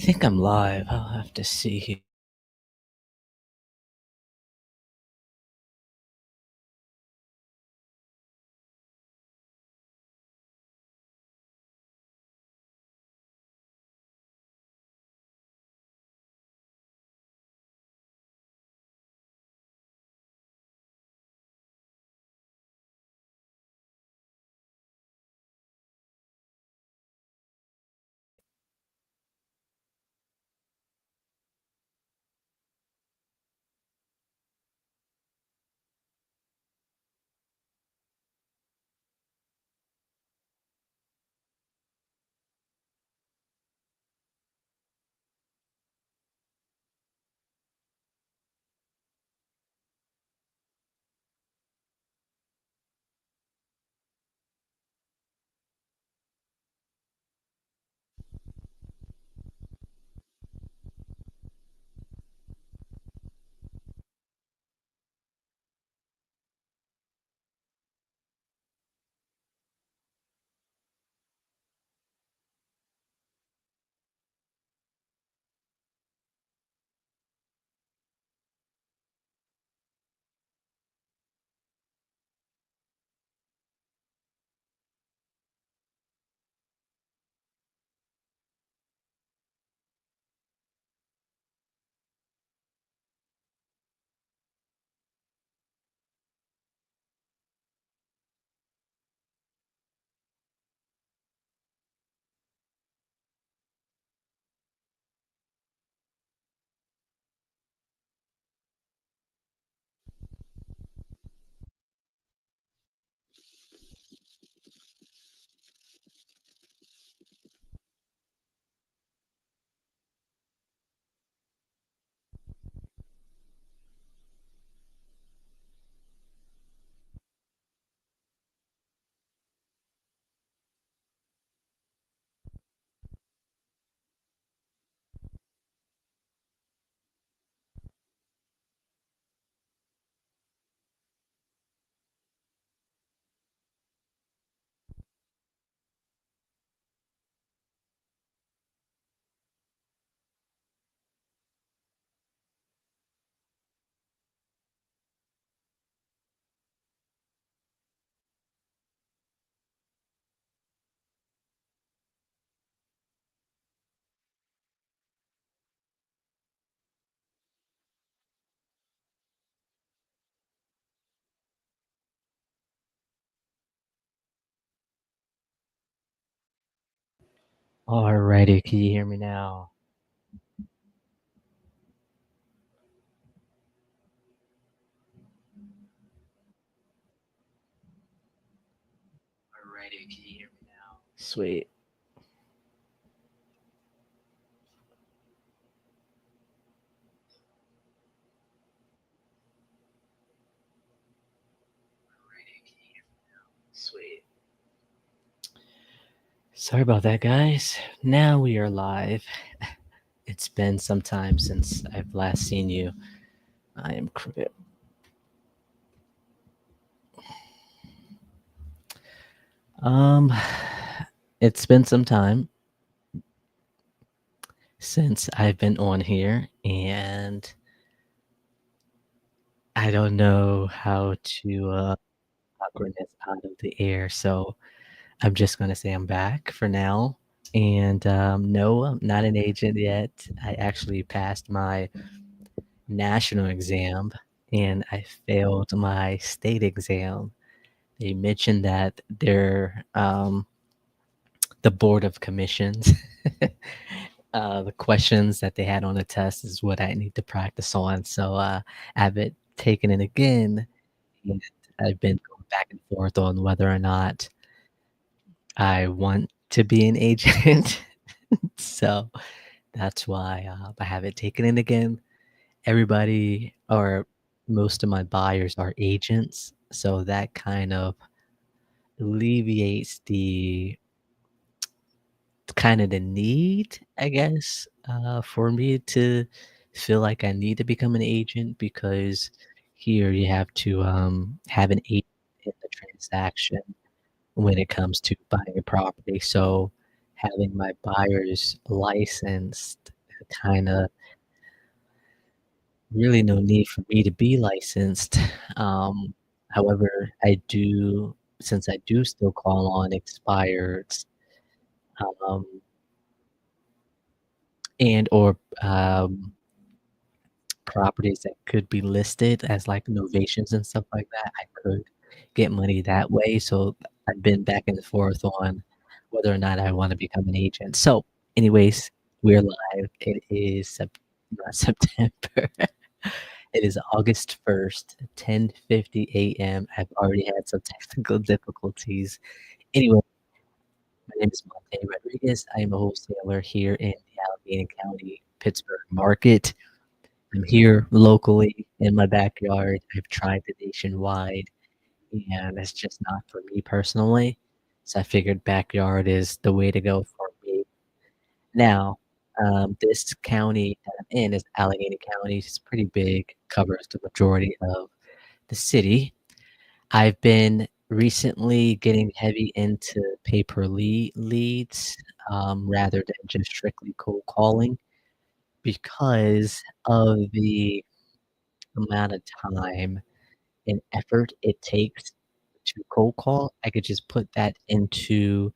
think I'm live. I'll have to see here. Alrighty, can you hear me now? Alrighty, can you hear me now? Sweet. Alrighty, can you hear me now? Sweet. Sorry about that, guys. Now we are live. It's been some time since I've last seen you. I am Cricket. Um, it's been some time since I've been on here, and I don't know how to awkwardness out of the air. So I'm just gonna say I'm back for now. And no, I'm not an agent yet. I actually passed my national exam and I failed my state exam. They mentioned that the board of commissions, the questions that they had on the test is what I need to practice on. So I haven't taken it again, and I've been going back and forth on whether or not I want to be an agent. So that's why I haven't taken it again. Everybody or most of my buyers are agents, so that kind of alleviates the need, I guess, for me to feel like I need to become an agent because here you have to have an agent in the transaction when it comes to buying a property. So having my buyers licensed kinda really no need for me to be licensed. Um, However, I do since I do still call on expireds, um, and or, properties that could be listed as, like, novations and stuff like that, I could get money that way, so I've been back and forth on whether or not I wanna become an agent. So, anyways, we're live. It is not September. It is August 1st, 10:50 AM. I've already had some technical difficulties. Anyway, my name is Monte Rodriguez. I am a wholesaler here in the Allegheny County, Pittsburgh market. I'm here locally in my backyard. I've tried the nationwide, and it's just not for me personally. So I figured backyard is the way to go for me. Now, this county that I'm in is Allegheny County. It's pretty big, covers the majority of the city. I've been recently getting heavy into leads, rather than just strictly cold calling because of the amount of time and effort it takes to cold call. I could just put that into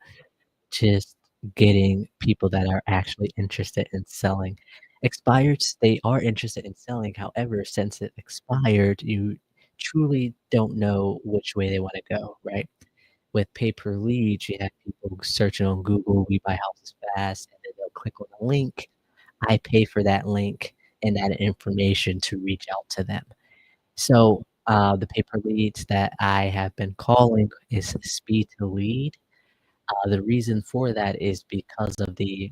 just getting people that are actually interested in selling. Expireds, they are interested in selling, however, since it expired, you truly don't know which way they wanna go, right? With pay per lead, you have people searching on Google, "We buy houses fast," and then they'll click on a link. I pay for that link and that information to reach out to them. So, the pay per leads that I have been calling is speed to lead. The reason for that is because of the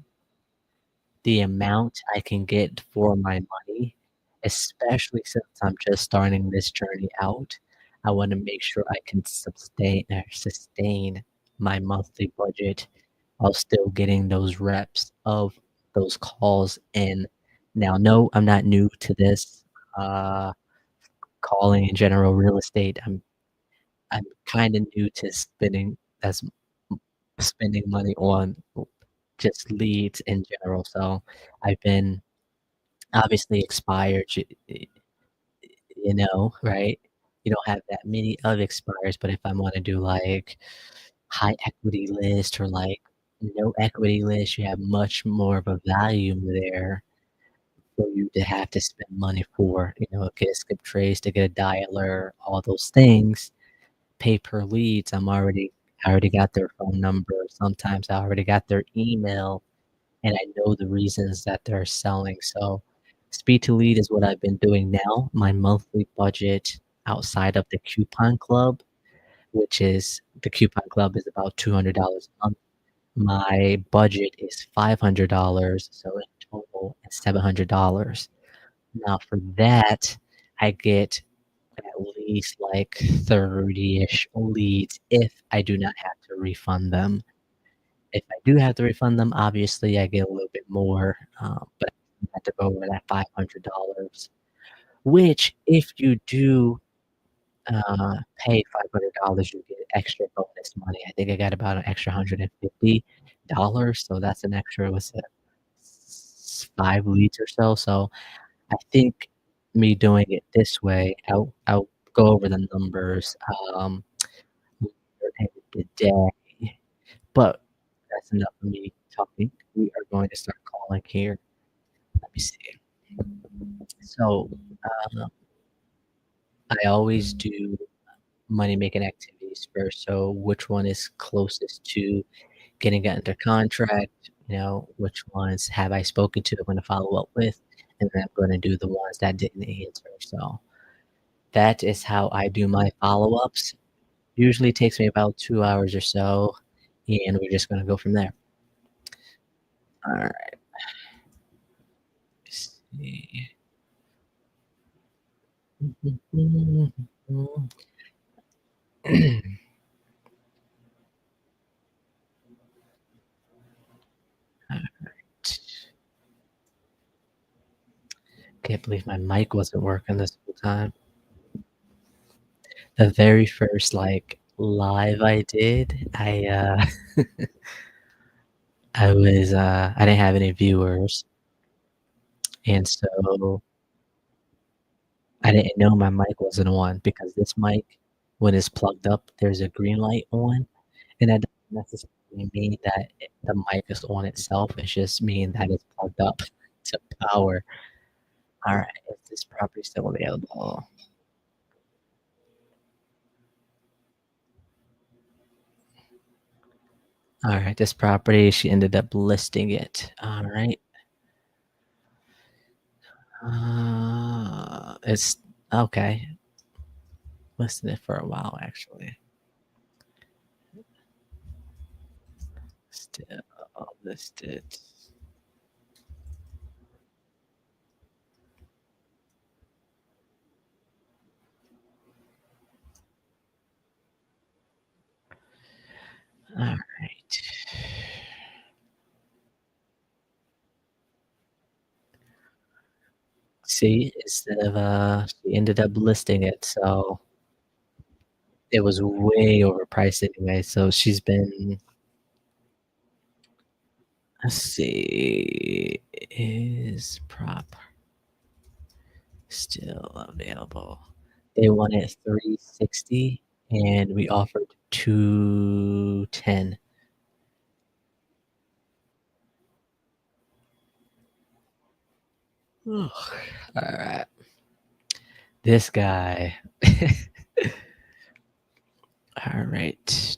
amount I can get for my money, especially since I'm just starting this journey out. I wanna make sure I can sustain my monthly budget while still getting those reps of those calls in. Now, no, I'm not new to this, uh, calling in general real estate. I'm kinda new to spending money on just leads in general, so I've been obviously expired, right? You don't have that many of expires, but if I wanna do, like, high equity list or, like, no equity list, you have much more of a value there for you to have to spend money for, get a skip trace, to get a dialer, all those things. Pay per leads, I already got their phone number, sometimes I already got their email, and I know the reasons that they're selling, so speed to lead is what I've been doing now. My monthly budget outside of the coupon club, which is the coupon club is about $200 a month. My budget is $500, so in total, it's $700. Now for that, I get at least like 30-ish leads if I do not have to refund them. If I do have to refund them, obviously I get a little bit more, but I have to go over that $500, which if you do, pay $500, you get extra bonus money. I think I got about an extra $150, so that's an extra, what's that, 5 leads or so, so I think me doing it this way, I'll go over the numbers, later in the day, but that's enough of me talking. We are going to start calling here. Let me see. So, uh, I always do money-making activities first, so which one is closest to getting it under contract, which ones have I spoken to, I'm gonna follow up with, and then I'm gonna do the ones that didn't answer, so that is how I do my follow-ups. Usually takes me about 2 hours or so, and we're just gonna go from there. Alright, let's see. Can't believe my mic wasn't working this whole time. The very first, like, live I did, I didn't have any viewers, And so I didn't know my mic wasn't on because this mic, when it's plugged up, there's a green light on, and that doesn't necessarily mean that the mic is on itself. It just mean that it's plugged up to power. Alright, is this property still available? Alright, this property, she ended up listing it. Alright. It's okay. Listed it for a while, actually. Still listed. Alright. See, instead of, she ended up listing it, so it was way overpriced anyway, so she's been let's see, is prop still available? They wanted 360 and we offered 210. Alright. This guy. Alright.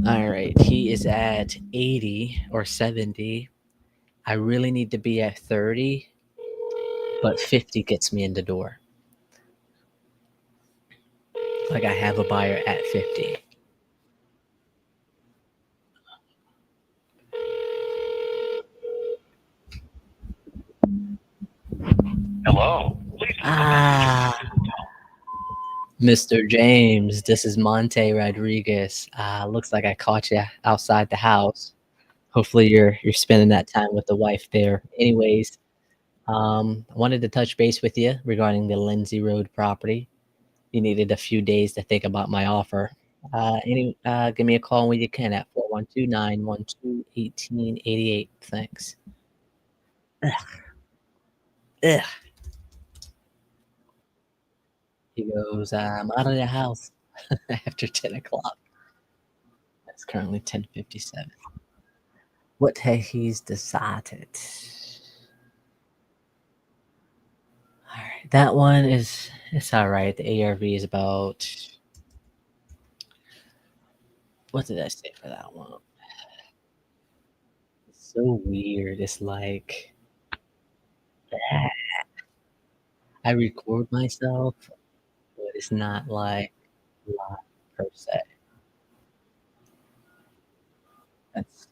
Alright, he is at 80 or 70. I really need to be at 30, but 50 gets me in the door. Like, I have a buyer at 50. Hello. Please. Mr. James, this is Monte Rodriguez. Looks like I caught you outside the house. Hopefully you're spending that time with the wife there. Anyways, I wanted to touch base with you regarding the Lindsay Road property. You needed a few days to think about my offer. Give me a call when you can at 412-912-1888. Thanks. Ugh. He goes, I'm out of the house after 10 o'clock. It's currently 10:57. What has he's decided? Alright, that one is it's alright. The ARV is about what did I say for that one? It's so weird. It's like I record myself, but it's not like live per se. That's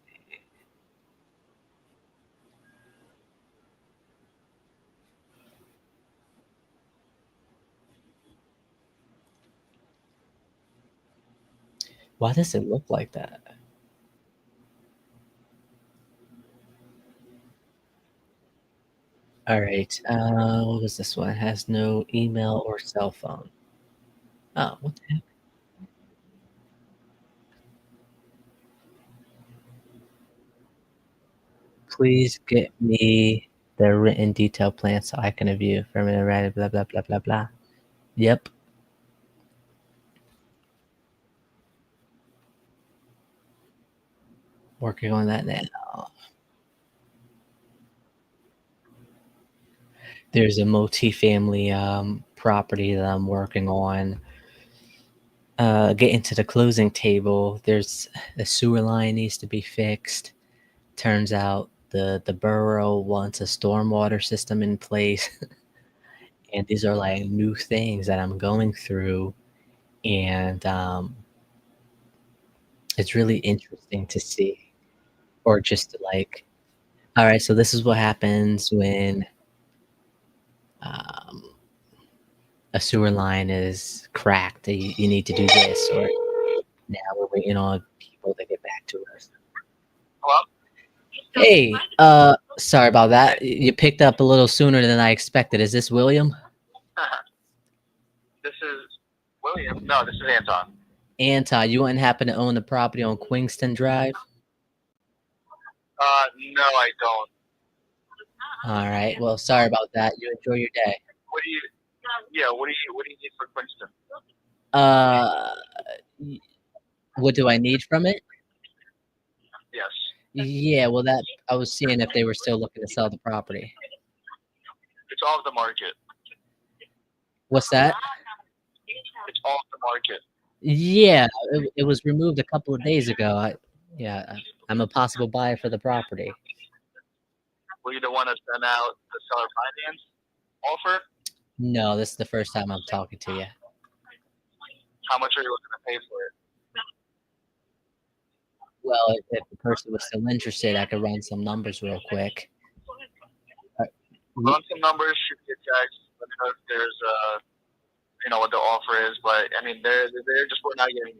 why does it look like that? Alright, what was this one? It has no email or cell phone. Oh, what the heck? Please get me the written detail plan so I can review. From the right, blah blah blah blah blah. Yep, working on that now. There's a multifamily property that I'm working on. Getting to the closing table, there's the sewer line needs to be fixed. Turns out the borough wants a stormwater system in place, and these are like new things that I'm going through, and it's really interesting to see, or just to like, all right, so this is what happens when um, a sewer line is cracked. You need to do this, or now we're waiting on people to get back to us. Hello? Hey, sorry about that. You picked up a little sooner than I expected. Is this William? This is William. No, this is Anton, you wouldn't happen to own the property on Quingston Drive? No, I don't. All right. Well, sorry about that. You enjoy your day. What do you? Yeah. What do you need for Princeton? Uh, y- what do I need from it? Yes. Yeah, well, that I was seeing if they were still looking to sell the property. It's off the market. What's that? It's off the market. Yeah, it was removed a couple of days ago. I'm a possible buyer for the property. Were you the one that sent out the seller finance offer? No, this is the first time I'm talking to you. How much are you looking to pay for it? Well, if the person was still interested, I could run some numbers real quick. Run some numbers, shoot me a text. Let me know if there's what the offer is. But I mean, they're just we're not getting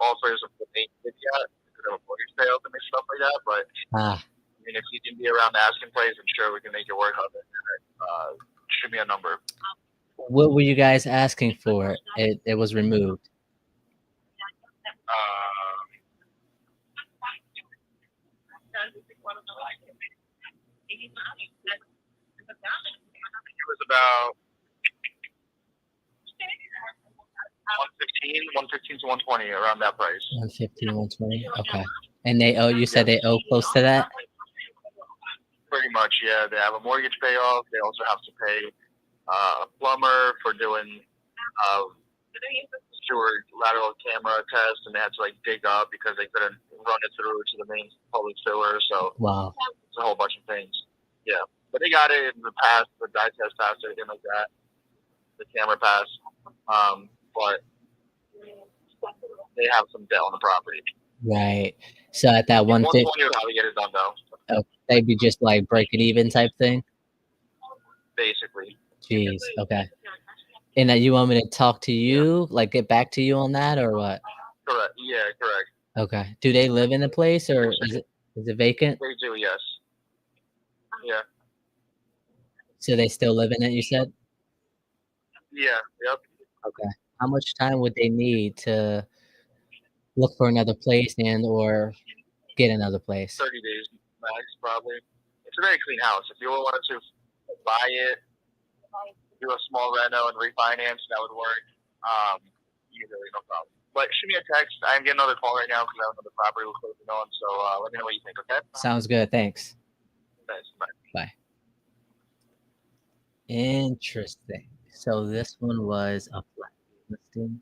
offers of what they did yet because of a mortgage sales and stuff like that. But Ah, I mean, if you can be around the asking price, I'm sure we can make it work on it. Shoot me a number. what were you guys asking for? It was removed. It was about 115 to 120 around that price. 115, 120. Okay. And they owe. You said they owe close to that. Pretty much, yeah. They have a mortgage payoff. They also have to pay a plumber for doing sewer lateral camera test, and they had to like dig up because they couldn't run it through to the main public sewer. So Wow. it's a whole bunch of things. Yeah, but they got it in the past. The dye test passed, everything like that. The camera passed, but they have some debt on the property. Right. So at that 150, 120 would probably get it done though. they'd be just like breaking even type thing. Basically. Jeez. Okay. And you want me to talk to you, like get back to you on that, or what? Correct. Yeah, correct. Okay. Do they live in the place, or is it vacant? They do, yes. Yeah. So they still live in it, you said? Yeah. Yep. Okay. How much time would they need to look for another place and or get another place? 30 days max, probably. It's a very clean house. If you wanted to buy it, do a small reno and refinance, that would work. Easily, no problem. But shoot me a text. I'm getting another call right now because I have another property we're closing on. So let me know what you think, okay? Sounds good. Thanks. Thanks. Bye. Bye. Interesting. So this one was a flat listing,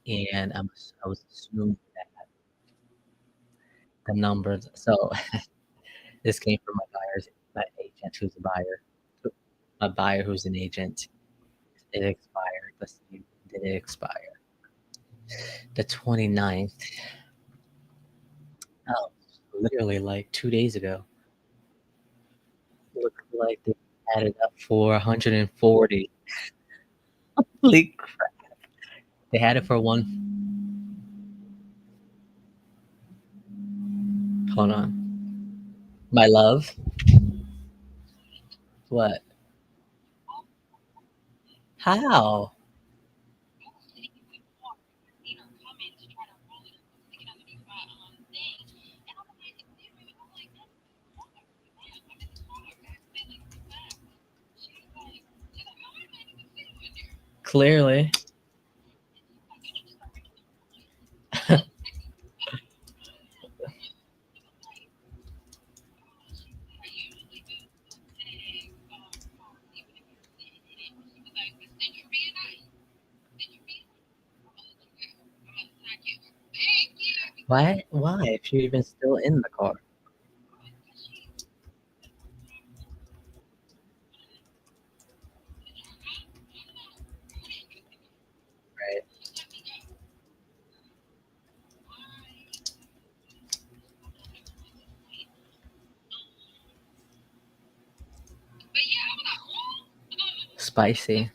and I was assuming that the numbers. So this came from my agent who's a buyer, a buyer who's an agent. It expired. Let's see, did it expire? The 29th. Oh, literally like 2 days ago. Looks like they had it up for 140. Holy crap. They had it for one. Hold on. My love. What? How? Clearly. Why? Why? If you're even still in the car. Right. Spicy.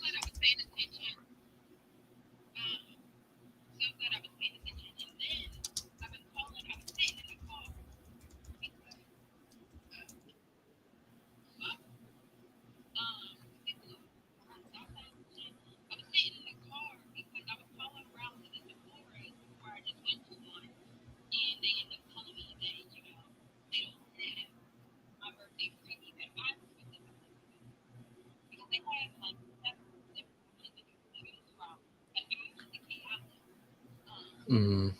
Mm,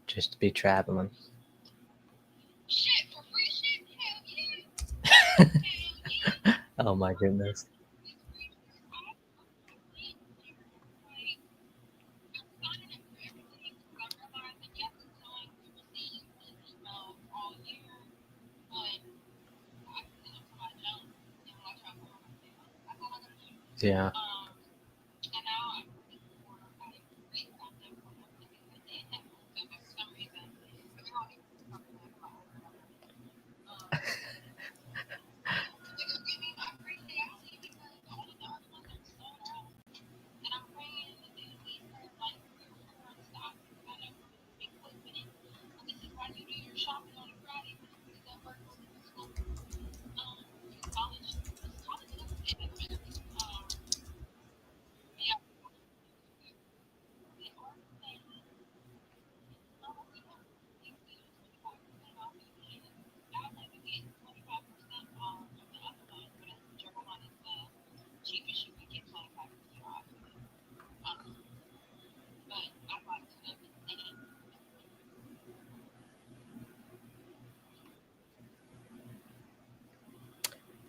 just to be traveling. Oh my goodness. Yeah.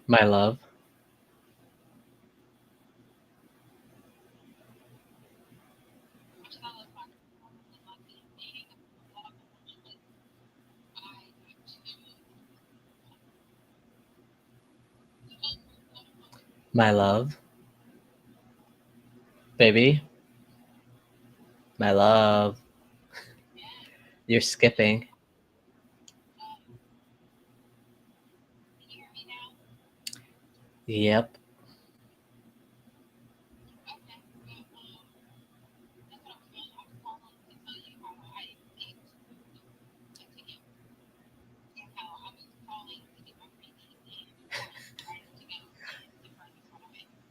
My love. My love. Baby. My love. You're skipping. Yep.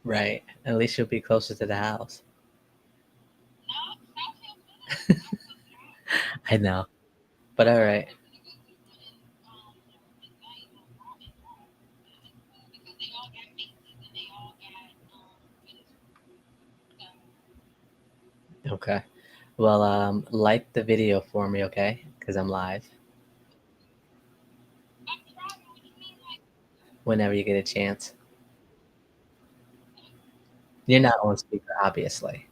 Right. At least you'll be closer to the house. I know. But all right. Okay. Well, like the video for me, okay? Because I'm live. Whenever you get a chance. You're not on speaker, obviously.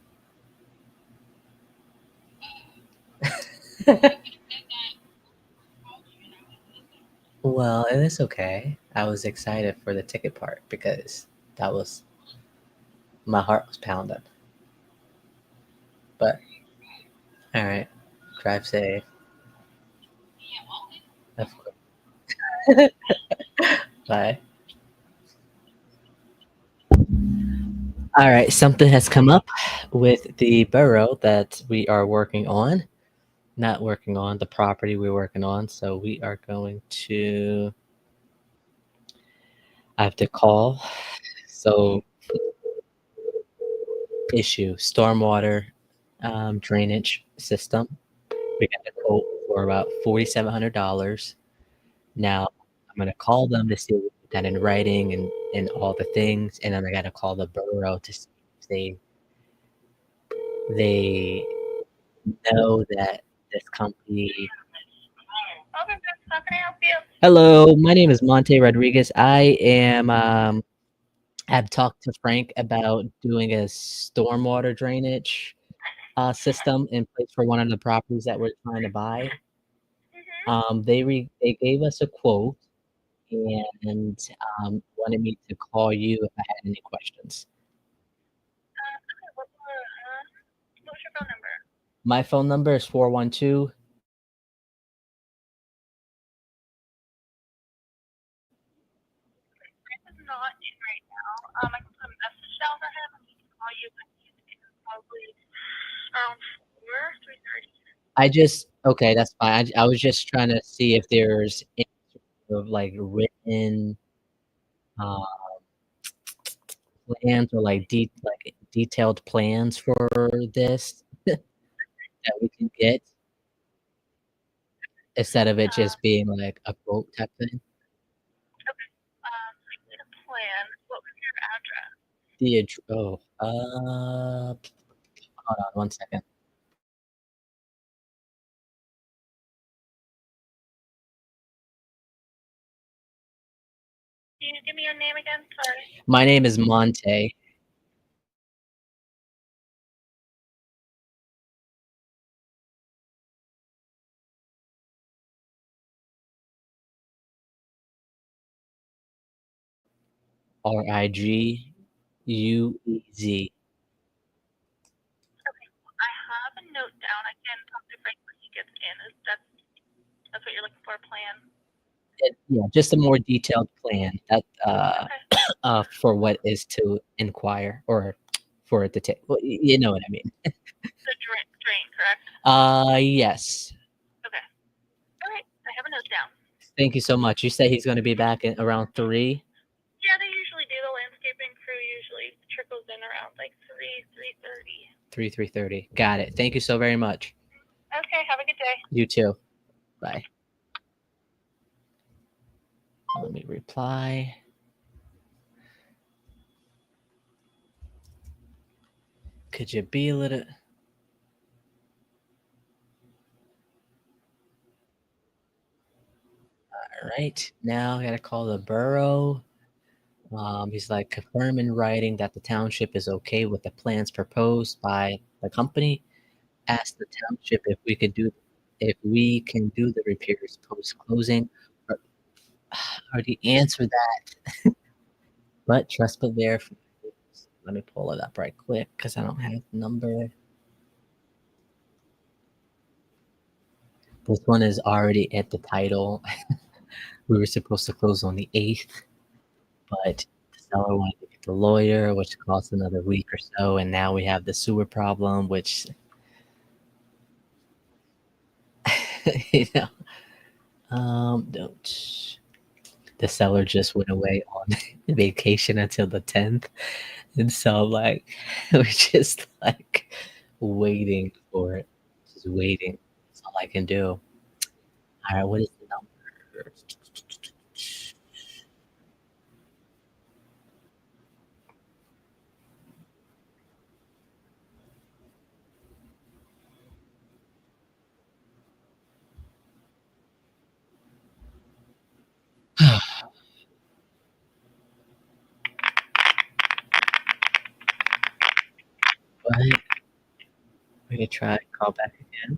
Well, it is okay. I was excited for the ticket part because that was my heart was pounding. But all right, drive safe. Of course. Bye. All right, something has come up with the borough that we are working on. Not working on the property we're working on, so we are going to. I have to call. So issue stormwater drainage system. We got a quote for about $4,700. Now I'm gonna call them to see if we put that in writing and all the things, and then I gotta call the borough to see if they know that this company. Okay, how can I help you? Hello, my name is Monte Rodriguez. I am have talked to Frank about doing a stormwater drainage system in place for one of the properties that we're trying to buy. They gave us a quote and wanted me to call you if I had any questions. Okay, what's your phone number? My phone number is 412. This is not in right now. I can put a message down for him and he can call you when he's in probably around 3:30. I just okay, that's fine. I was just trying to see if there's any sort of like written uh, plans or like detailed plans for this that we can get instead of it just being like a quote type thing. Oh, hold on 1 second. Can you give me your name again? Sorry. My name is Monte. Riguez. Okay. I have a note down. I can talk to Frank when he gets in. That's what you're looking for, a plan? Yeah, just a more detailed plan that, Okay. for what is to inquire or for it to take. Well, you know what I mean. The drain, correct? Yes. Okay. All right. I have a note down. Thank you so much. You say he's gonna be back at around 3? Yeah, they usually do. The landscaping crew usually trickles in around like 3:30. 3:30. Got it. Thank you so very much. Okay. Have a good day. You too. Bye. Let me reply. Could you be a little Alright, now I gotta call the borough. He's like, confirm in writing that the township is okay with the plans proposed by the company. Ask the township if we can do the repairs post-closing. Or already answered that, but trust but verify. Let me pull it up right quick because I don't have the number. This one is already at the title. We were supposed to close on the 8th, but the seller wanted to get the lawyer, which cost another week or so, and now we have the sewer problem, which you know, don't. The seller just went away on vacation until the 10th, and so like we're just like waiting for it, just waiting. That's all I can do. All right, what is the number? What? We could try call back again.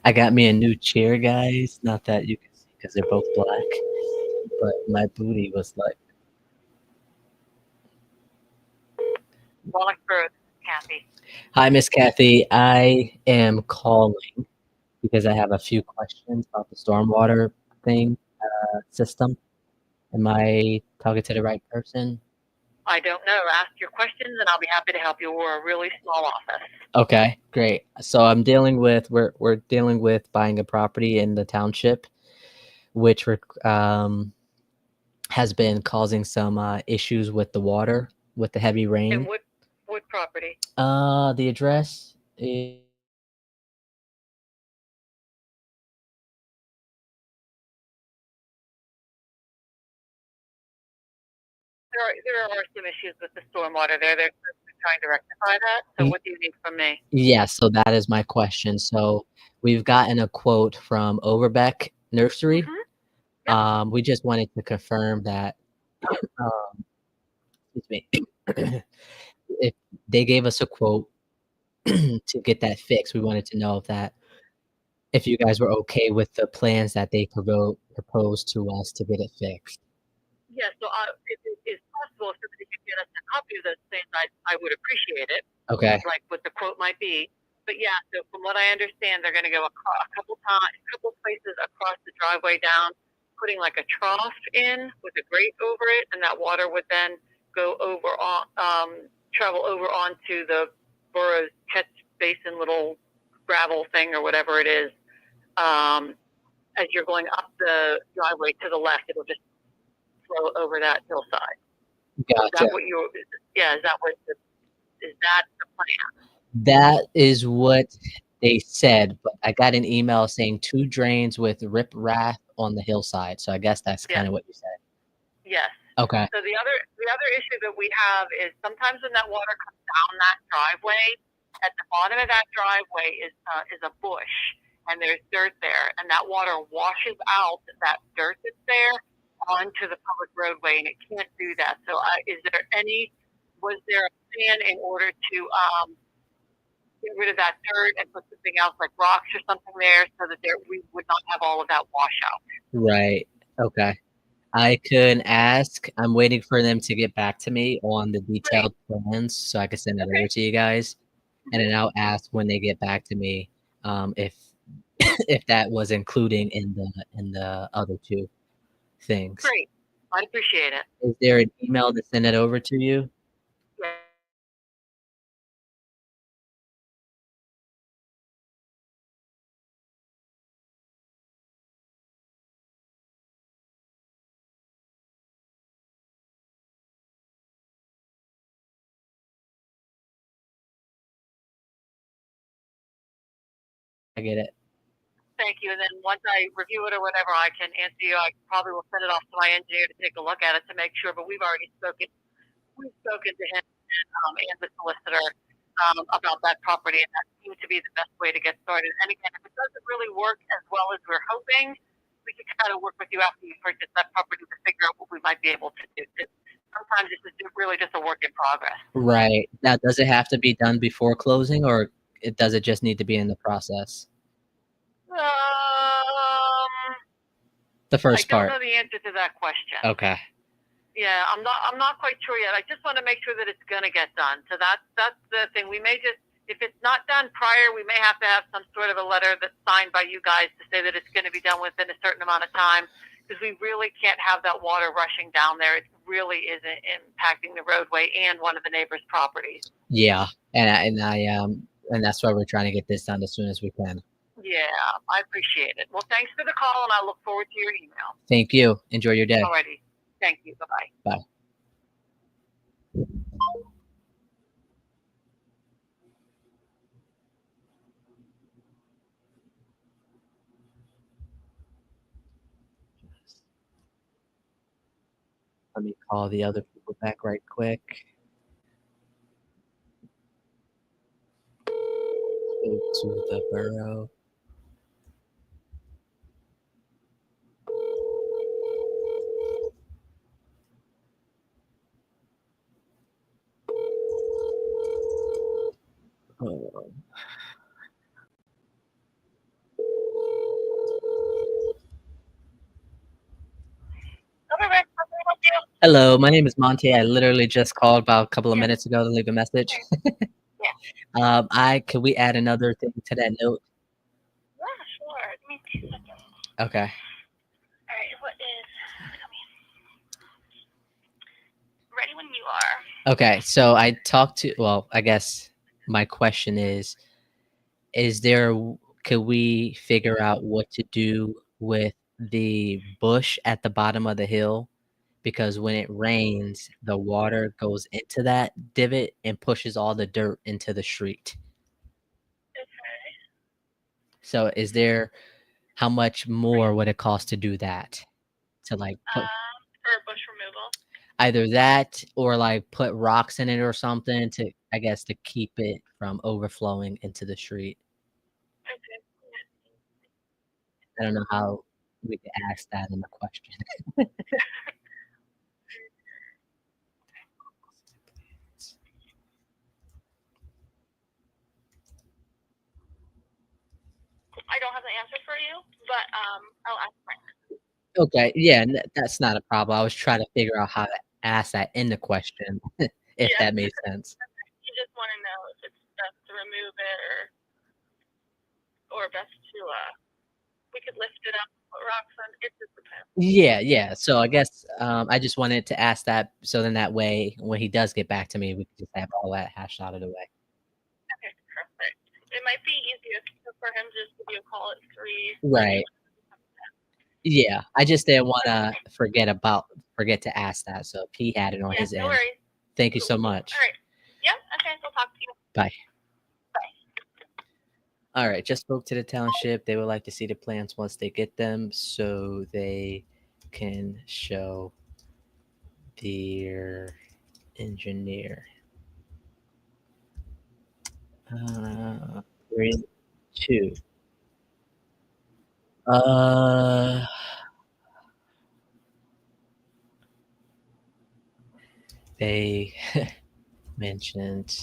I got me a new chair, guys. Not that you can see because they're both black, but my booty was like, Wallingford, Kathy. "Hi, Miss Kathy. I am calling because I have a few questions about the stormwater thing system. Am I talking to the right person?" I don't know. Ask your questions and I'll be happy to help you. We're a really small office. Okay, great. So I'm dealing with we're dealing with buying a property in the township, which has been causing some issues with the water with the heavy rain. And what property? The address is There are some issues with the stormwater there. They're trying to rectify that. So what do you need from me? yeah, so that is my question. So we've gotten a quote from Overbeck Nursery. We just wanted to confirm that excuse me. If they gave us a quote to get that fixed, we wanted to know if you guys were okay with the plans that they proposed to us to get it fixed. Yes, so if it is possible, if somebody could get us a copy of those things, I would appreciate it, Okay. like what the quote might be. But yeah, so from what I understand, they're going to go a couple places across the driveway down, putting like a trough in with a grate over it, and that water would then go over travel over onto the borough's catch basin little gravel thing or whatever it is. As you're going up the driveway to the left, it'll just flow over that hillside. Gotcha. Is that what is that the plan? That is what they said, but I got an email saying 2 drains with riprap on the hillside, so I guess that's kinda what you said. Yes. Okay. So the other issue that we have is sometimes when that water comes down that driveway, at the bottom of that driveway is a bush, and there's dirt there, and that water washes out that dirt that's there onto the public roadway, and it can't do that. So, was there a plan in order to get rid of that dirt and put something else like rocks or something there, so that we would not have all of that washout? Right. Okay. I could ask. I'm waiting for them to get back to me on the Great. detailed plans so I can send that over Okay. to you guys. And then I'll ask when they get back to me, if if that was including in the other 2 things. Great. I'd appreciate it. Is there an email to send it over to you? Yeah. I get it. Thank you. And then once I review it or whatever, I can answer you. I probably will send it off to my engineer to take a look at it to make sure. But we've already spoken. We've spoken to him and the solicitor about that property, and that seems to be the best way to get started. And again, if it doesn't really work as well as we're hoping, we can kind of work with you after you purchase that property to figure out what we might be able to do. Sometimes this is really just a work in progress. Right. Now, does it have to be done before closing, or does it just need to be in the process? The I first don't part. know the answer to that question. Okay. Yeah, I'm not quite sure yet. I just want to make sure that it's going to get done. So that's the thing. We may just, if it's not done prior, we may have to have some sort of a letter that's signed by you guys to say that it's going to be done within a certain amount of time, because we really can't have that water rushing down there. It really is impacting the roadway and one of the neighbors' properties. Yeah, and that's why we're trying to get this done as soon as we can. Yeah, I appreciate it. Well, thanks for the call, and I look forward to your email. Thank you. Enjoy your day. Alrighty. Thank you. Bye-bye. Bye. Let me call the other people back right quick. Go to the borough. Oh. Hello, my name is Monty. I literally just called about a couple of minutes ago to leave a message. Yeah. Could we add another thing to that note? Yeah, sure. Give me 2 seconds. Okay. All right. What is? Ready when you are. Okay, so I talked to, well, I guess my question is there, could we figure out what to do with the bush at the bottom of the hill? Because when it rains, the water goes into that divot and pushes all the dirt into the street. Okay. So is there, how much more would it cost to do that? To like put For bush removal. either that or like put rocks in it or something to, I guess, to keep it from overflowing into the street. Okay. I don't know how we could ask that in the question. I don't have the answer for you, but I'll ask Frank. Okay, yeah, that's not a problem. I was trying to figure out how to ask that in the question, if that made sense. You just want to know if it's best to remove it or best to we could lift it up, put rocks on. It just depends. Yeah. So I guess I just wanted to ask that so then that way when he does get back to me, we can just have all that hashed out of the way. Okay, perfect. It might be easier for him just to give you a call at 3. Right. Yeah, I just didn't wanna forget to ask that, so if he had it on his No end. worries. Thank you so much. All right. Yeah, okay, we'll talk to you. Bye. Bye. Alright, just spoke to the township. They would like to see the plans once they get them so they can show their engineer. Three, two. Uh, they mentioned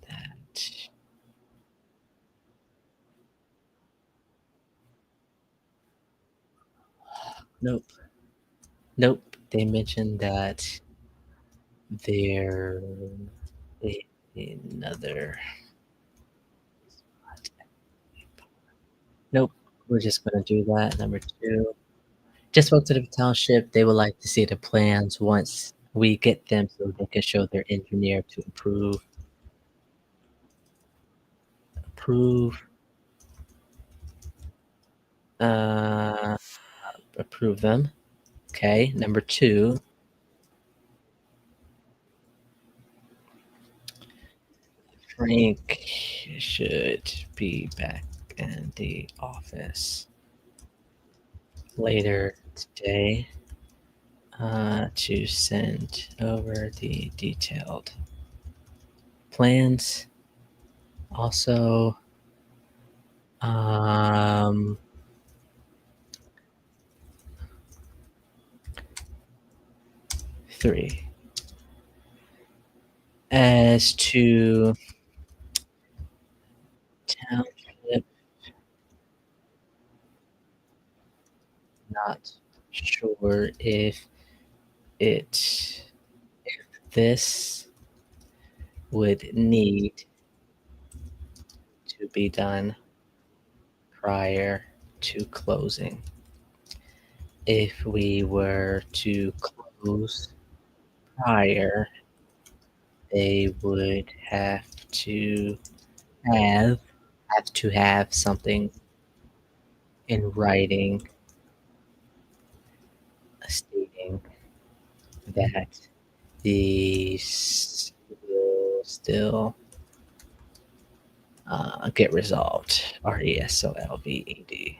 that. Nope. Nope. They mentioned that there is another. Nope. We're just gonna do that. Number two. Just spoke to the township. They would like to see the plans once we get them so they can show their engineer to approve, uh, approve them. Okay. Number two, Frank should be back in the office later today to send over the detailed plans. Also, um, three. As to township, not sure it this would need to be done prior to closing. If we were to close prior, they would have have something in writing stating that these will still get resolved. RESOLVED.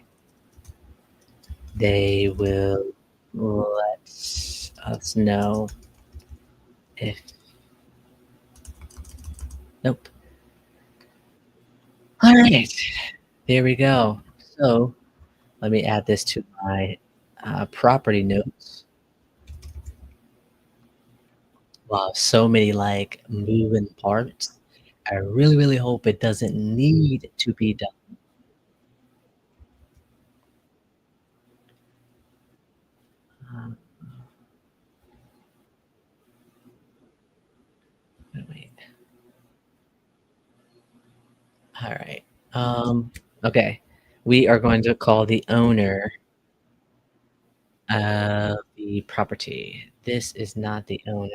They will let us know if. Nope. All right. There we go. So let me add this to my property notes. Wow, so many like moving parts. I really, really hope it doesn't need to be done. Uh, wait. All right. Okay. We are going to call the owner of the property. This is not the owner.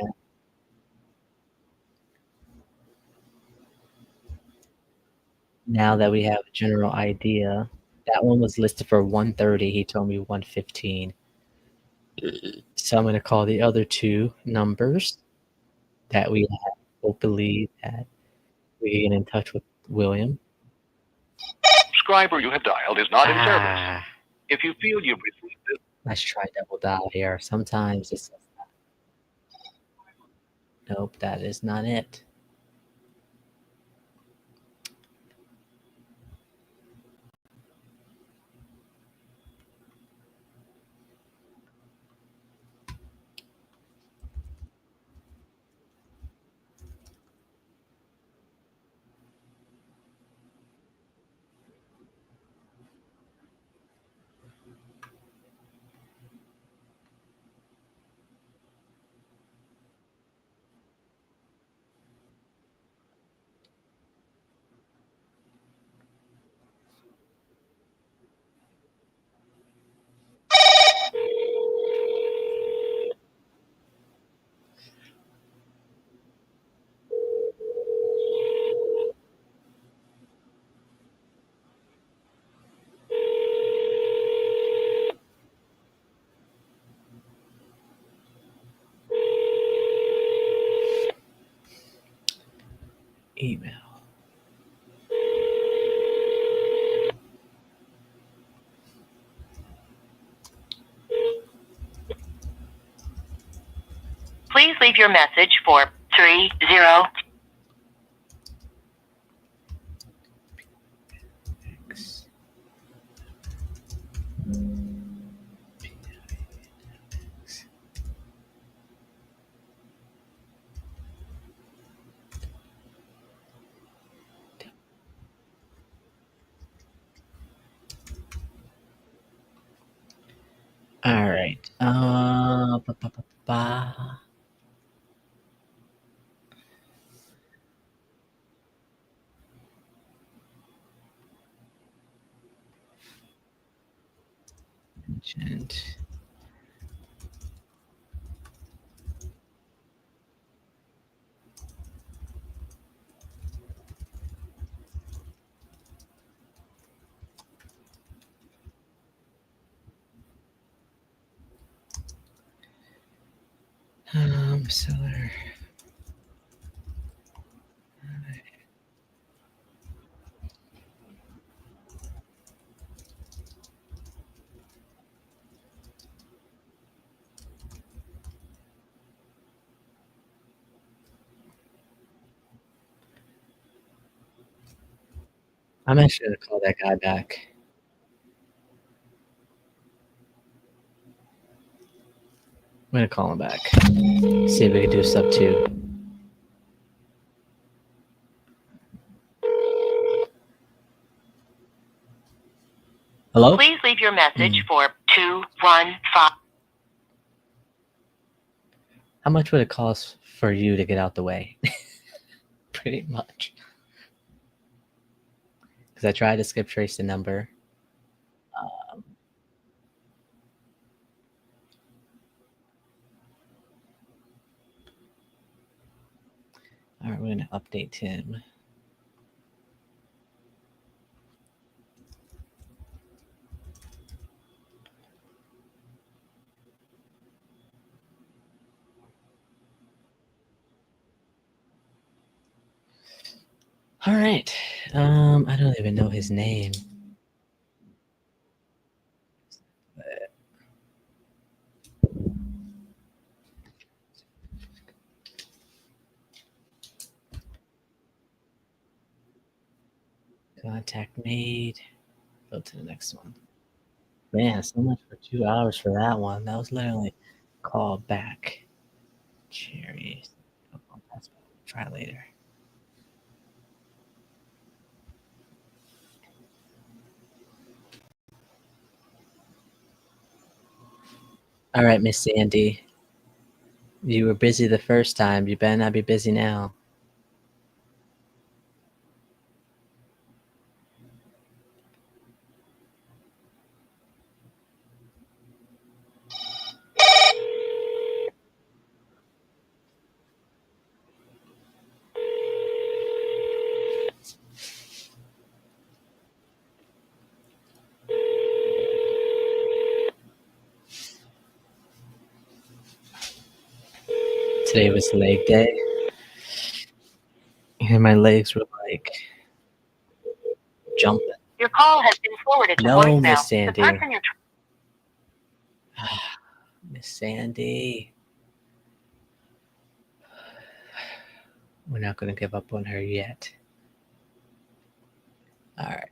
Now that we have a general idea, that one was listed for 130. He told me 115. So I'm going to call the other two numbers that we have. Hopefully that we get in touch with William. Subscriber you have dialed is not in service. Ah, If you feel you've received this, let's try double dial here. Sometimes it's nope, that is not it. Email. Please leave your message for 30. All right. Ba, ba, ba, ba. Mentioned. Seller. I'm actually gonna call that guy back. I'm gonna call him back. See if we can do sub 2. Hello? Please leave your message for 215. How much would it cost for you to get out the way? Pretty much. Because I tried to skip trace the number. All right, we're gonna update him. All right. I don't even know his name. Contact made. Go to the next one. Man, so much for 2 hours for that one. That was literally call back. Cherries. Oh, try later. All right, Miss Sandy. You were busy the first time. You better not be busy now. Today was leg day. And my legs were like jumping. Your call has been forwarded to No, voicemail. Miss Sandy. The person you're Miss Sandy. We're not going to give up on her yet. All right.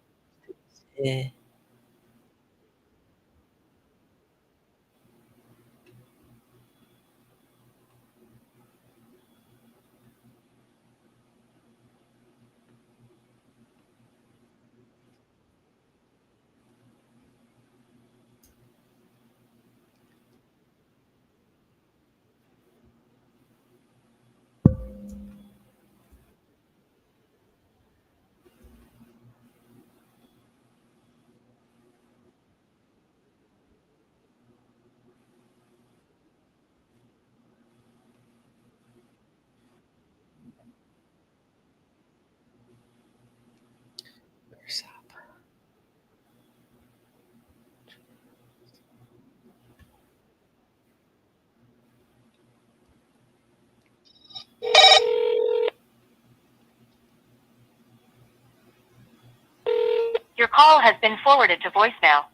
Your call has been forwarded to voicemail.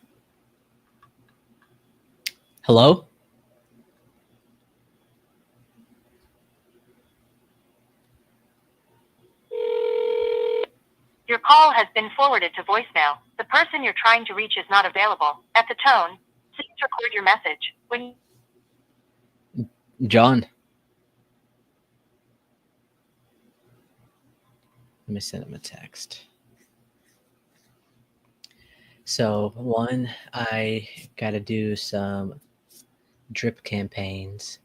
Hello? call has been forwarded to voicemail. The person you're trying to reach is not available. At the tone, please record your message. When John. Let me send him a text. So, one, I got to do some drip campaigns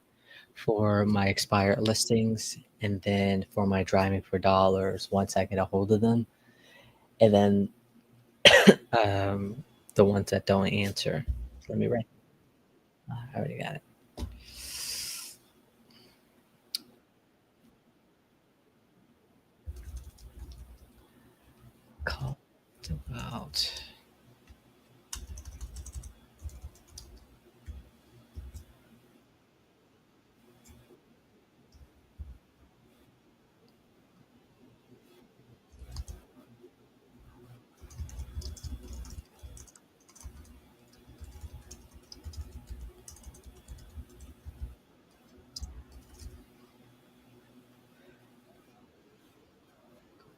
for my expired listings and then for my driving for dollars once I get a hold of them. And then the ones that don't answer. Let me write. I already got it. Call about.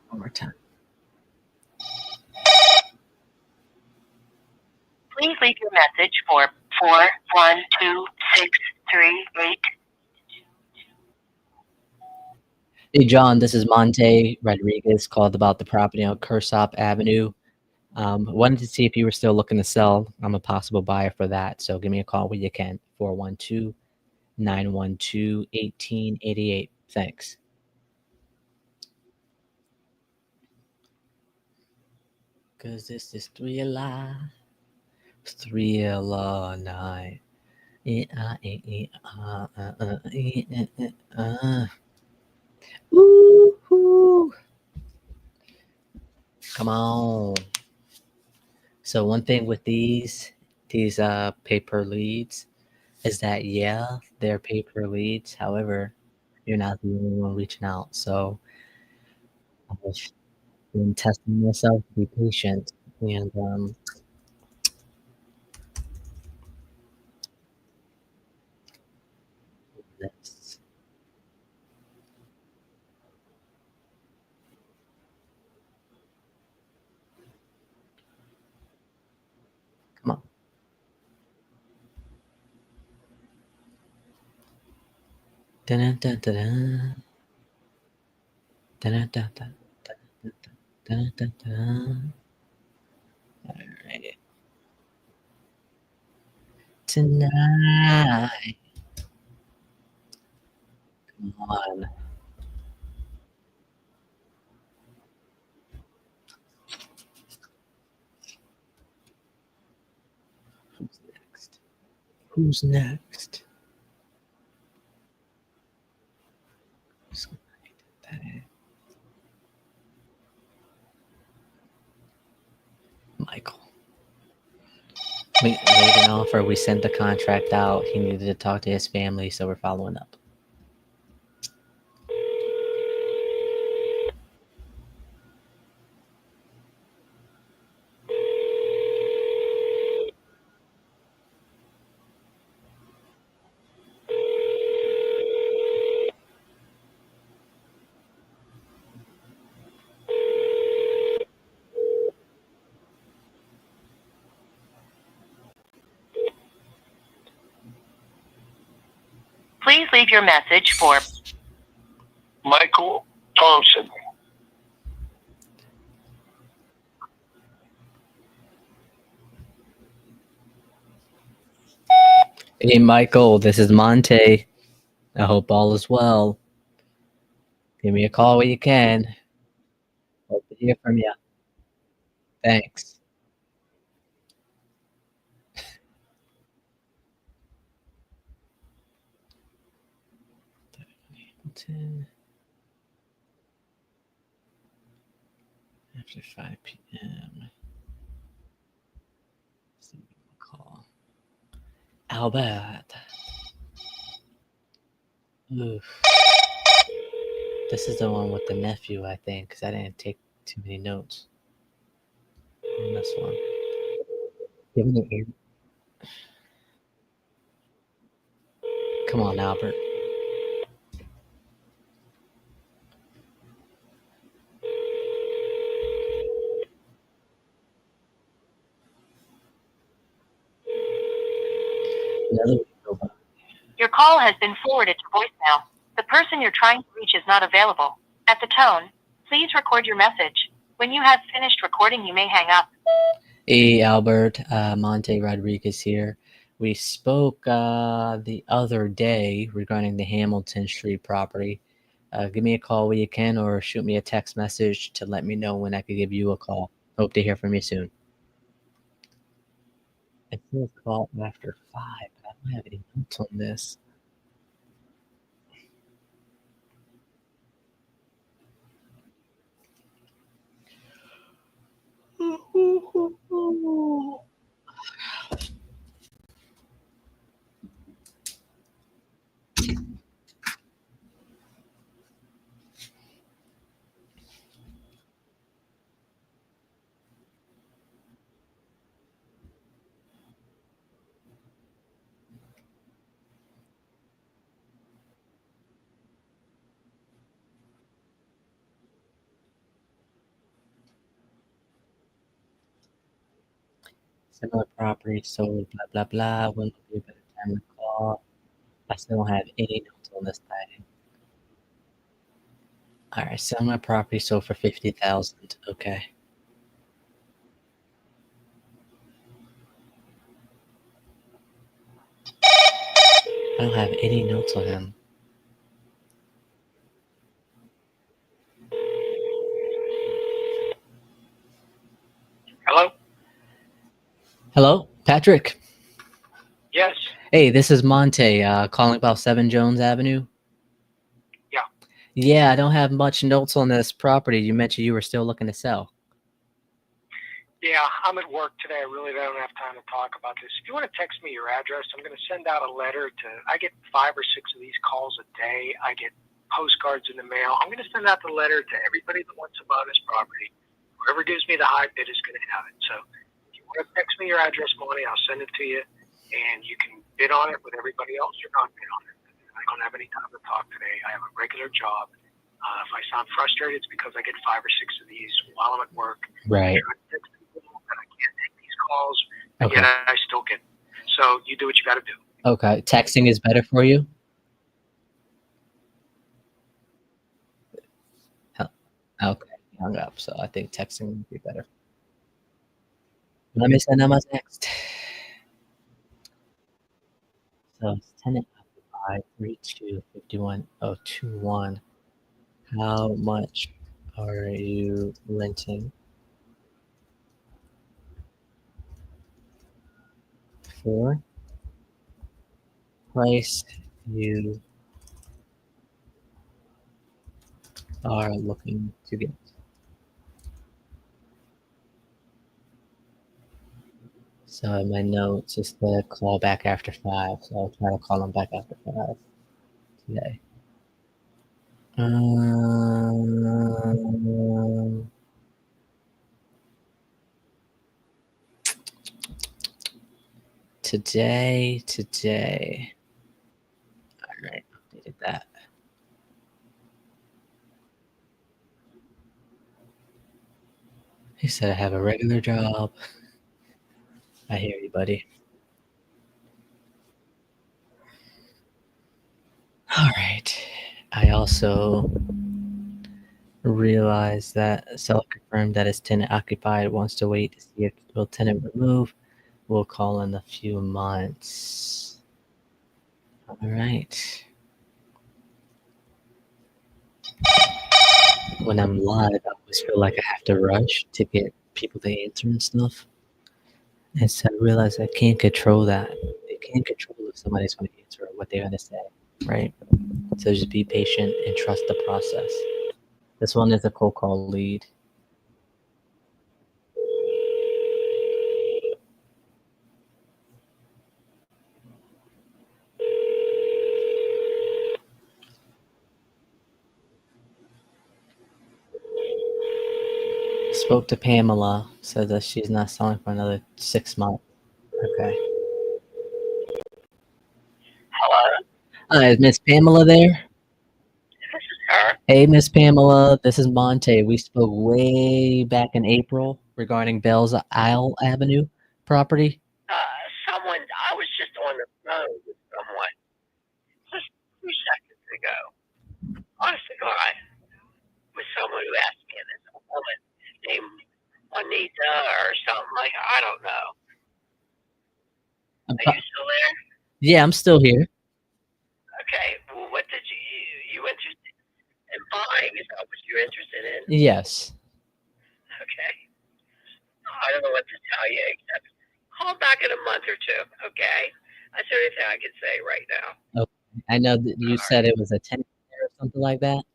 One more time. please leave your message for 412638. Hey, John, this is Monte Rodriguez. Called about the property on Kersop Avenue. Wanted to see if you were still looking to sell. I'm a possible buyer for that. So give me a call when you can. 412-912-1888. Thanks. Cause this is Thriller. Thriller night. Woo-hoo. Come on. So one thing with these paper leads is that they're paper leads. However, you're not the only one reaching out. So I've been testing myself to be patient and this. Come on. Dun-dun-dun-dun-dun. Dun-dun-dun-dun. Dun-dun-dun-dun. All right. Tonight. Come on. Who's next? Who's next? Michael. We made an offer. We sent the contract out. He needed to talk to his family, so we're following up. Please leave your message for Michael Thompson. Hey, Michael, this is Monte. I hope all is well. Give me a call when you can. Hope to hear from you. Thanks. After 5 p.m. Call. Albert. Oof. This is the one with the nephew, I think, because I didn't take too many notes on this one. Give me the ear. Come on, Albert. Another week go by. Your call has been forwarded to voicemail. The person you're trying to reach is not available. At the tone, please record your message. When you have finished recording, you may hang up. Hey, Albert, Monte Rodriguez here. We spoke the other day regarding the Hamilton Street property. Give me a call when you can, or shoot me a text message to let me know when I could give you a call. Hope to hear from you soon. I feel a call after 5, but I don't have any notes on this. Similar property sold, blah, blah, blah. When would be a better time to call? I still don't have any notes on this thing. All right, similar property sold for 50,000. Okay. I don't have any notes on him. Hello? Hello, Patrick. Yes. Hey, this is Monte, calling about 7 Jones Avenue. Yeah. Yeah, I don't have much notes on this property. You mentioned you were still looking to sell. Yeah, I'm at work today. I really don't have time to talk about this. If you want to text me your address, I'm going to send out a letter to, I get 5 or 6 of these calls a day. I get postcards in the mail. I'm going to send out the letter to everybody that wants to buy this property. Whoever gives me the high bid is going to have it. So if you want to text me your address, Monty, I'll send it to you, and you can bid on it with everybody else or not bid on it. I don't have any time to talk today. I have a regular job. If I sound frustrated, it's because I get 5 or 6 of these while I'm at work. Right. And I can't take these calls, and Okay. yet I still get them. So you do what you got to do. Okay. Texting is better for you? Okay. Hung up, so I think texting would be better. Let me send out my text. So it's tenant occupied 3251-021. How much are you renting for? Price you are looking to get. So in my notes, it's the call back after 5. So I'll try to call them back after 5 today. Today. All right, updated that. He said I have a regular job. I hear you, buddy. All right. I also realized that seller confirmed that his tenant occupied, wants to wait to see if will tenant remove. We'll call in a few months. All right. When I'm live, I always feel like I have to rush to get people to answer and stuff. And so I realized I can't control that. I can't control if somebody's going to answer or what they're going to say, right? So just be patient and trust the process. This one is a cold call lead. Spoke to Pamela, said that she's not selling for another 6 months. Okay. Hello? Is Miss Pamela there? This is her. Hey, Miss Pamela, this is Monte. We spoke way back in April regarding Bell's Isle Avenue property. I was just on the phone. phone with someone just 2 seconds ago. Honest to God, with someone who asked me, and it's a woman named Juanita or something like I don't know. Are you still there? Yeah, I'm still here. Okay. Well, what did you interested in buying? Is that what you're interested in? Yes. Okay. I don't know what to tell you except call back in a month or two. Okay. That's the only thing I can say right now. Okay. I know that you said it was a tennis player or something like that.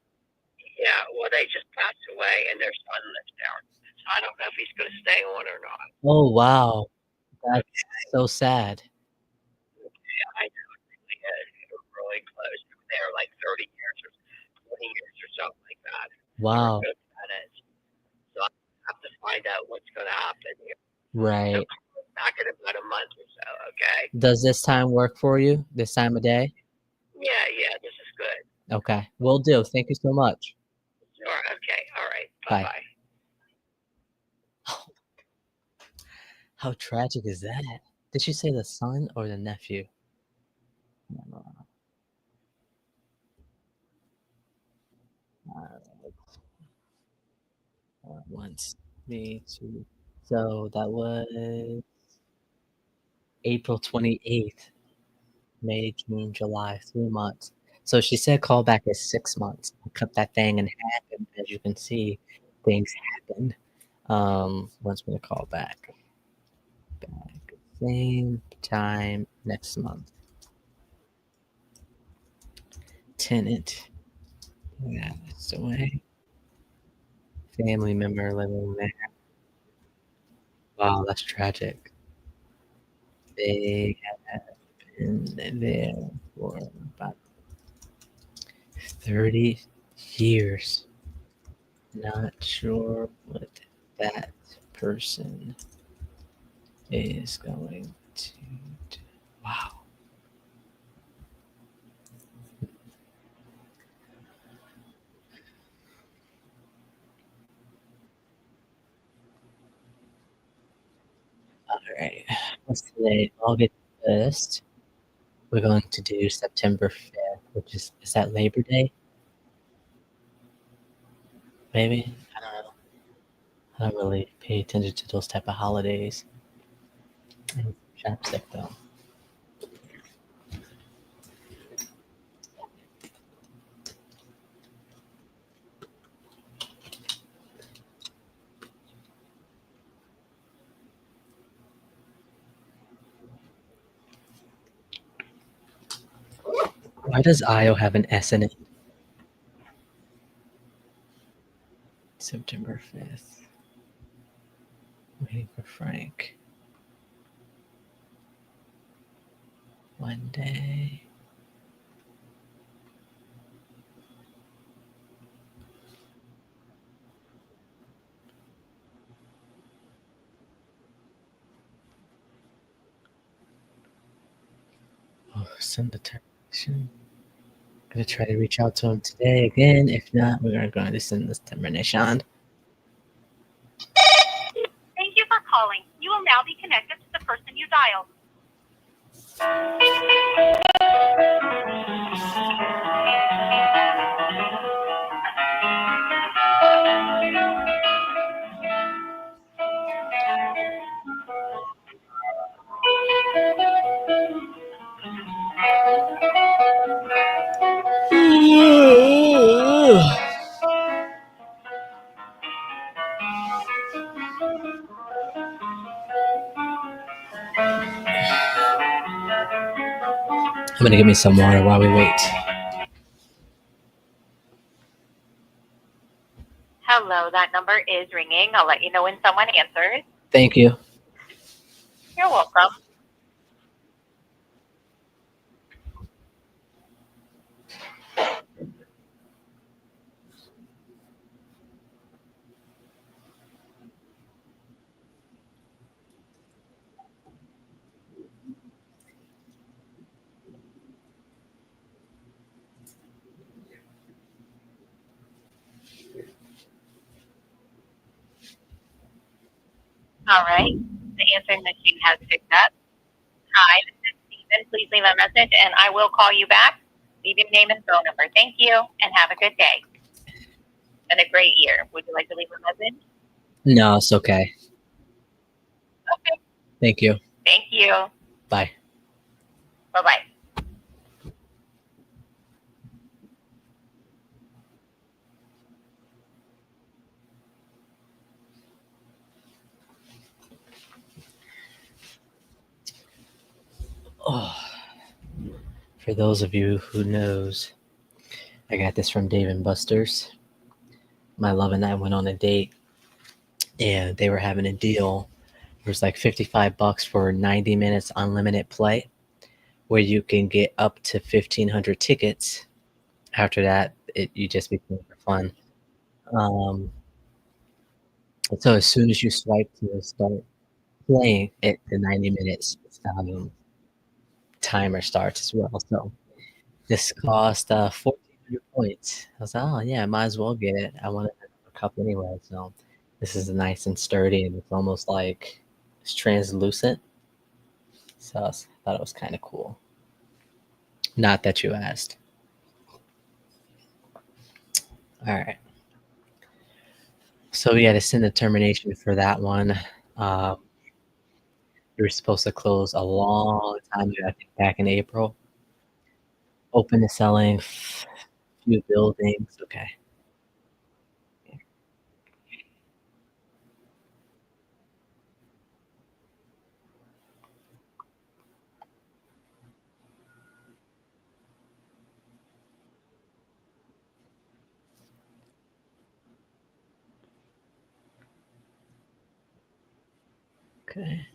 Yeah. Well, they just passed away, and their son lives there. So I don't know if he's going to stay on or not. Oh wow, that's so sad. Yeah, I know. They were really close. They were like 30 years or 20 years or something like that. Wow. They were good tenants. So I have to find out what's going to happen here. Right. So back in about a month or so, okay? Does this time work for you? This time of day? Yeah, this is good. Okay, will do. Thank you so much. Sure, okay, all right. Bye. Bye-bye. How tragic is that? Did she say the son or the nephew? Once, me, two. So that was April 28th, May, June, July, 3 months. So she said call back is 6 months. I cut that thing in half, and as you can see, things happened. When's gonna call back? Same time next month. Tenant. Yeah, that's the way. Family member living there. Wow, that's tragic. They have been there for about 30 years. Not sure what that person is going to do. Wow. All right. What's today? August 1st. We're going to do September 5th, which is that Labor Day? Maybe? I don't know. I don't really pay attention to those type of holidays. And chapstick though. Why does Io have an S in it? September 5th. Waiting for Frank. Monday. Oh, send the termination. Gonna try to reach out to him today again. If not, we're going to send this termination. Thank you for calling. You will now be connected to the person you dialed. I'm gonna give me some water while we wait. Hello, that number is ringing. I'll let you know when someone answers. Thank you. You're welcome. All right. The answering machine has picked up. Hi, this is Stephen. husband, please leave a message and I will call you back. Leave your name and phone number. Thank you and have a good day and a great year. Would you like to leave a message? No, it's okay. Okay. Thank you. Thank you. Bye. Bye-bye. Oh, for those of you who knows, I got this from Dave and Buster's. My love and I went on a date, and they were having a deal. It was like $55 for 90 minutes unlimited play, where you can get up to 1,500 tickets. After that, you just be playing for fun. So as soon as you swipe to start playing, the 90 minutes timer starts as well. So this cost 1,400 points. I was like, oh yeah, might as well get it. I wanted a cup anyway. So this is nice and sturdy, and it's almost like it's translucent. So I thought it was kind of cool. Not that you asked. All right. So we got to send the termination for that one. We were supposed to close a long time ago, I think back in April. Open to selling, few buildings. Okay. Okay.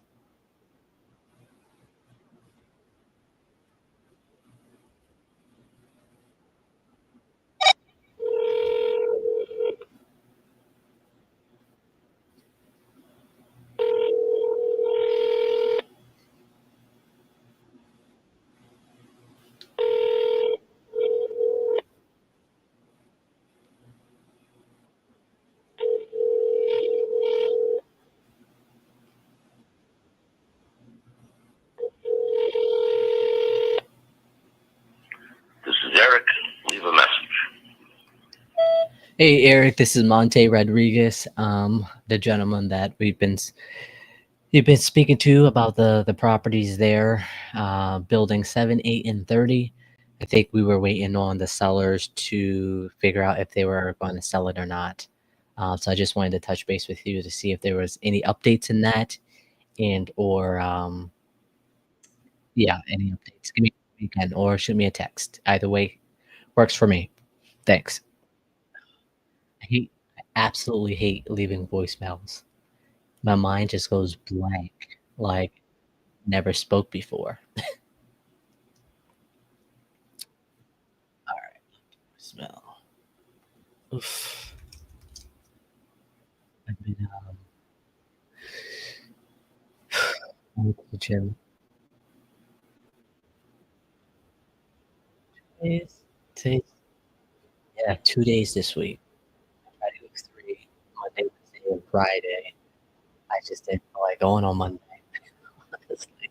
This is Eric. Leave a message. Hey Eric, this is Monte Rodriguez, the gentleman that you've been speaking to about the properties there, building 7, 8, and 30. I think we were waiting on the sellers to figure out if they were going to sell it or not. So I just wanted to touch base with you to see if there was any updates in that, and or yeah, any updates. Give me a weekend or shoot me a text. Either way works for me. Thanks. I absolutely hate leaving voicemails. My mind just goes blank, like never spoke before. All right, smell. Oof. I've been I went to the gym. Days, days, yeah, 2 days this week. Friday week 3, Monday, Wednesday, and Friday. I just didn't feel like going on Monday. Honestly,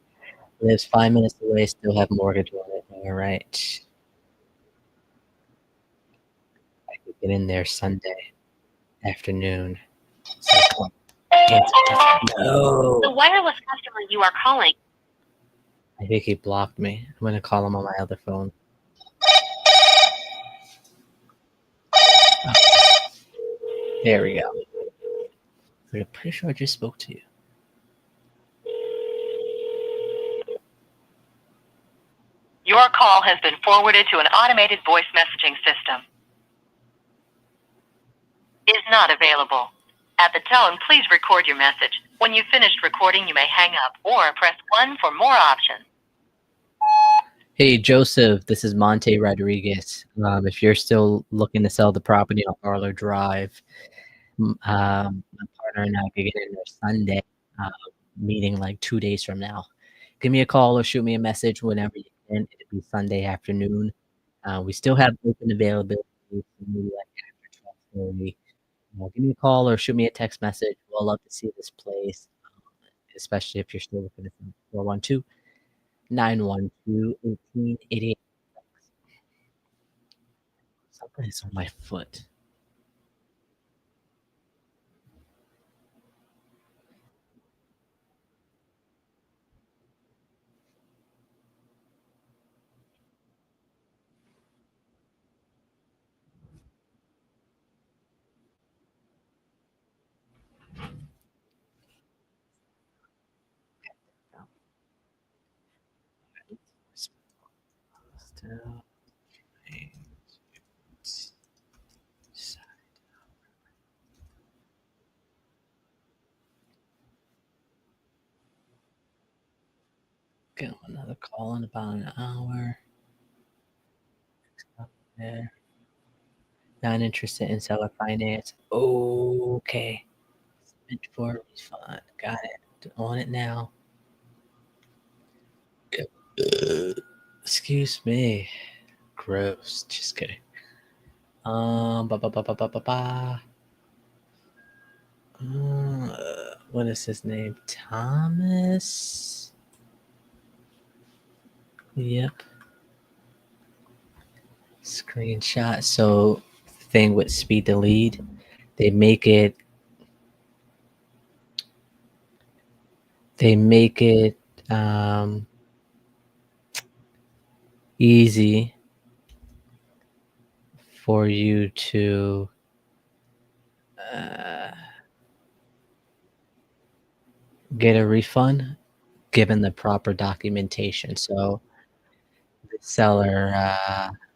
lives 5 minutes away. Still have mortgage on it. All right, I could get in there Sunday afternoon. So come on. No. The wireless customer you are calling. I think he blocked me. I'm gonna call him on my other phone. There we go. I'm pretty sure I just spoke to you. Your call has been forwarded to an automated voice messaging system. Is not available. At the tone, please record your message. When you've finished recording, you may hang up or press 1 for more options. Hey, Joseph, this is Monte Rodriguez. If you're still looking to sell the property on Arlo Drive, my partner and I could get in there Sunday, meeting like 2 days from now. Give me a call or shoot me a message whenever you can. It'll be Sunday afternoon. We still have open availability, maybe like after 12:30. Give me a call or shoot me a text message. We'll love to see this place, especially if you're still looking at 412 912-1888. Something is on my foot. Still get another call in about an hour. Up there. Not interested in seller finance. Okay. Meant for a refund. Got it. On it now. Excuse me. Gross. Just kidding. Ba ba ba ba ba ba ba. What is his name? Thomas? Yep. Screenshot. So, thing with speed delete, they make it um, easy for you to get a refund given the proper documentation. So the seller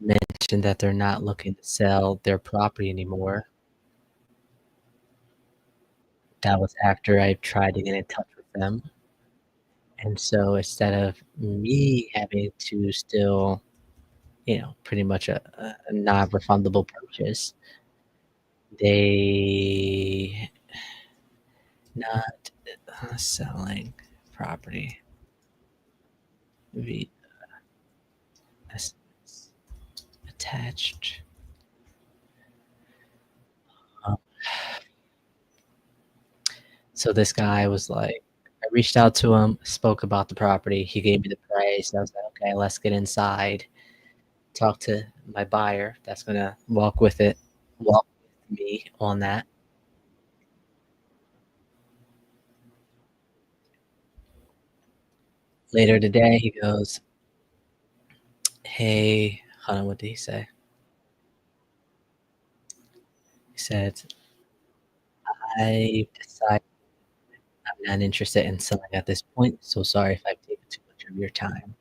mentioned that they're not looking to sell their property anymore. That was after I tried to get in touch with them. And so instead of me having to still, pretty much a non-refundable purchase, they not selling property via SMS attached. Um, So this guy was like, I reached out to him, spoke about the property. He gave me the price. I was like, okay, let's get inside, talk to my buyer that's going to walk with me on that. Later today, he goes, hey, hold on, what did he say? He said, I decided I'm not interested in selling at this point. So sorry if I've taken too much of your time.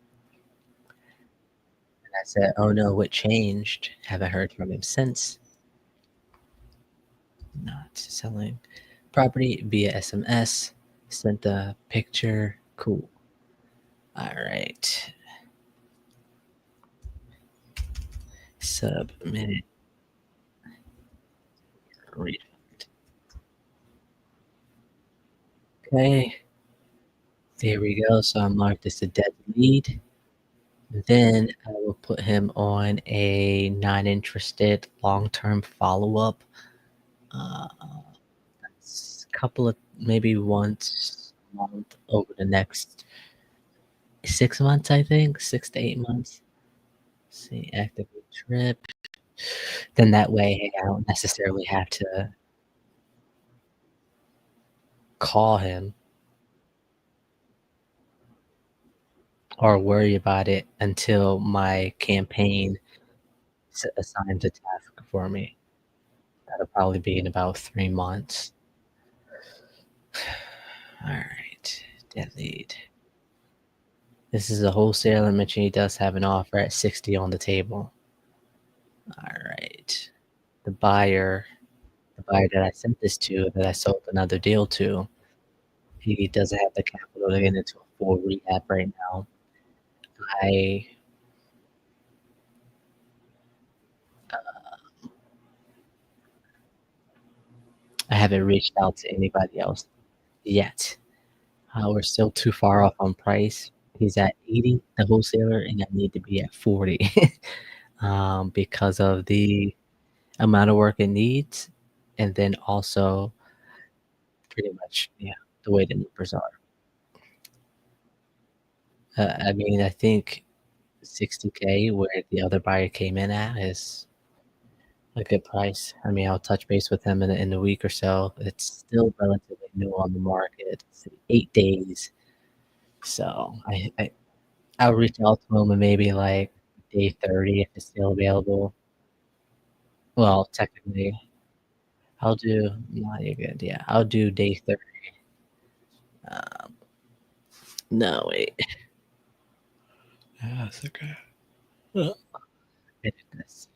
And I said, oh no, what changed? Haven't heard from him since. Not selling property via SMS. Sent a picture. Cool. All right. Submitted refund. Okay. There we go. So I marked this a dead lead. Then I will put him on a non-interested long-term follow-up. That's a couple of maybe once a month over the next 6 months, I think 6 to 8 months. See, activate trip. Then that way I don't necessarily have to call him or worry about it until my campaign assigns a task for me. That'll probably be in about 3 months. Alright, delete. This is a wholesaler. Mention he does have an offer at 60 on the table. Alright. The buyer that I sent this to, that I sold another deal to, he doesn't have the capital to get into a full rehab right now. I haven't reached out to anybody else yet. We're still too far off on price. He's at 80, the wholesaler, and I need to be at 40 because of the amount of work it needs, and then also pretty much, yeah, the way the numbers are. I mean, I think 60K where the other buyer came in at is a good price. I mean, I'll touch base with him in a week or so. It's still relatively new on the market. It's 8 days. So I'll reach out to him and maybe like day 30 if it's still available. Well, technically, I'll do no, you're good. Yeah, I'll do day 30. Um, no, wait. That's okay. Uh, Edit this.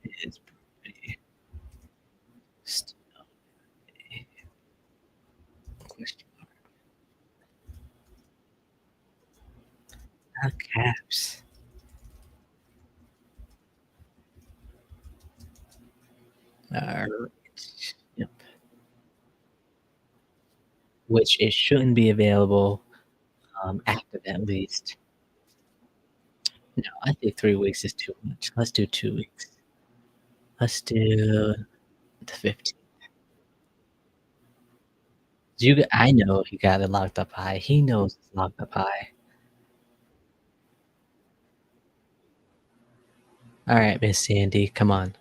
It's pretty still a question mark. Caps. Alright. Yep. Which it shouldn't be available active at least. No, I think 3 weeks is too much. Let's do 2 weeks. Let's do the 15th. I know he got it locked up high. He knows it's locked up high. Alright, Miss Sandy, come on.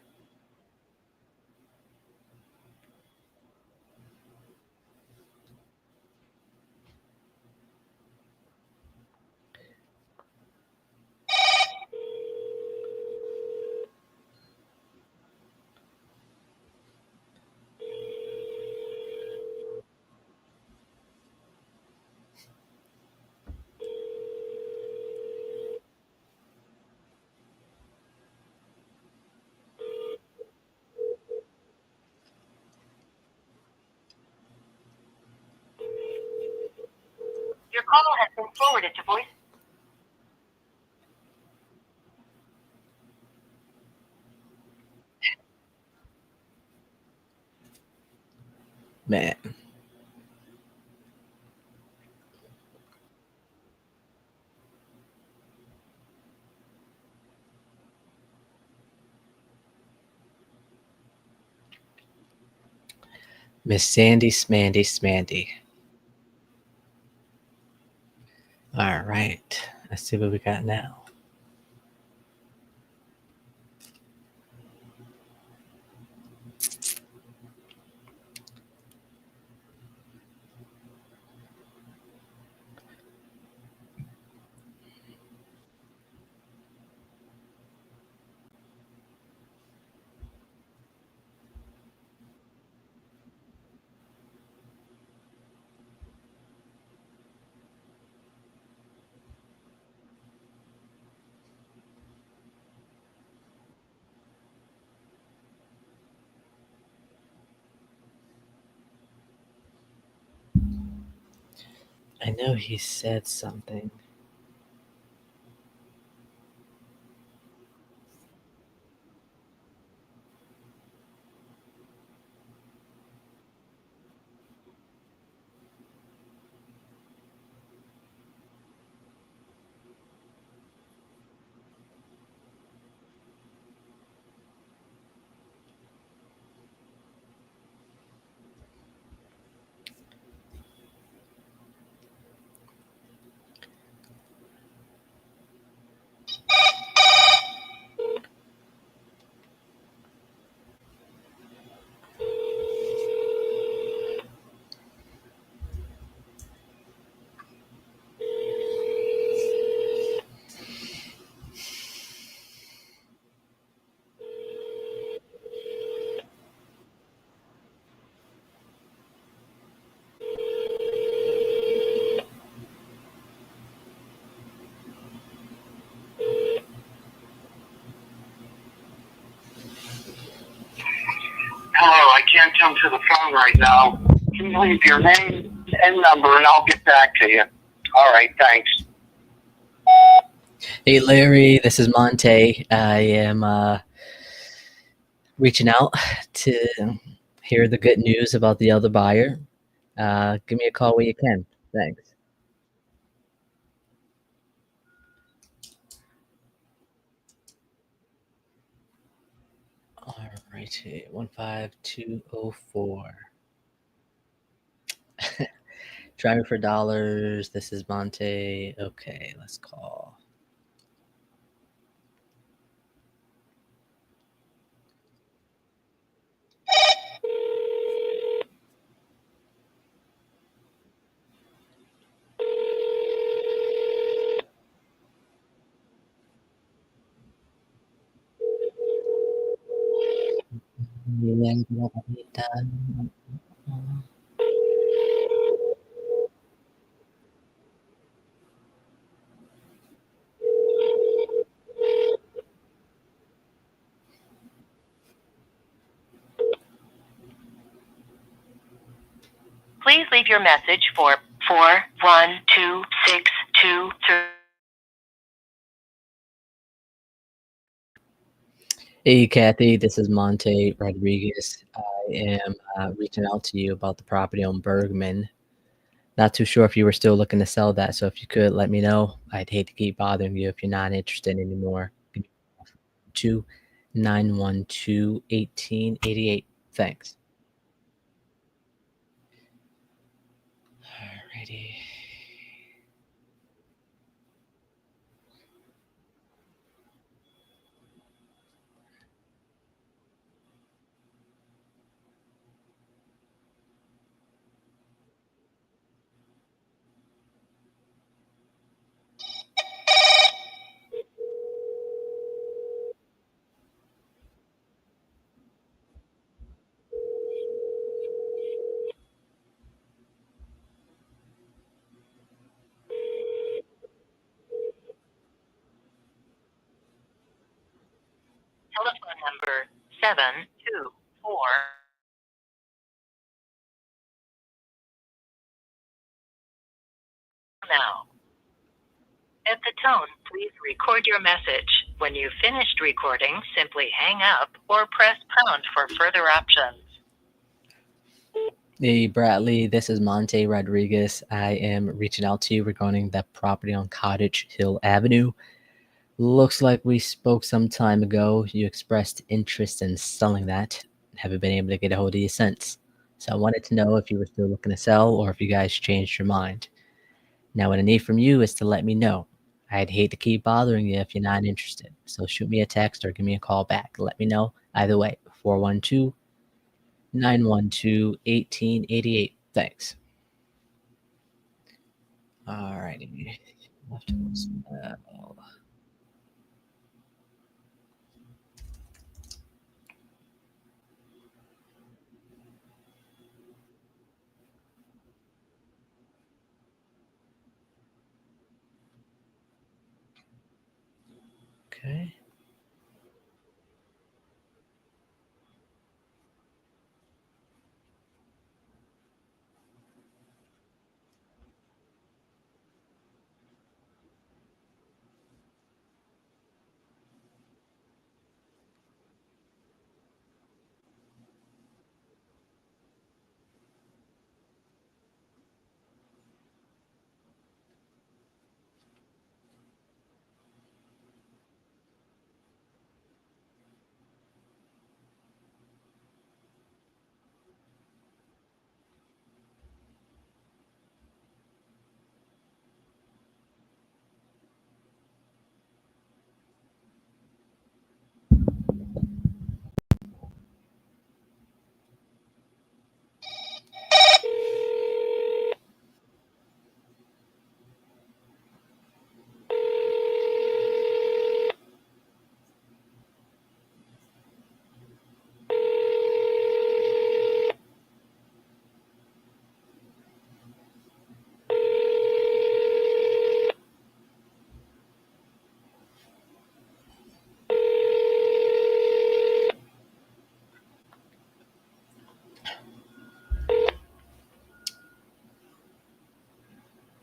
Your call has been forwarded to voice. Man. Miss Sandy Smandy Smandy. Alright. Let's see what we got now. I know he said something. Hello, I can't come to the phone right now. Can you leave your name and number and I'll get back to you? All right, thanks. Hey Larry, this is Monte. I am reaching out to hear the good news about the other buyer. Give me a call when you can. Thanks. Alrighty, 15204. Driving for dollars. This is Monte. Okay, let's call. Please leave your message for 412623. Hey, Kathy, this is Monte Rodriguez. I am reaching out to you about the property on Bergman. Not too sure if you were still looking to sell that, so if you could let me know. I'd hate to keep bothering you if you're not interested anymore. 2912-1888. Thanks. Alrighty. Telephone number 724. Now. At the tone, please record your message. When you've finished recording, simply hang up or press pound for further options. Hey, Bradley, this is Monte Rodriguez. I am reaching out to you regarding that property on Cottage Hill Avenue. Looks like we spoke some time ago. You expressed interest in selling that. Haven't been able to get a hold of you since. So I wanted to know if you were still looking to sell or if you guys changed your mind. Now, what I need from you is to let me know. I'd hate to keep bothering you if you're not interested. So shoot me a text or give me a call back. Let me know. Either way, 412-912-1888. Thanks. Alrighty. Left voicemail. Okay.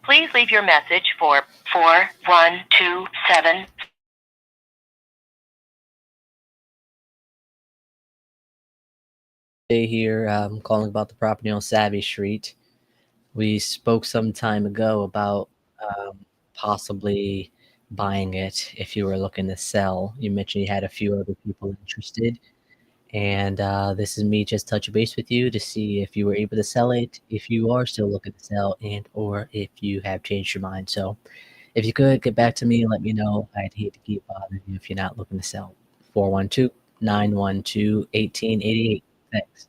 Please leave your message for 4127. Hey here, I'm calling about the property on Savvy Street. We spoke some time ago about possibly buying it if you were looking to sell. You mentioned you had a few other people interested, And this is me just touching base with you to see if you were able to sell it, if you are still looking to sell, and or if you have changed your mind. So if you could get back to me and let me know, I'd hate to keep bothering you if you're not looking to sell. 412-912-1888. Thanks.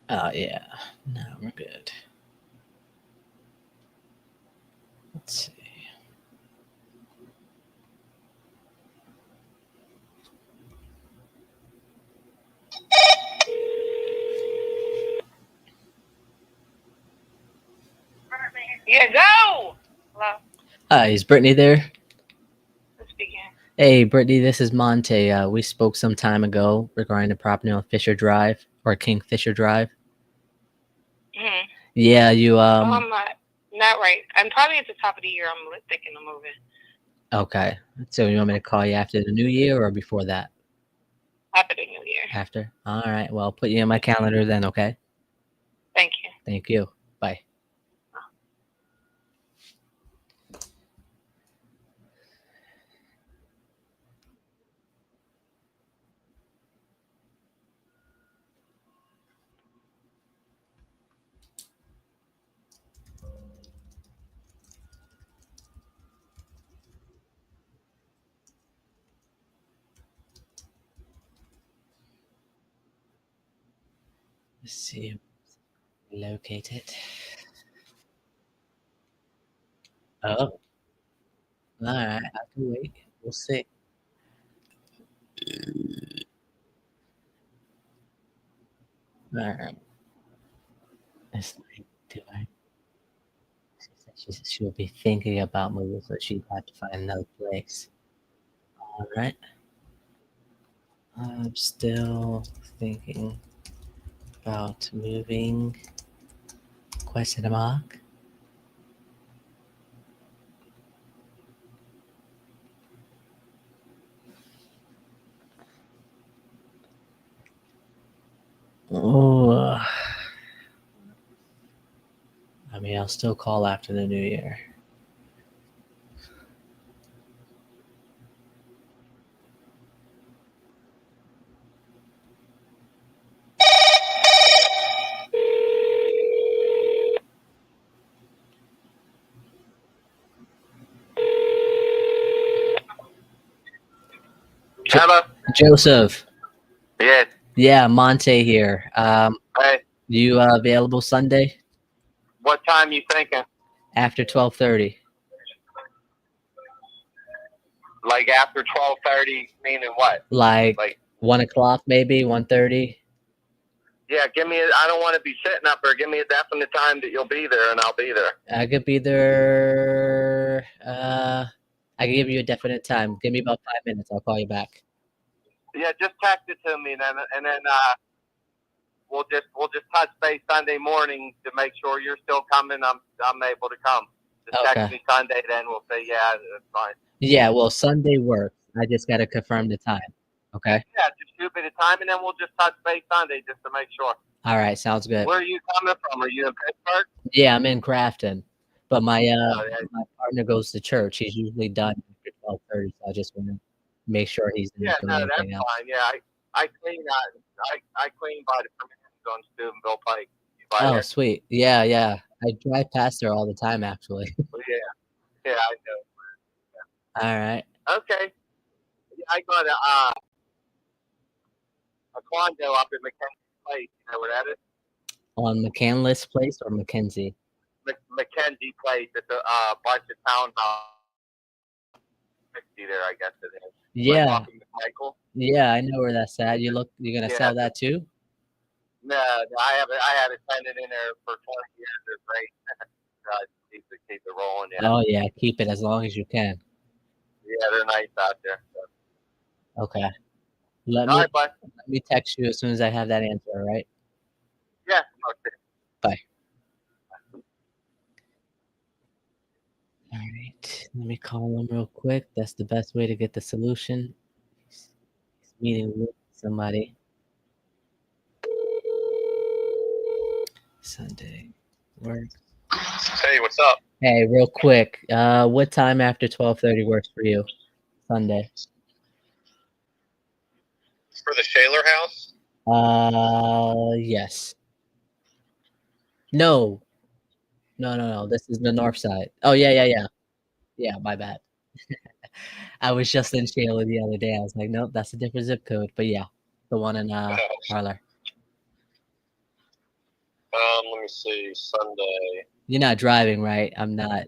Oh, yeah. No, we're good. Let's see. Yeah, go! Hello, Hi, is Brittany there? who's speaking? Hey, Brittany, this is Monte. We spoke some time ago regarding the property on Fisher Drive or Kingfisher Drive. Mm-hmm. Yeah, you I'm not right. I'm probably at the top of the year. I'm thinking of moving. okay. So you want me to call you after the new year or before that? After the new year. After. All right. Well, I'll put you in my calendar then, okay? Thank you. Thank you. Bye. Let's see. Locate it. Oh, all right. I can wait. We'll see. All right. It's like, do I? She said she'll be thinking about moving, so she'd have to find another place. All right. I'm still thinking about moving. Question mark. Oh, I mean, I'll still call after the new year. Hello. Joseph. Yes. Yeah, Monte here. Hey, You available Sunday what time you thinking? after 12:30? Like after 12:30, meaning what? Like Like, 1 o'clock, maybe 1:30. yeah, I don't want to be sitting up there. Give me a definite time that you'll be there, and I'll be there. I could be there. I can give you a definite time. Give me about 5 minutes. I'll call you back. Yeah, just text it to me, and then we'll just touch base Sunday morning to make sure you're still coming. I'm able to come. Just text Okay. me Sunday, then we'll say yeah, that's fine. Yeah, well, Sunday works. I just gotta confirm the time. Okay. Yeah, just shoot me the time, and then we'll just touch base Sunday just to make sure. All right, sounds good. Where are you coming from? Are you in Pittsburgh? Yeah, I'm in Crafton, but my Oh, yeah. my partner goes to church. He's usually done after 12:30, so I just want to make sure he's Yeah, not no, doing that's anything else. fine. Yeah, I clean I clean by the permissions on Steubenville Pike. You by Oh, there? sweet. Yeah, yeah. I drive past there all the time, actually. Well, yeah, I know. All right. Okay. I got a condo up in Mackenzie Place. You know where that is? On McCandless Place or Mackenzie? Mackenzie Place. It's a bunch of townhouse. 60 there, I guess it is. Yeah. Like off of Michael. Yeah, I know where that's at. You're gonna sell that too? No, I had a tenant in there for 20 years. It's great. Keep it rolling. Yeah. Oh yeah, keep it as long as you can. Yeah, they're nice out there. So. Okay. Let All right, bud. me text you as soon as I have that answer, all right? Yeah. Okay. Bye. All right. Let me call him real quick. That's the best way to get the solution. He's meeting with somebody. Sunday work. Hey, what's up? Hey, real quick. What time after 12:30 works for you? Sunday. For the Shaler house? Yes. No. No. This is the north side. Oh, yeah. Yeah, my bad. I was just in Shaler the other day. I was like, nope, that's a different zip code. But yeah, the one in Parlor. Let me see. Sunday. You're not driving, right? I'm not.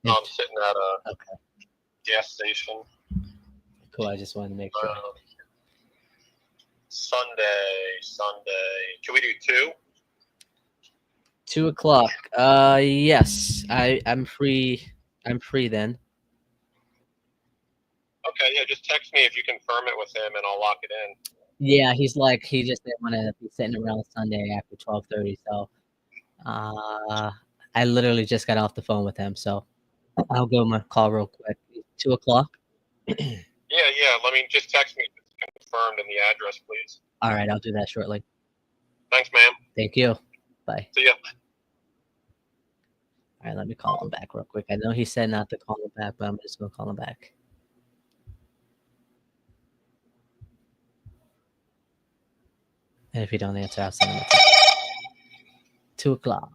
No, I'm sitting at a Okay. gas station. Cool. I just wanted to make sure. Sunday. Can we do 2? 2 o'clock. Yes. I'm free. I'm free then. Okay, yeah, just text me if you confirm it with him and I'll lock it in. Yeah, he just didn't want to be sitting around Sunday after 12:30. So, I literally just got off the phone with him. So, I'll give him a call real quick. 2 o'clock. Yeah. Let me just text me if it's confirmed and the address, please. All right, I'll do that shortly. Thanks, ma'am. Thank you. Bye. See ya. All right, let me call him back real quick. I know he said not to call him back, but I'm just gonna call him back. And if you don't answer, I'll send him a text. 2 o'clock.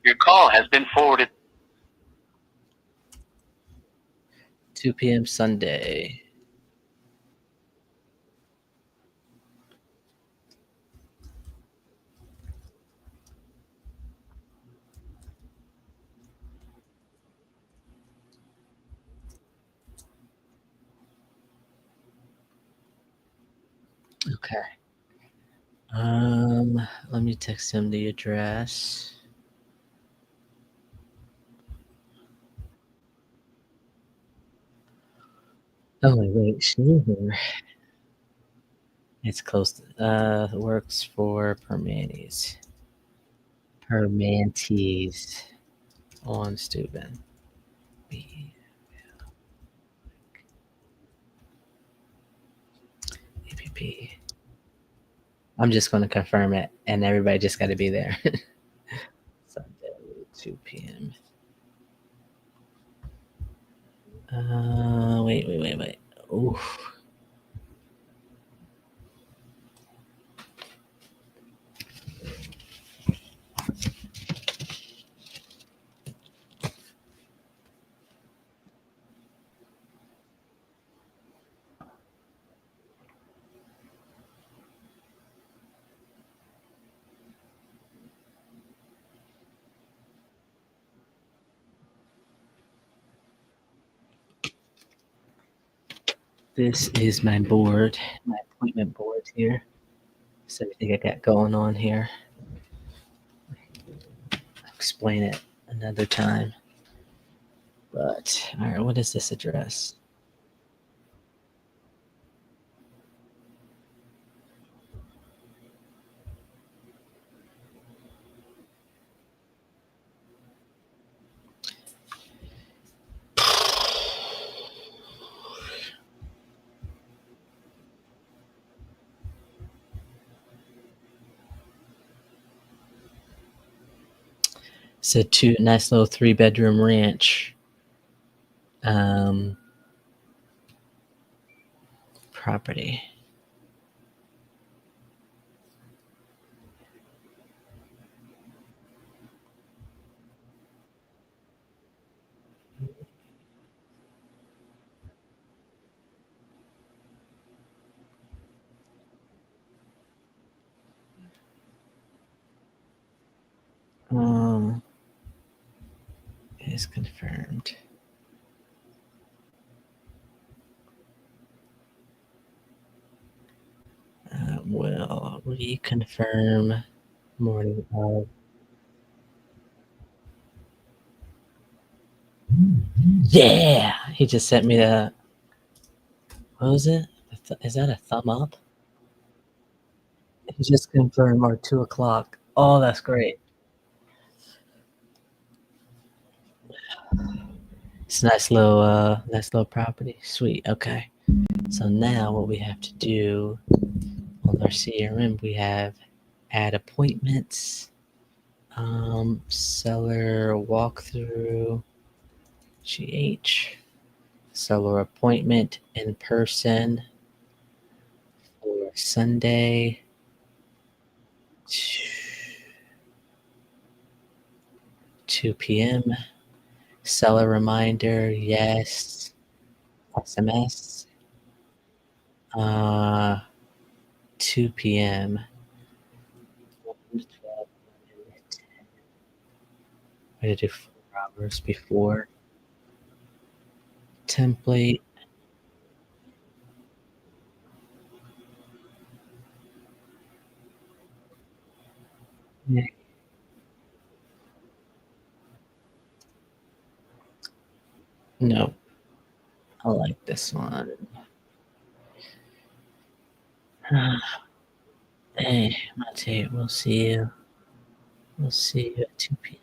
Your call has been forwarded. 2 p.m. Sunday. Okay. Let me text him the address. Oh wait, sure. It's close. Works for Permantes on Steuben. APP. I'm just going to confirm it, and everybody just got to be there. Sunday, 2 p.m. Wait. Oof. This is my board, my appointment board here. So I think I got going on here. I'll explain it another time. But, all right, what is this address? It's a nice little 3-bedroom ranch. Um, property. Is confirmed. Will reconfirm morning of. Yeah, he just sent me the. What was it? Is that a thumb up? He just confirmed our 2 o'clock. Oh, that's great. It's a nice little property. Sweet. Okay. So now what we have to do on our CRM, we have add appointments, seller walkthrough, GH, seller appointment in person for Sunday, 2 p.m. Seller reminder, yes. SMS, 2 p.m. 1 to 12, I did it 4 hours before. Template. Yeah. No, I like this one. Hey, Mate, we'll see you. We'll see you at 2 p.m.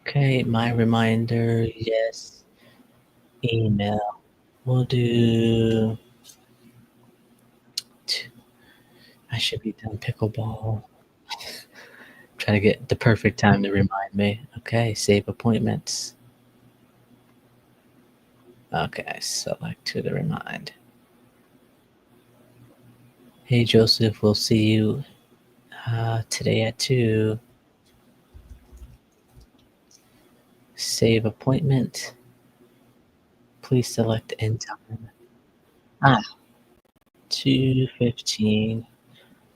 Okay, my reminder, yes. Email. We'll do. I should be done pickleball. Trying to get the perfect time to remind me. Okay, save appointments. Okay, select to the remind. Hey Joseph, we'll see you today at 2. Save appointment. Please select end time. 2:15.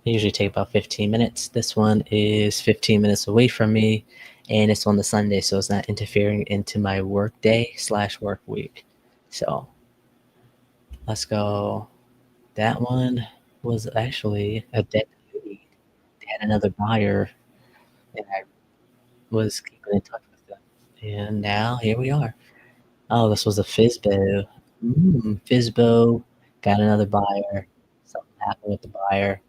They usually take about 15 minutes. This one is 15 minutes away from me, and it's on the Sunday, so it's not interfering into my work day / work week. So let's go. That one was actually a dead lead. They had another buyer, and I was keeping in touch with them. And now here we are. Oh, this was a Fizbo. Fizbo got another buyer. Something happened with the buyer,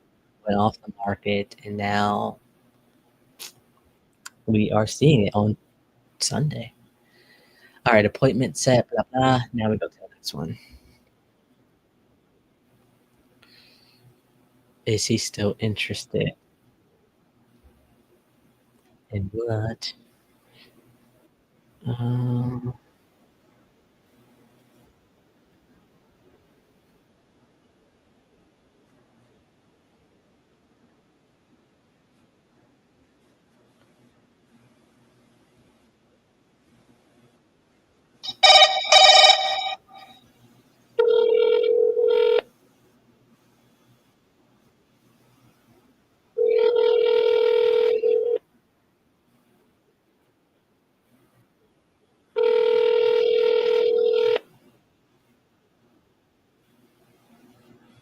went off the market, and now we are seeing it on Sunday. All right, appointment set, blah, blah. Now we go to the next one. Is he still interested in what? Um,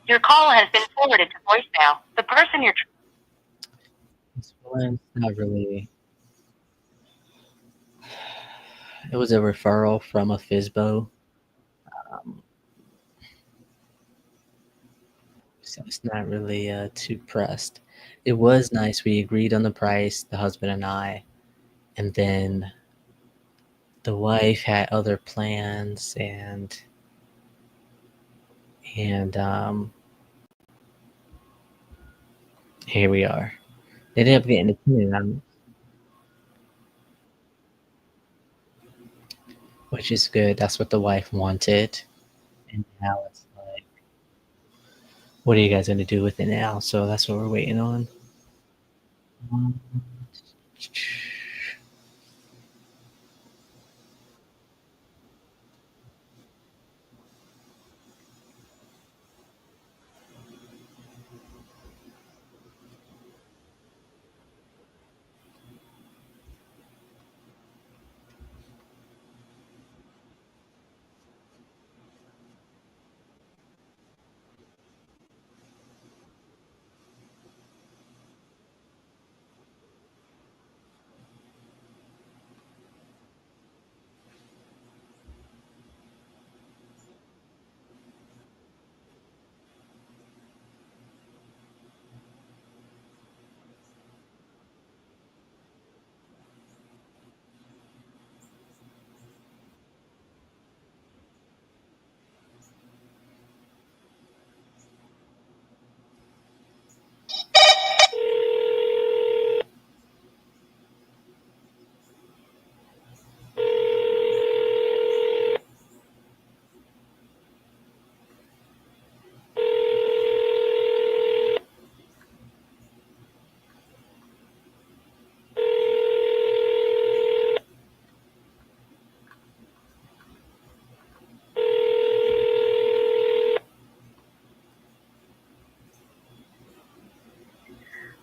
Your call has been forwarded to voicemail. The person you're this one's not really. It was a referral from a Fizbo. So it's not really too pressed. It was nice. We agreed on the price, the husband and I, and then the wife had other plans, and here we are. They ended up getting a tenant, which is good. That's what the wife wanted. And now it's like, what are you guys going to do with it now? So that's what we're waiting on.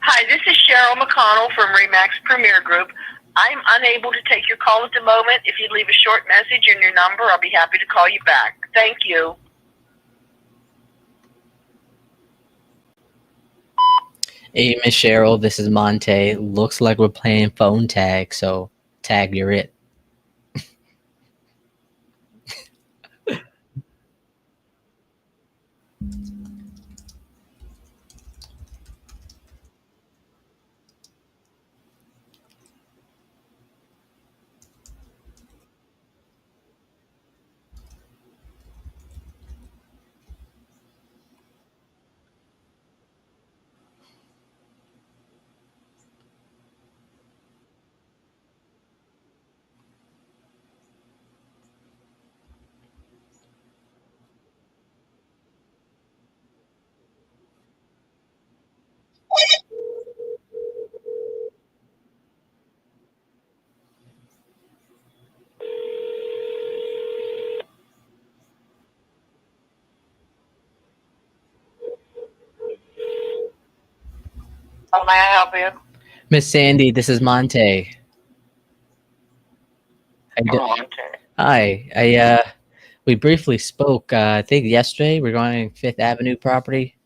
Hi, this is Cheryl McConnell from Remax Premier Group. I'm unable to take your call at the moment. If you leave a short message and your number, I'll be happy to call you back. Thank you. Hey, Miss Cheryl, this is Monte. Looks like we're playing phone tag, so tag, you're it. How may I help you? Miss Sandy, this is Monte. How you doing? Hi. We briefly spoke, I think yesterday, regarding Fifth Avenue property.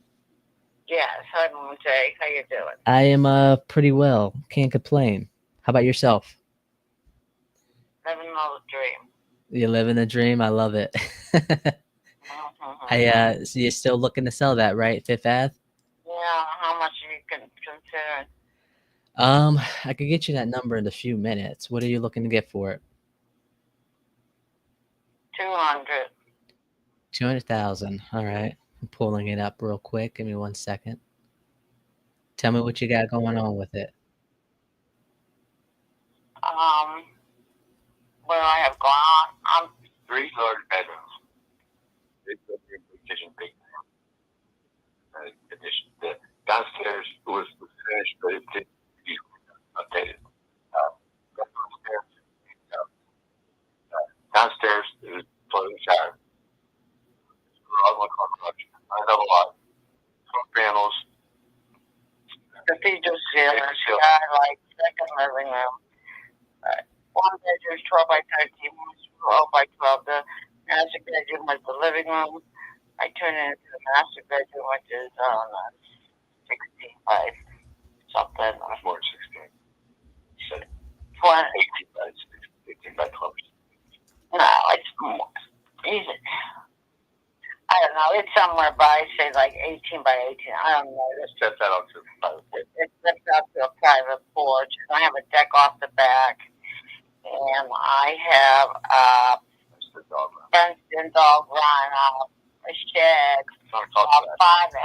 Yes, hi Monte. How you doing? I am pretty well. Can't complain. How about yourself? Living all the dream. You living the dream? I love it. So you're still looking to sell that, right? Fifth Ave? Yeah, how much are you considering? I could get you that number in a few minutes. What are you looking to get for it? 200. 200,000. All right. I'm pulling it up real quick. Give me 1 second. Tell me what you got going on with it. What do I have going on? 3 large bedrooms. Big bedroom, big kitchen, big addition. The downstairs was finished, but it didn't be updated. Downstairs is floating shower. I have a lot. 4 panels. Cathedral ceilings. I like second living room. 1 bedroom is 12 by 13, 12 by 12. The master bedroom was the living room. I turned it into the master bedroom, which is 16 by something. It's more than 16. So 18 by 12. No, it's more. Easy. I don't know. It's somewhere by, say, like 18 by 18. I don't know. It steps out to a private porch. It steps out to a private porch. I have a deck off the back. And I I have fenced in dog run, a shed, about 5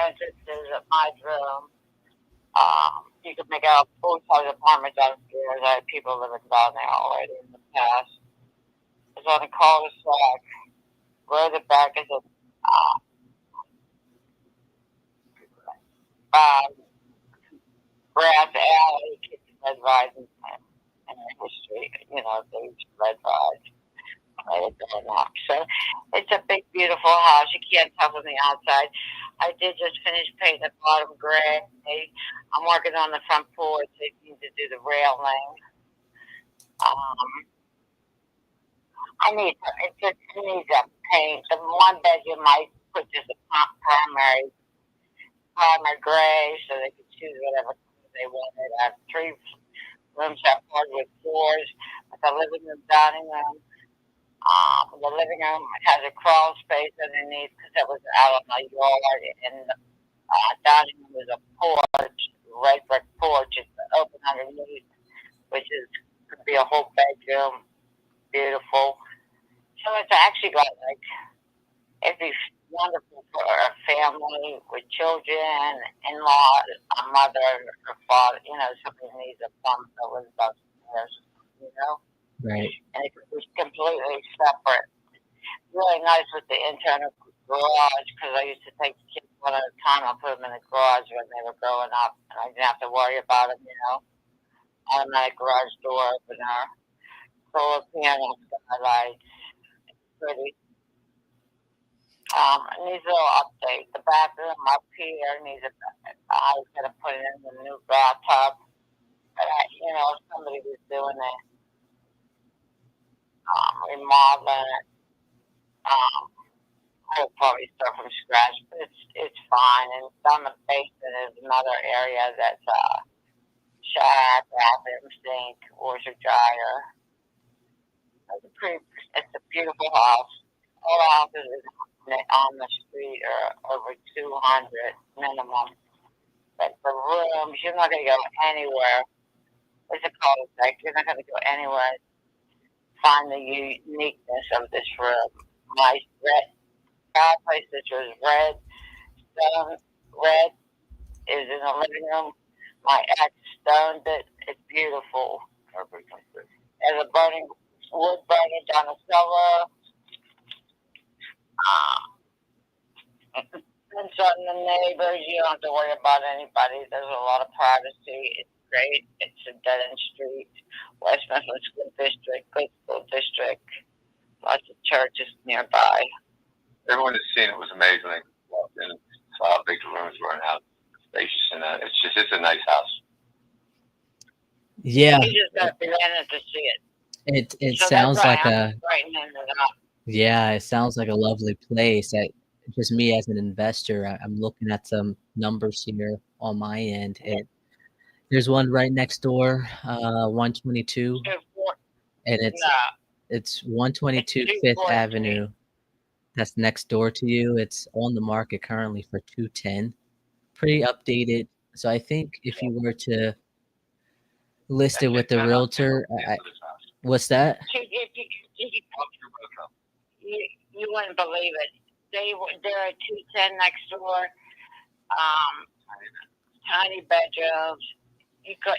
entrances at my room. You could make out a full-size apartment downstairs. I had people living down there already in the past. It's on a cul-de-sac. Where the back is a grass alley, kids red rides and history. You know, they red rides. So it's a big, beautiful house. You can't tell from the outside. I did just finish painting the bottom gray. I'm working on the front porch. They need to do the railing. It just needs a paint. The one bedroom I put just a primary gray, so they could choose whatever color they wanted. I have 3 rooms that hardwood floors. Like the living room, dining room. The living room has a crawl space underneath because that was out on my yard, and the dining room is a porch, red brick porch. It's open underneath, which could be a whole bedroom. Beautiful. So it's actually got it'd be wonderful for a family with children, in-laws, a mother, a father. You know, somebody needs a plumber that lives upstairs. You know. Right. And it was completely separate. Really nice with the internal garage because I used to take the kids one at a time and put them in the garage when they were growing up, and I didn't have to worry about them, you know. Automatic garage door opener, solar panels, skylights, pretty. It needs a little update. The bathroom up here needs I was going to put in the new bathtub, but somebody was doing it. Remodeling it. I'll probably start from scratch, but it's fine. And down the basement is another area that's shower, bathroom, sink, washer, dryer. It's a beautiful house. All houses on the street are over 200 minimum. But the rooms, you're not going to go anywhere. It's a cul-de-sac. You're not going to go anywhere. Find the uniqueness of this room. My fireplace, which was red is in the living room. My ex stoned it. It's beautiful. There's a wood burning down the cellar. It's on the neighbors. You don't have to worry about anybody. There's a lot of privacy. It's great. It's a dead-end street. West Mifflin School District, good school district. Lots of churches nearby. Everyone has seen it was amazing. I walked in and saw how big the rooms were and how spacious, and it's a nice house. Yeah. You just got to be in it to see it. It So sounds that's why like I'm brightening it up. yeah, it sounds like a lovely place. Just me as an investor, I'm looking at some numbers here on my end. There's one right next door, 122, and it's 122 Fifth Avenue. That's next door to you. It's on the market currently for 210. Pretty updated. So I think if you were to list it with the realtor, what's that? You wouldn't believe it. They're at 210 next door. Tiny bedrooms. You could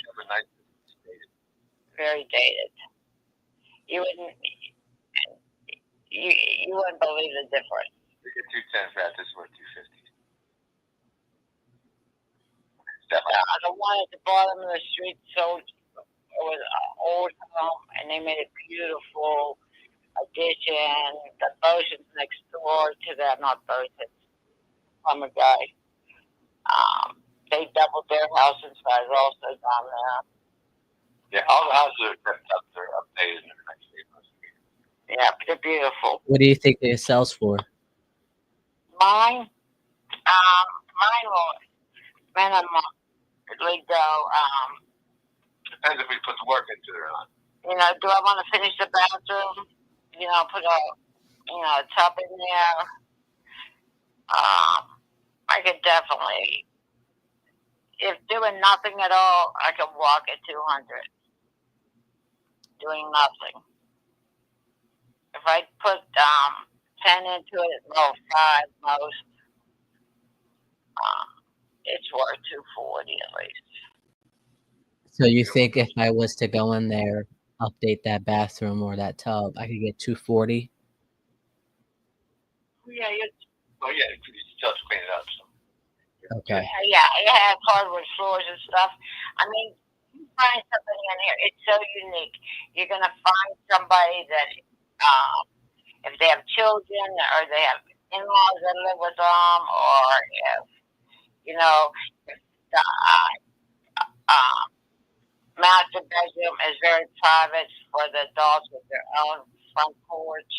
very dated. You wouldn't believe the difference. We get 210 for that. This is worth 250. The one at the bottom of the street sold. It was an old home, and they made a beautiful addition. The Bosens next door to that, not Bosens, I'm a guy. They doubled their house in size also down there. Yeah, all the houses are kept up. They're updated and everything. Yeah, they're beautiful. What do you think it sells for? Mine will minimum go. Depends if we put the work into it or not. Do I want to finish the bathroom? Put a tub in there. I could definitely, if doing nothing at all, I could walk at 200. Doing nothing. I put 10 into it, well, 5 most, it's worth 240 at least. So you think if I was to go in there, update that bathroom or that tub, I could get 240? Yeah, Oh yeah, you still have to clean it up. So. Okay. yeah, it has hardwood floors and stuff. I mean, you find somebody in here, it's so unique. You're gonna find somebody that, if they have children or they have in-laws that live with them, or if the master bedroom is very private for the adults with their own front porch,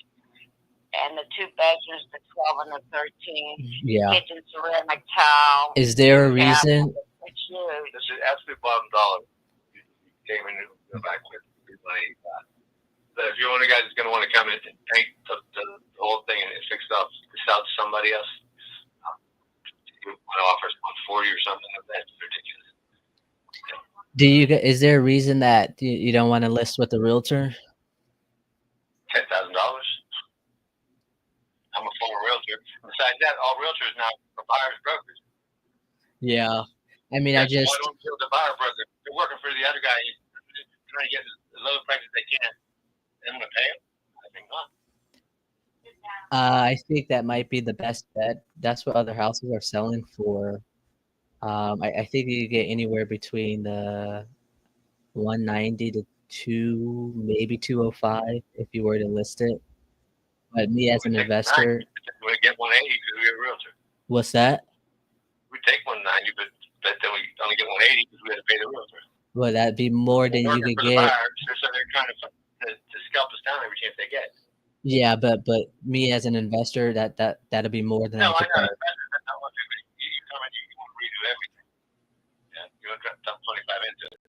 and the 2 bedrooms, the 12 and the 13, Yeah. kitchen ceramic tile. Is there a reason? It's huge. This is absolute bottom dollar. You came in and go back with money. But if you're one of the guys that's going to want to come in and paint the whole thing and fix it up, it's out to somebody else, you want to offer us 140 or something, that's ridiculous. Is there a reason that you don't want to list with the realtor? $10,000. I'm a former realtor. Besides that, all realtors now are buyers brokers. Yeah. I mean, I Why just don't you the buyer broker? They're working for the other guy, trying to get as low price as they can. They're going to pay him? I think not. I think that might be the best bet. That's what other houses are selling for. I think you get anywhere between the 190 to 2, maybe 205 if you were to list it. But me as an investor, We get 180 because we're a realtor. what's that? We take 190, but then we only get 180 because we had to pay the realtor. Well, that'd be more than you Working could for the get. buyers, so they're trying to scalp us down every chance they get. Yeah, but me as an investor, that'd be more than I No, I could know. pay. That's not what you come in, you want to redo everything. Yeah, you want to dump 25 into it.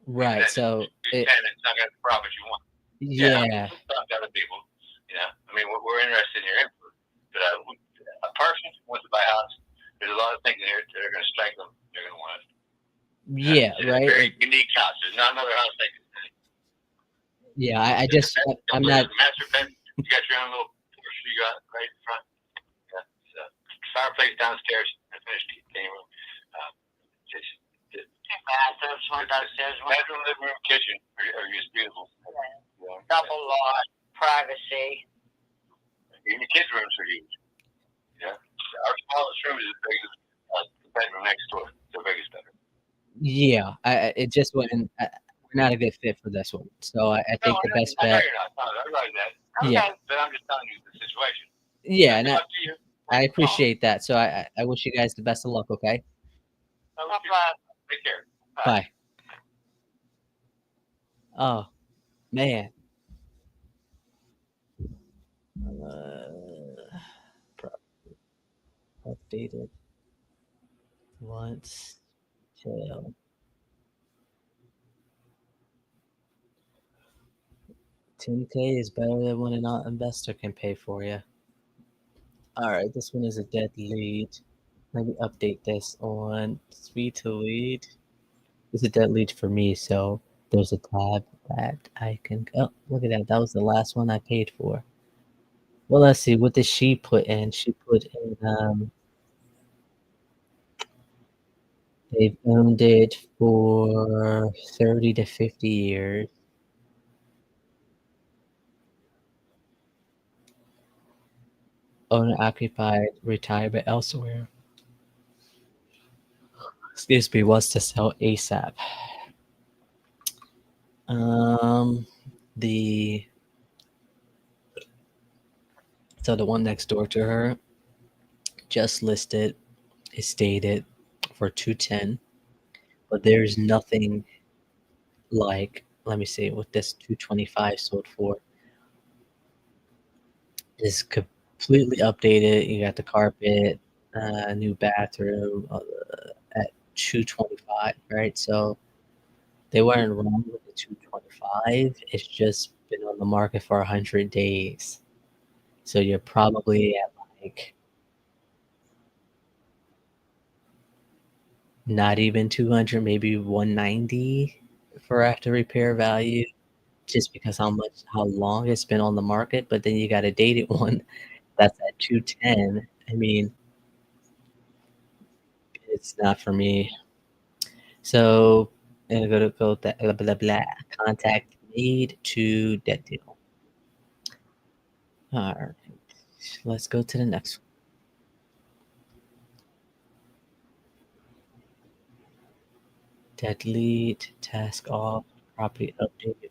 Right. So it's not going to profit you want. yeah. Talk to other people. I mean, we're interested in your input. But a person who wants to buy a house, there's a lot of things in here that are going to strike them. They're going to want it. Yeah, It's right. a very unique house. There's not another house like this. Yeah, I'm not. Master bedroom. You got your own little porch you got right in front. Yeah, so, fireplace downstairs. Finished game room. Just Bathrooms, one downstairs, one bedroom, living room, kitchen are just beautiful. double lot, privacy. Even the kids' rooms are huge. Yeah, our smallest room is as big as the bedroom next door. The biggest bedroom. Yeah, it just wouldn't. We're not a good fit for this one. So I think the best I know bet. you're not. No, I realize that. Yeah. But I'm just telling you the situation. Yeah, It's no, up to you. I appreciate that. So I wish you guys the best of luck. Okay. Take care. Bye. Oh man. Updated once till 10K is better than what an investor can pay for you. All right, this one is a dead lead. Let me update this on speed to lead. It's a dead lead for me, so there's a tab that I can. Oh, look at that! That was the last one I paid for. Well, let's see. What did she put in? She put in. They've owned it for 30 to 50 years. Owner occupied, retired, but elsewhere. Excuse me, wants to sell ASAP. The one next door to her just listed, is stated for 210, but there's nothing like, let me see what this 225 sold for. Is completely updated. You got the carpet, new bathroom at 225, right? So they weren't wrong with the 225. It's just been on the market for 100 days. So you're probably at like not even 200, maybe 190 for after repair value just because how long it's been on the market, but then you got a dated one that's at 210. I mean, it's not for me. So I'm gonna go that blah blah blah. Contact made to dead deal. All right, let's go to the next one. Delete, task off, property update.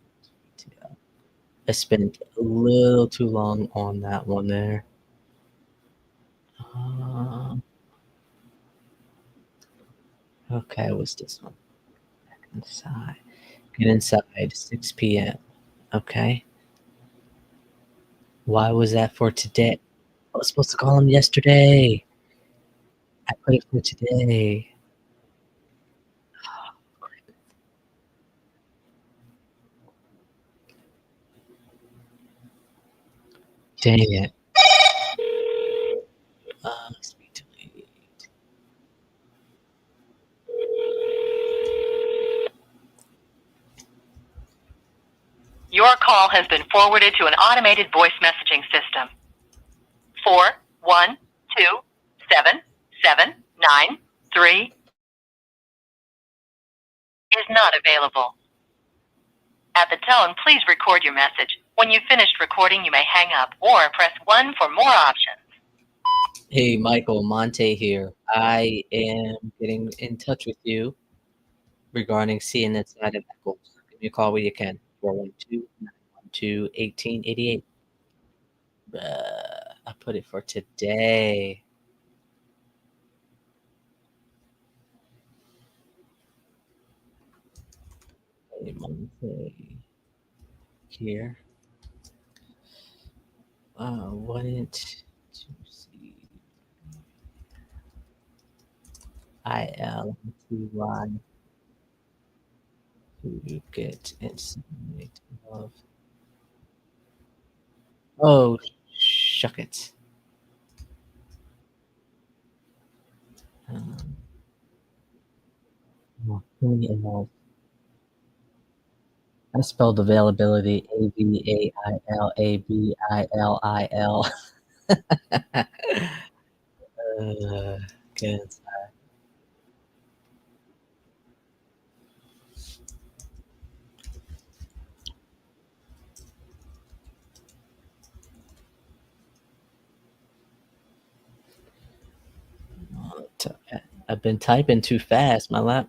I spent a little too long on that one there. Okay, what's this one? Back inside. Get inside, 6 p.m. Okay. Why was that for today? I was supposed to call him yesterday. I put it for today. Dang it. Speak to lead. Your call has been forwarded to an automated voice messaging system. 4127793 is not available. At the tone, please record your message. When you've finished recording, you may hang up or press 1 for more options. Hey, Michael, Monte here. I am getting in touch with you regarding seeing inside of Eccles. Give me a call when you can. 412-912-1888. I put it for today. Hey, Monte here. Wouldn't you see ILTY to get inside of. Oh, shuck it. I spelled availability AVAILABILIL. Get inside. I've been typing too fast. My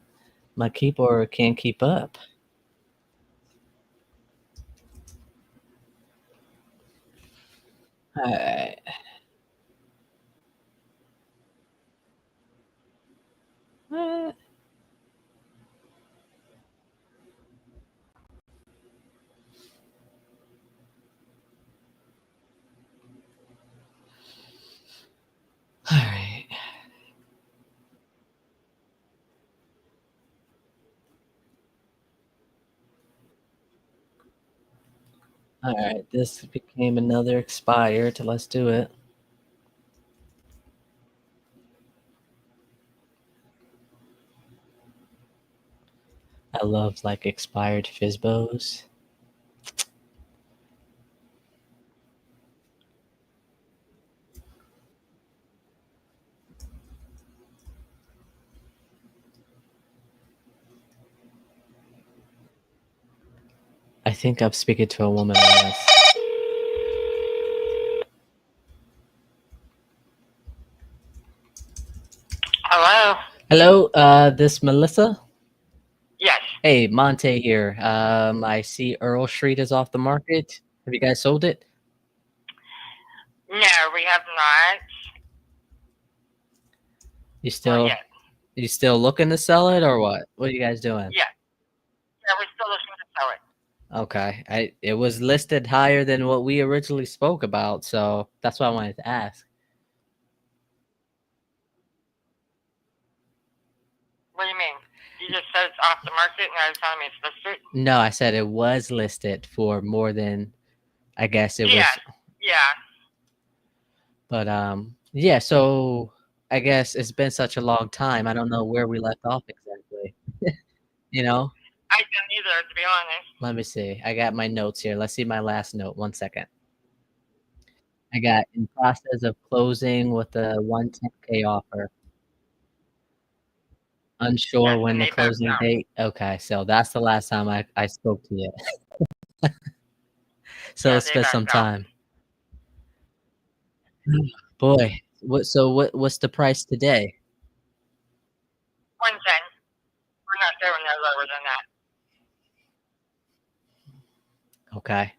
keyboard can't keep up. All right. All right. All right. This became another expired. Let's do it. I love like expired Fizbos. I think I'm speaking to a woman on this. Hello? Hello, this Melissa? Yes. Hey, Monte here. I see Earl Street is off the market. Have you guys sold it? No, we have not. You still looking to sell it or what? What are you guys doing? Yeah. Yeah, we're still looking to sell it. Okay. It was listed higher than what we originally spoke about, so that's why I wanted to ask. What do you mean? You just said it's off the market and now you're telling me it's listed? No, I said it was listed for more than I guess it was. Yeah. But yeah, so I guess it's been such a long time. I don't know where we left off exactly. You know? I don't either, to be honest. Let me see. I got my notes here. Let's see my last note. 1 second. I got in process of closing with a 110K offer. Unsure Yes, when and the they backed closing out. date. Okay, so that's the last time I spoke to you. So Yeah, it's they been backed some out. time. Boy, what's the price today? 110. We're not going no lower than that. Okay.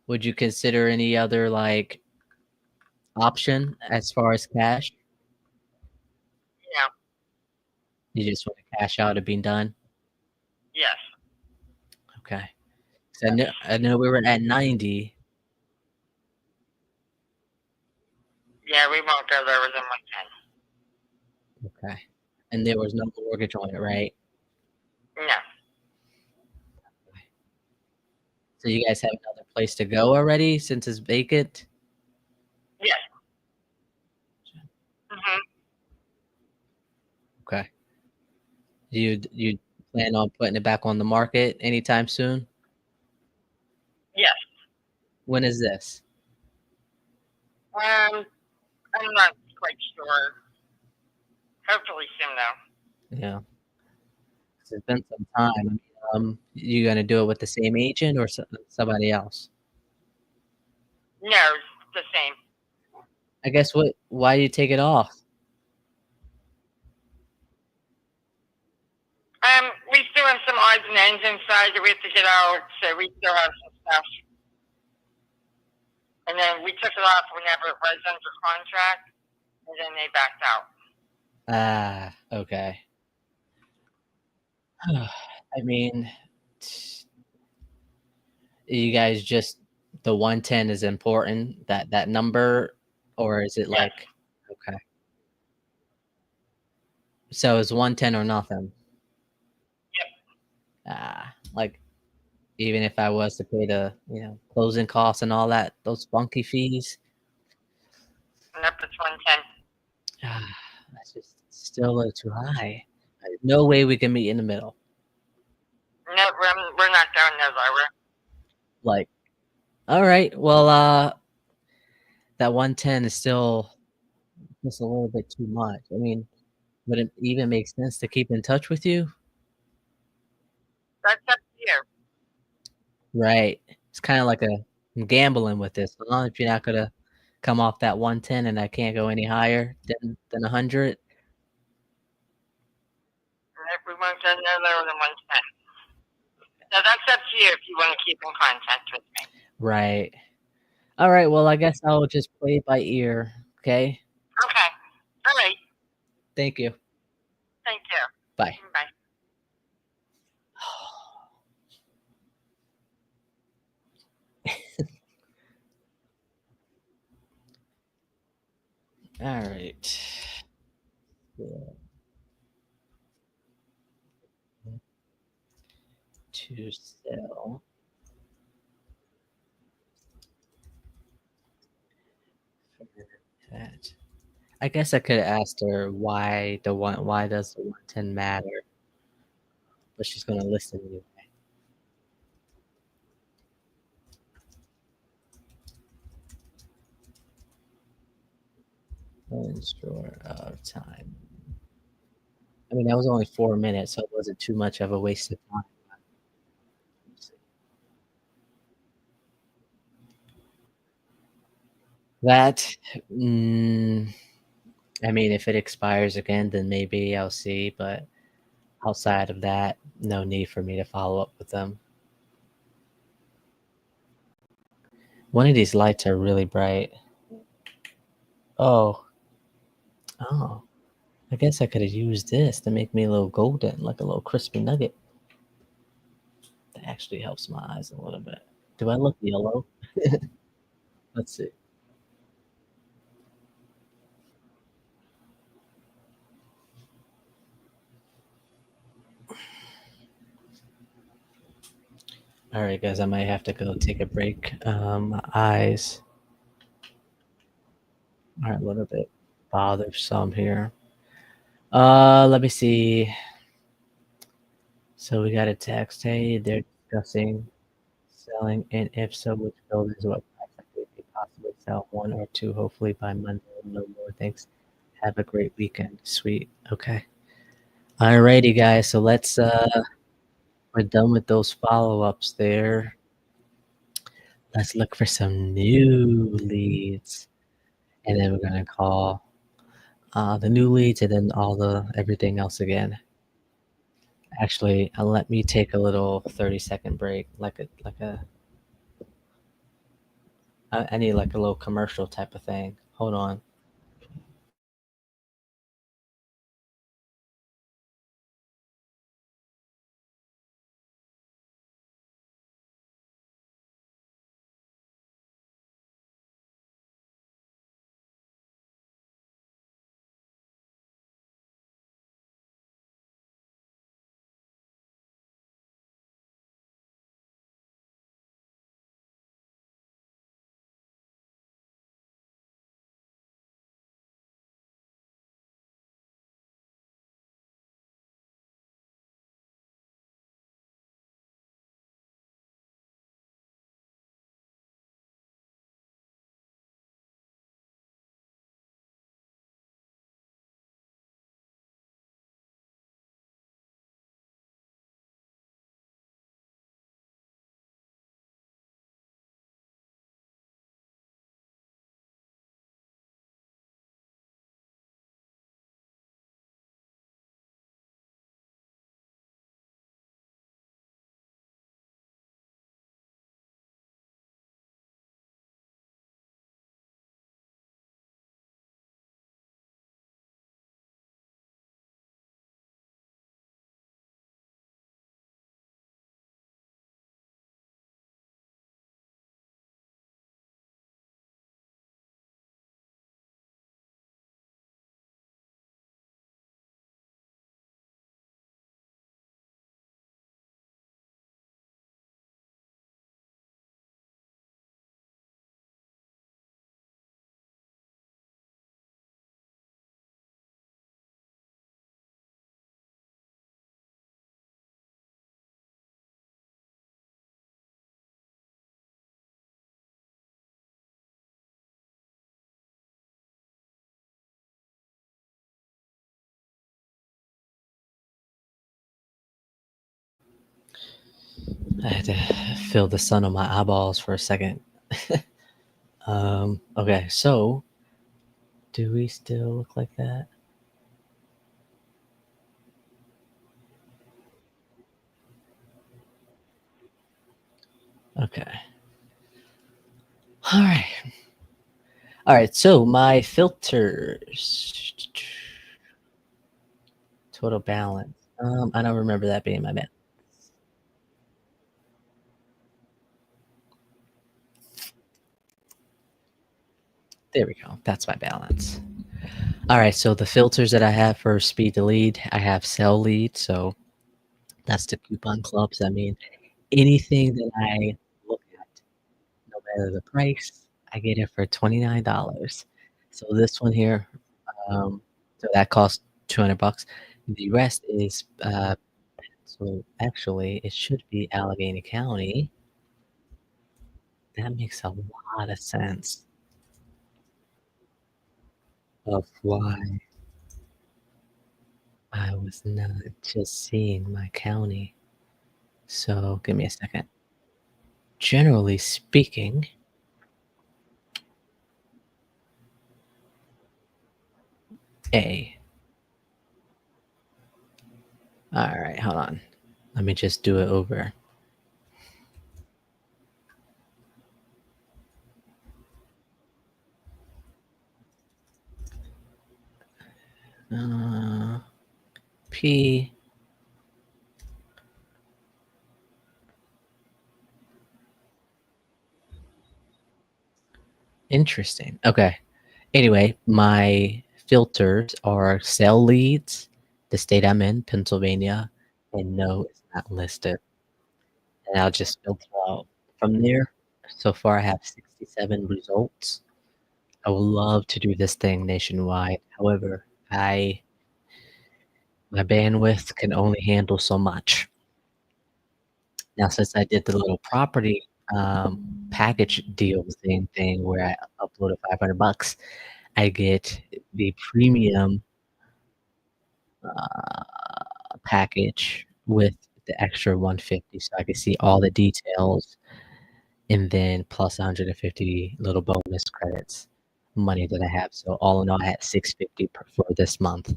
Would you consider any other like option as far as cash? Yeah. You just want to cash out and be done? Yes. Okay. So I know we were at 90. Yeah, we won't go lower than 110. Okay. And there was no mortgage on it, right? No. So you guys have another place to go already since it's vacant? Yes. Mhm. Okay. You plan on putting it back on the market anytime soon? Yes. When is this? I'm not quite sure. Hopefully soon, though. Yeah. 'Cause it's been some time. You gonna do it with the same agent or somebody else? No, it's the same. I guess why you take it off? We still have some odds and ends inside that we have to get out, so we still have some stuff. And then we took it off whenever it was under contract, and then they backed out. Ah, okay. I mean, you guys just the 110 is important, that number, or is it Yes. like okay. So it's 110 or nothing? Yep. Like even if I was to pay the, closing costs and all that, those funky fees, Nope, it's 110. that's just still a little too high. No way we can meet in the middle. Nope, we're not going no lower. Like, all right, well, that 110 is still just a little bit too much. I mean, would it even make sense to keep in touch with you? That's up to you. Right. It's kind of like I'm gambling with this. If you're not gonna come off that 110 and I can't go any higher than 100. Nope, we won't go no lower than 110. So that's up to you if you want to keep in contact with me. Right. All right. Well, I guess I'll just play it by ear. Okay. Okay. All right. Thank you. Thank you. Bye. Bye. All right. Yeah. To sell. That. I guess I could have asked her why does the 110 matter? But she's gonna listen anyway. Unsure of time. I mean, that was only 4 minutes, so it wasn't too much of a waste of time. That, I mean, if it expires again, then maybe I'll see, but outside of that, no need for me to follow up with them. One of these lights are really bright. Oh. Oh. I guess I could have used this to make me a little golden, like a little crispy nugget. That actually helps my eyes a little bit. Do I look yellow? Let's see. All right, guys, I might have to go take a break. My eyes are a little bit bothersome here. Let me see. So we got a text, hey, they're discussing selling, and if so, which buildings, what price? I think they possibly sell one or two, hopefully by Monday. No more. Thanks. Have a great weekend. Sweet. Okay. Alrighty, guys. So we're done with those follow-ups there. Let's look for some new leads, and then we're gonna call the new leads, and then everything else again. Actually, let me take a little 30-second break, I need like a little commercial type of thing. Hold on. I had to feel the sun on my eyeballs for a second. Okay, so do we still look like that? Okay. All right. All right. So my filters, total balance. I don't remember that being my balance. There we go. That's my balance. All right. So the filters that I have for speed to lead, I have sell lead. So that's the coupon clubs. I mean, anything that I look at, no matter the price, I get it for $29. So this one here, so that costs $200. The rest is so actually it should be Allegheny County. That makes a lot of sense of why I was not just seeing my county. So give me a second. Generally speaking, A. All right, hold on. Let me just do it over. P. Interesting. Okay. Anyway, my filters are sell leads, the state I'm in, Pennsylvania, and no, it's not listed. And I'll just filter out from there. So far, I have 67 results. I would love to do this thing nationwide. However, my bandwidth can only handle so much. Now, since I did the little property package deal thing where I uploaded $500, I get the premium package with the extra 150, so I can see all the details, and then plus 150 little bonus credits money that I have. So all in all, I had 650 for this month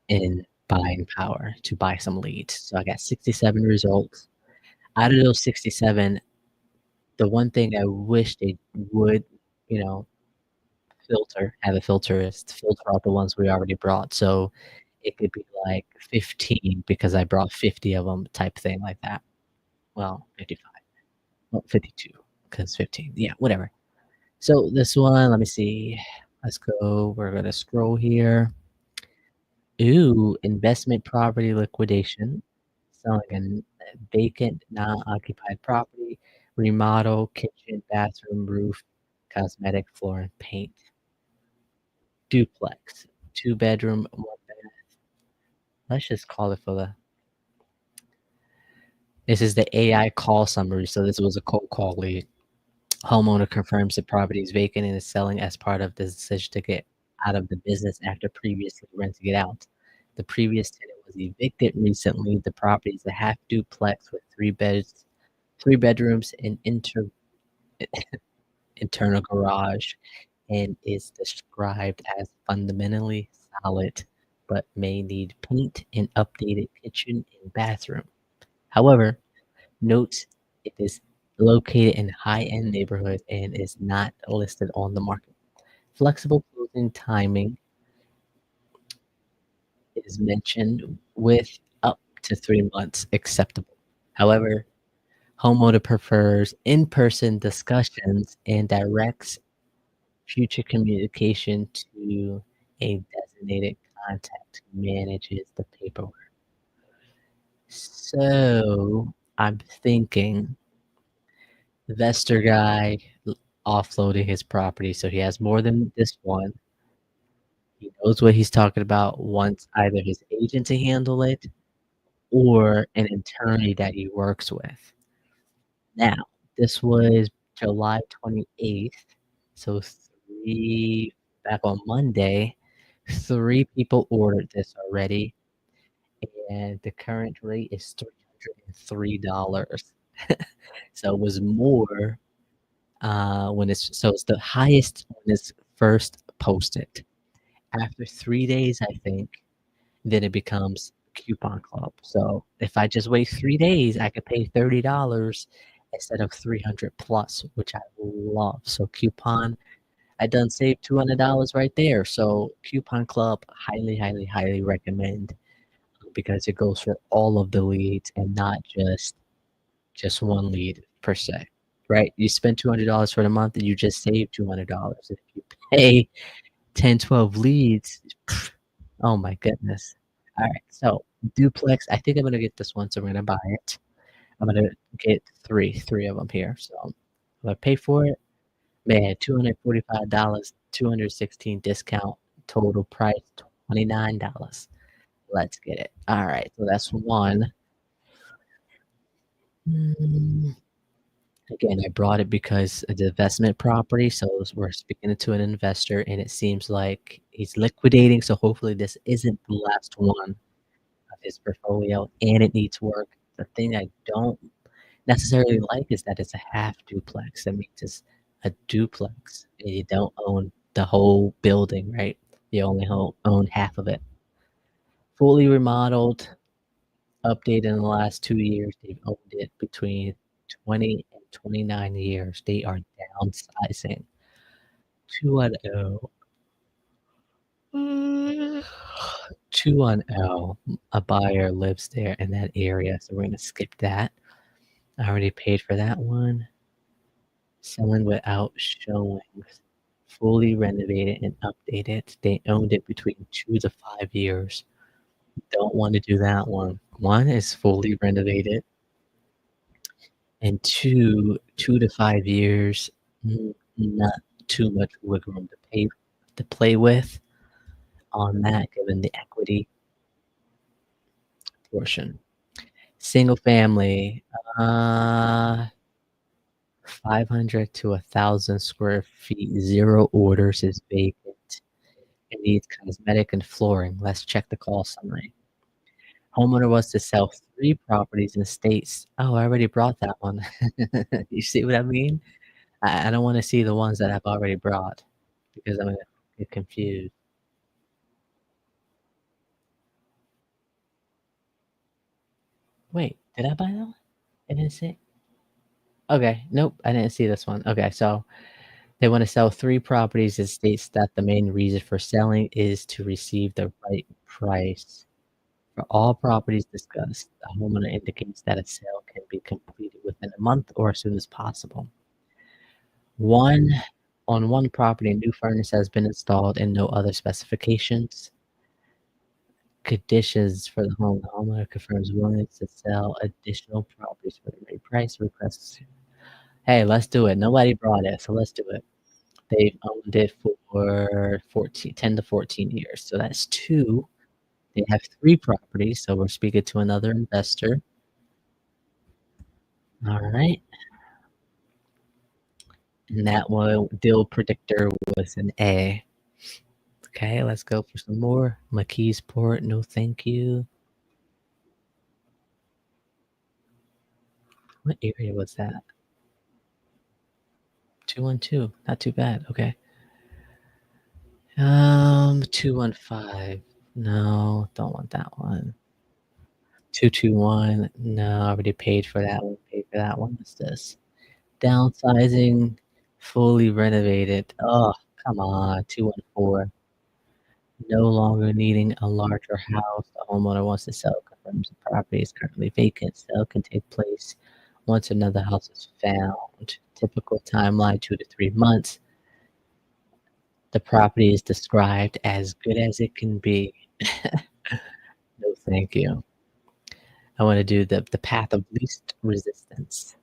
in buying power to buy some leads. So I got 67 results. Out of those 67, the one thing I wish they would, have a filter is to filter out the ones we already brought. So it could be like 15 because I brought 50 of them type thing like that. Well, 55. Well, 52 because 15. Yeah, whatever. So this one, let me see. Let's go. We're going to scroll here. Ooh, investment property liquidation. Selling a vacant, non-occupied property. Remodel, kitchen, bathroom, roof, cosmetic, floor, and paint. Duplex. 2-bedroom, 1 bath. Let's just call it for the... This is the AI call summary. So this was a cold call lead. Homeowner confirms the property is vacant and is selling as part of the decision to get out of the business after previously renting it out. The previous tenant was evicted recently. The property is a half duplex with 3 bedrooms, and internal garage, and is described as fundamentally solid, but may need paint and updated kitchen and bathroom. However, note it is located in high-end neighborhood and is not listed on the market. Flexible closing timing is mentioned with up to 3 months acceptable. However, homeowner prefers in-person discussions and directs future communication to a designated contact who manages the paperwork. So I'm thinking investor guy offloading his property, so he has more than this one. He knows what he's talking about, wants either his agent to handle it or an attorney that he works with. Now, this was July 28th, so back on Monday, 3 people ordered this already, and the current rate is $303. So it was more it's the highest when it's first posted. After 3 days, I think, then it becomes coupon club. So if I just wait 3 days, I could pay $30 instead of 300 plus, which I love. So coupon, I done saved $200 right there. So coupon club, highly, highly, highly recommend, because it goes for all of the leads and not just one lead per se. Right? You spend $200 for the month and you just save $200. If you pay 10, 12 leads, oh my goodness. All right, so duplex, I think I'm gonna get this one, so I'm gonna buy it. I'm gonna get three of them here. So I'm gonna pay for it. Man, $245, 216 discount, total price $29. Let's get it. All right, so that's one. Again, I brought it because it's an investment property, so we're speaking to an investor, and it seems like he's liquidating, so hopefully this isn't the last one of his portfolio, and it needs work. The thing I don't necessarily like is that it's a half duplex. That means it's a duplex, and you don't own the whole building, right? You only own half of it. Fully remodeled, updated in the last 2 years. They've owned it between 20 and 29 years. They are downsizing. 210. 210. A buyer lives there in that area, so we're going to skip that. I already paid for that one. Selling without showings. Fully renovated and updated. They owned it between 2 to 5 years. Don't want to do that one. One is fully renovated, and 2 to 5 years, not too much wiggle room to play with on that, given the equity portion. Single family, 500 to 1,000 square feet, 0 orders, is vacant. It needs cosmetic and flooring. Let's check the call summary. Homeowner wants to sell 3 properties in states. Oh, I already brought that one. You see what I mean? I don't wanna see the ones that I've already brought because I'm gonna get confused. Wait, did I buy that one? I didn't see. Okay, nope, I didn't see this one. Okay, so they wanna sell 3 properties. It states that the main reason for selling is to receive the right price. For all properties discussed, the homeowner indicates that a sale can be completed within a month or as soon as possible. One On one property, a new furnace has been installed and no other specifications. Conditions for the home. The homeowner confirms willingness to sell additional properties for the right price. Requests. Hey, let's do it. Nobody brought it, so let's do it. They've owned it for 10 to 14 years. So that's 2. They have 3 properties, so we're speaking to another investor. All right. And that one deal predictor was an A. Okay, let's go for some more. McKeesport, no thank you. What area was that? 212. Not too bad. Okay. 215. No, don't want that one. 221. No, I already paid for that one. Paid for that one. What's this? Downsizing, fully renovated. Oh, come on. 214. No longer needing a larger house. The homeowner wants to sell. Confirms the property is currently vacant. Sale can take place once another house is found. Typical timeline 2 to 3 months. The property is described as good as it can be. No, thank you. I want to do the path of least resistance.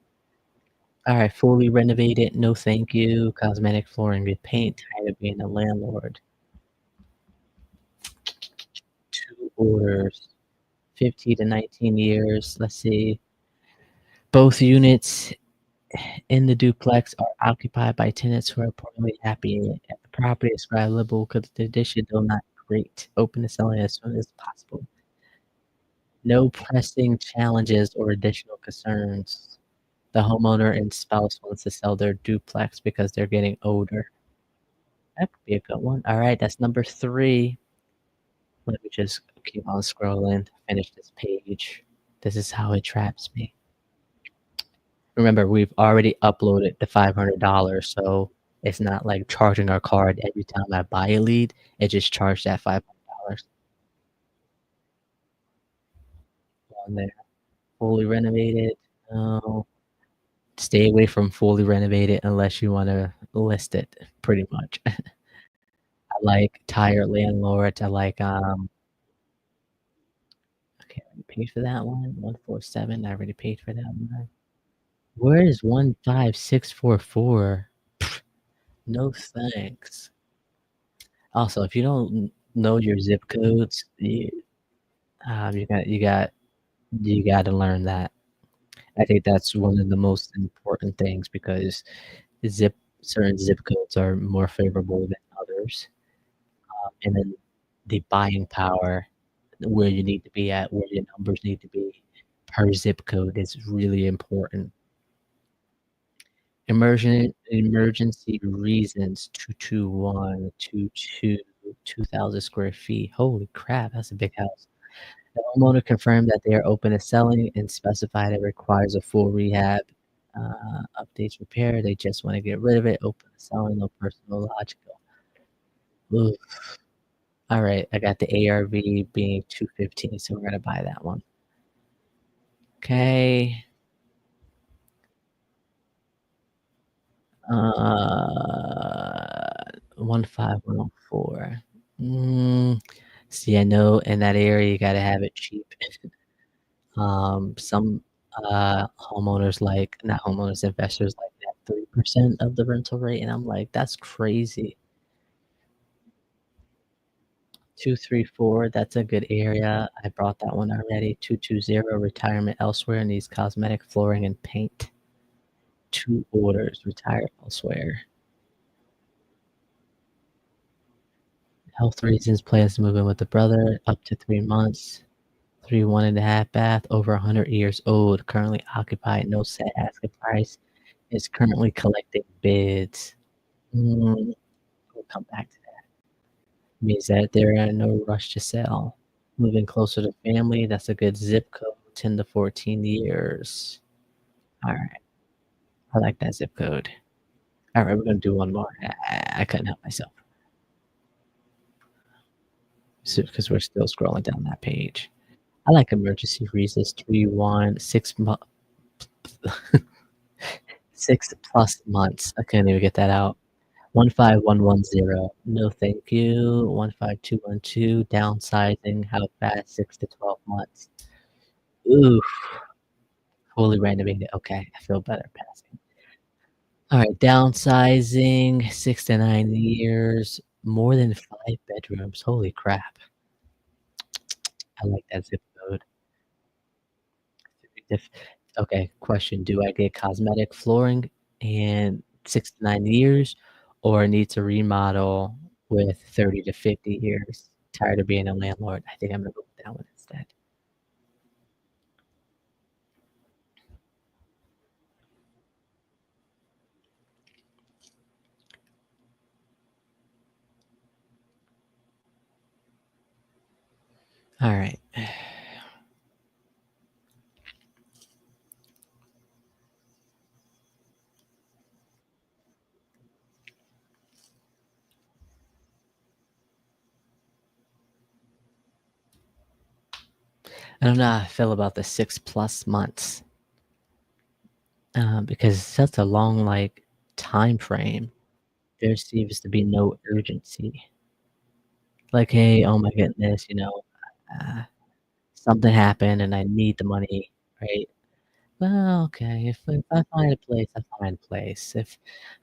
All right, fully renovated. No, thank you. Cosmetic flooring with paint. Tired of being a landlord. 2 orders. 15 to 19 years. Let's see. Both units in the duplex are occupied by tenants who are reportedly happy at the property. Describable condition, though not great. Open to selling as soon as possible. No pressing challenges or additional concerns. The homeowner and spouse wants to sell their duplex because they're getting older. That could be a good one. All right, that's number 3. Let me just keep on scrolling, finish this page. This is how it traps me. Remember, we've already uploaded the $500, so it's not like charging our card every time I buy a lead. It just charged that $500 on there. Fully renovated. No. Stay away from fully renovated unless you want to list it, pretty much. I like tired landlords. I like okay, I paid for that one. 147. I already paid for that one. Where is 15644? No thanks. Also, if you don't know your zip codes, you got to learn that. I think that's one of the most important things because certain zip codes are more favorable than others, and then the buying power, where you need to be at, where your numbers need to be per zip code is really important. Emergency reasons 22122, 2,000 square feet. Holy crap, that's a big house. The homeowner confirmed that they are open to selling and specified it requires a full rehab, updates, repair. They just want to get rid of it. Open to selling, no personal logical. Oof. All right, I got the ARV being 215, so we're gonna buy that one. Okay. 15104. See, I know in that area you gotta have it cheap. Some homeowners not homeowners, investors like that 3% of the rental rate, and I'm like, that's crazy. 234, that's a good area. I brought that one already. 220, retirement elsewhere, needs cosmetic, flooring, and paint. 2 orders, retire elsewhere. Health reasons, plans to move in with the brother, up to 3 months. 3 1.5 bath, over 100 years old, currently occupied, no set asking price, is currently collecting bids. We'll come back to that. Means that there are no rush to sell. Moving closer to family, that's a good zip code, 10 to 14 years. Alright, I like that zip code. Alright, we're gonna do one more. I couldn't help myself. So, because we're still scrolling down that page. I like emergency reasons 3-1, 6 months. 6+ months. I couldn't even get that out. 15110. No, thank you. 15212. Downsizing. How fast? 6 to 12 months. Oof. Fully renovated. Okay, I feel better passing. All right, downsizing. 6 to 9 years. More than 5 bedrooms. Holy crap! I like that zip code. If okay, question: do I get cosmetic flooring and 6 to 9 years, or need to remodel with 30 to 50 years? Tired of being a landlord. I think I'm gonna go with that one instead. All right. I don't know how I feel about the 6+ months, because that's a long, like, time frame. There seems to be no urgency. Like, "Hey, oh my goodness, uh, something happened and I need the money," right? Well, okay, if I find a place, I find a place. If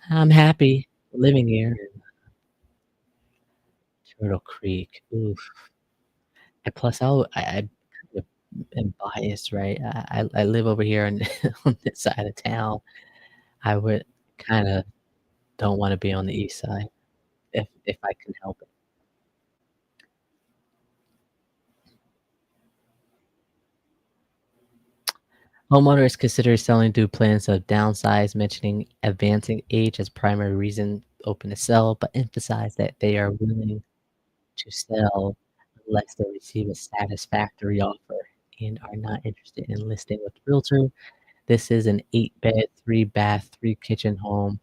I'm happy living here in Turtle Creek, oof. And plus, I kind of am biased, right? I live over here on on this side of town. I would kinda don't wanna be on the east side if I can help it. Homeowners consider selling due plans to downsize, mentioning advancing age as primary reason open to sell, but emphasize that they are willing to sell unless they receive a satisfactory offer and are not interested in listing with realtor. This is an 8-bed, 3-bath, 3-kitchen home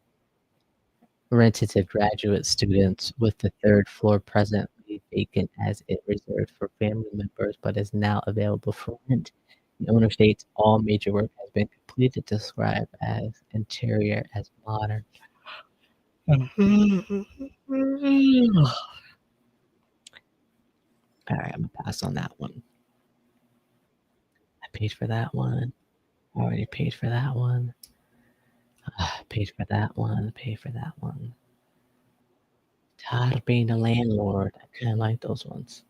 rented to graduate students with the third floor presently vacant as it reserved for family members but is now available for rent. The owner states all major work has been completed, described as interior as modern. Alright, I'm gonna pass on that one. I paid for that one. Already paid for that one. Paid for that one. Paid for that one. Tired of being a landlord. I kinda like those ones.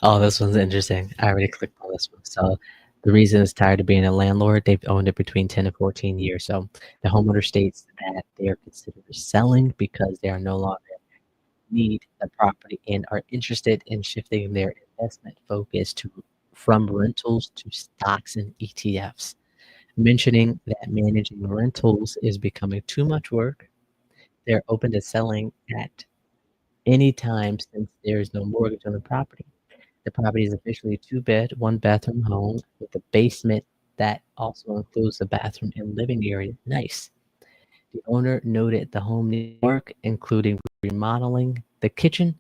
Oh, this one's interesting. I already clicked on this one. So the reason is tired of being a landlord. They've owned it between 10 and 14 years. So the homeowner states that they are considering selling because they are no longer need the property and are interested in shifting their investment focus to from rentals to stocks and ETFs, mentioning that managing rentals is becoming too much work. They're open to selling at any time since there is no mortgage on the property. The property is officially a 2-bed, 1-bathroom home with a basement that also includes a bathroom and living area. Nice. The owner noted the home needed work, including remodeling the kitchen,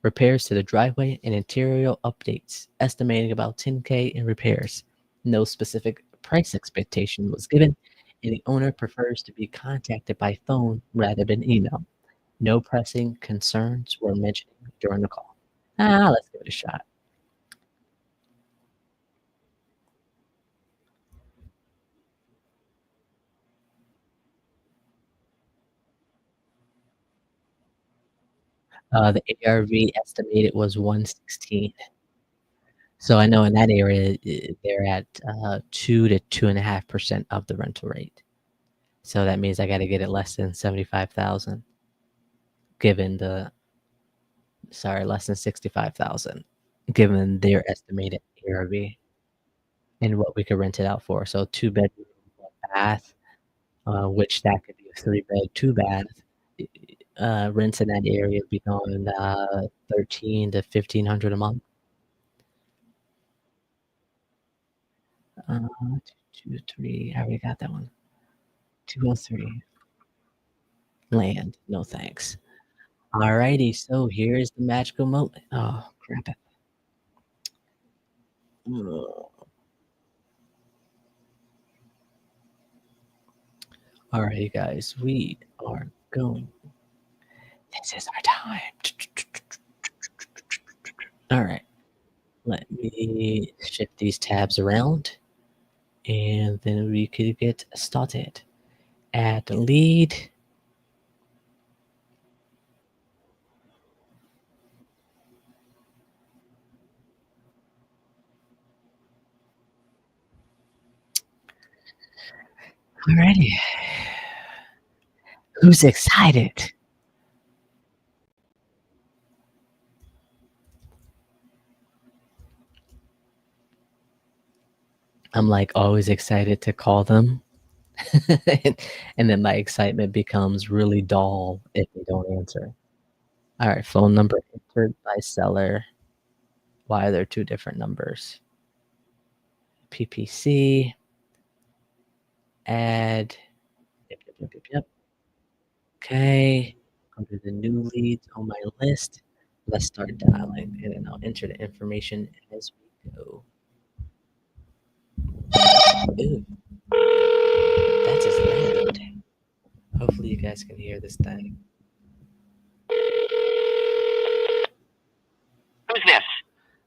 repairs to the driveway, and interior updates, estimating about 10K in repairs. No specific price expectation was given, and the owner prefers to be contacted by phone rather than email. No pressing concerns were mentioned during the call. Let's give it a shot. The ARV estimated was 116. So I know in that area they're at 2 to 2.5% of the rental rate. So that means I got to get it less than 75,000, given the less than 65,000, given their estimated ARV and what we could rent it out for. So 2-bedroom, 1 bath, which that could be a 3-bed, 2-bath. Rents in that area would be going 13 to 1,500 a month. 2, 3. I already got that one. 203. Land. No thanks. Alrighty, so here's the magical moment. Oh, crap it. Alright, guys, we are going. This is our time. Alright, let me shift these tabs around, and then we could get started. Add lead. Alrighty. Who's excited? I'm like always excited to call them. and then my excitement becomes really dull if they don't answer. All right, phone number entered by seller. Why are there 2 different numbers? PPC. Add. Yep. Okay. Go to the new leads on my list. Let's start dialing, and then I'll enter the information as we go. Ooh. That just loud. Hopefully you guys can hear this thing. Who's this?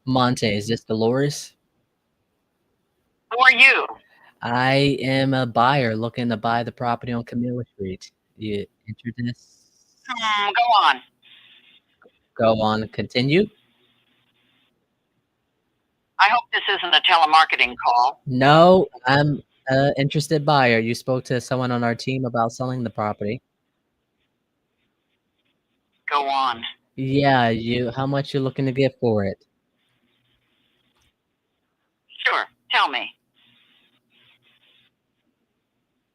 Monte, is this Dolores? Who are you? I am a buyer looking to buy the property on Camilla Street. You entered this? Go on. Go on, continue. I hope this isn't a telemarketing call. No, I'm an interested buyer. You spoke to someone on our team about selling the property. Go on. Yeah, how much you looking to get for it? Sure. Tell me.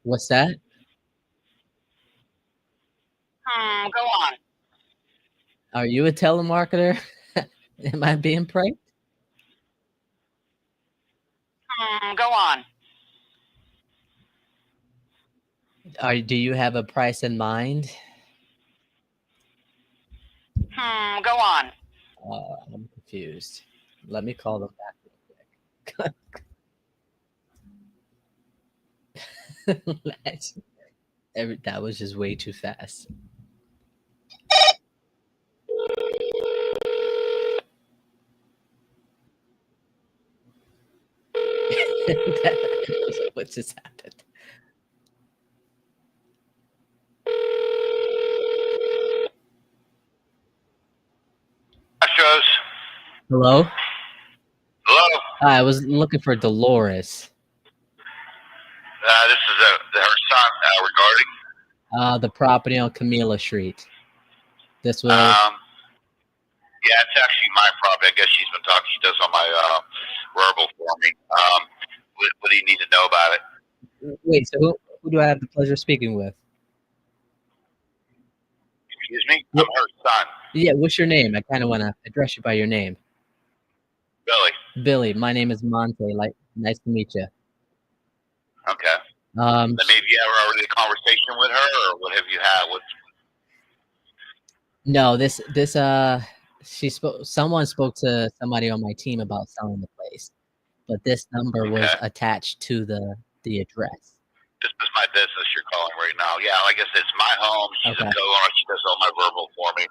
What's that? Go on. Are you a telemarketer? Am I being pranked? Go on. Do you have a price in mind? Go on. I'm confused. Let me call them back real quick. That was just way too fast. What just happened? Astros. Hello? Hello. I was looking for Dolores. This is her son regarding The property on Camilla Street. This was. Yeah, it's actually my property. I guess she's been talking. She does all my verbal for me. What do you need to know about it? Wait, so who do I have the pleasure of speaking with? Excuse me? I'm her son. Yeah, what's your name? I kind of want to address you by your name. Billy. Billy, my name is Monte. Nice to meet you. Okay. Maybe have you ever already had a conversation with her, or what have you had? No, someone spoke to somebody on my team about selling the place, but this number was attached to the address. This is my business you're calling right now. Yeah, like I said, it's my home. She's a co-owner. She does all my verbal for me.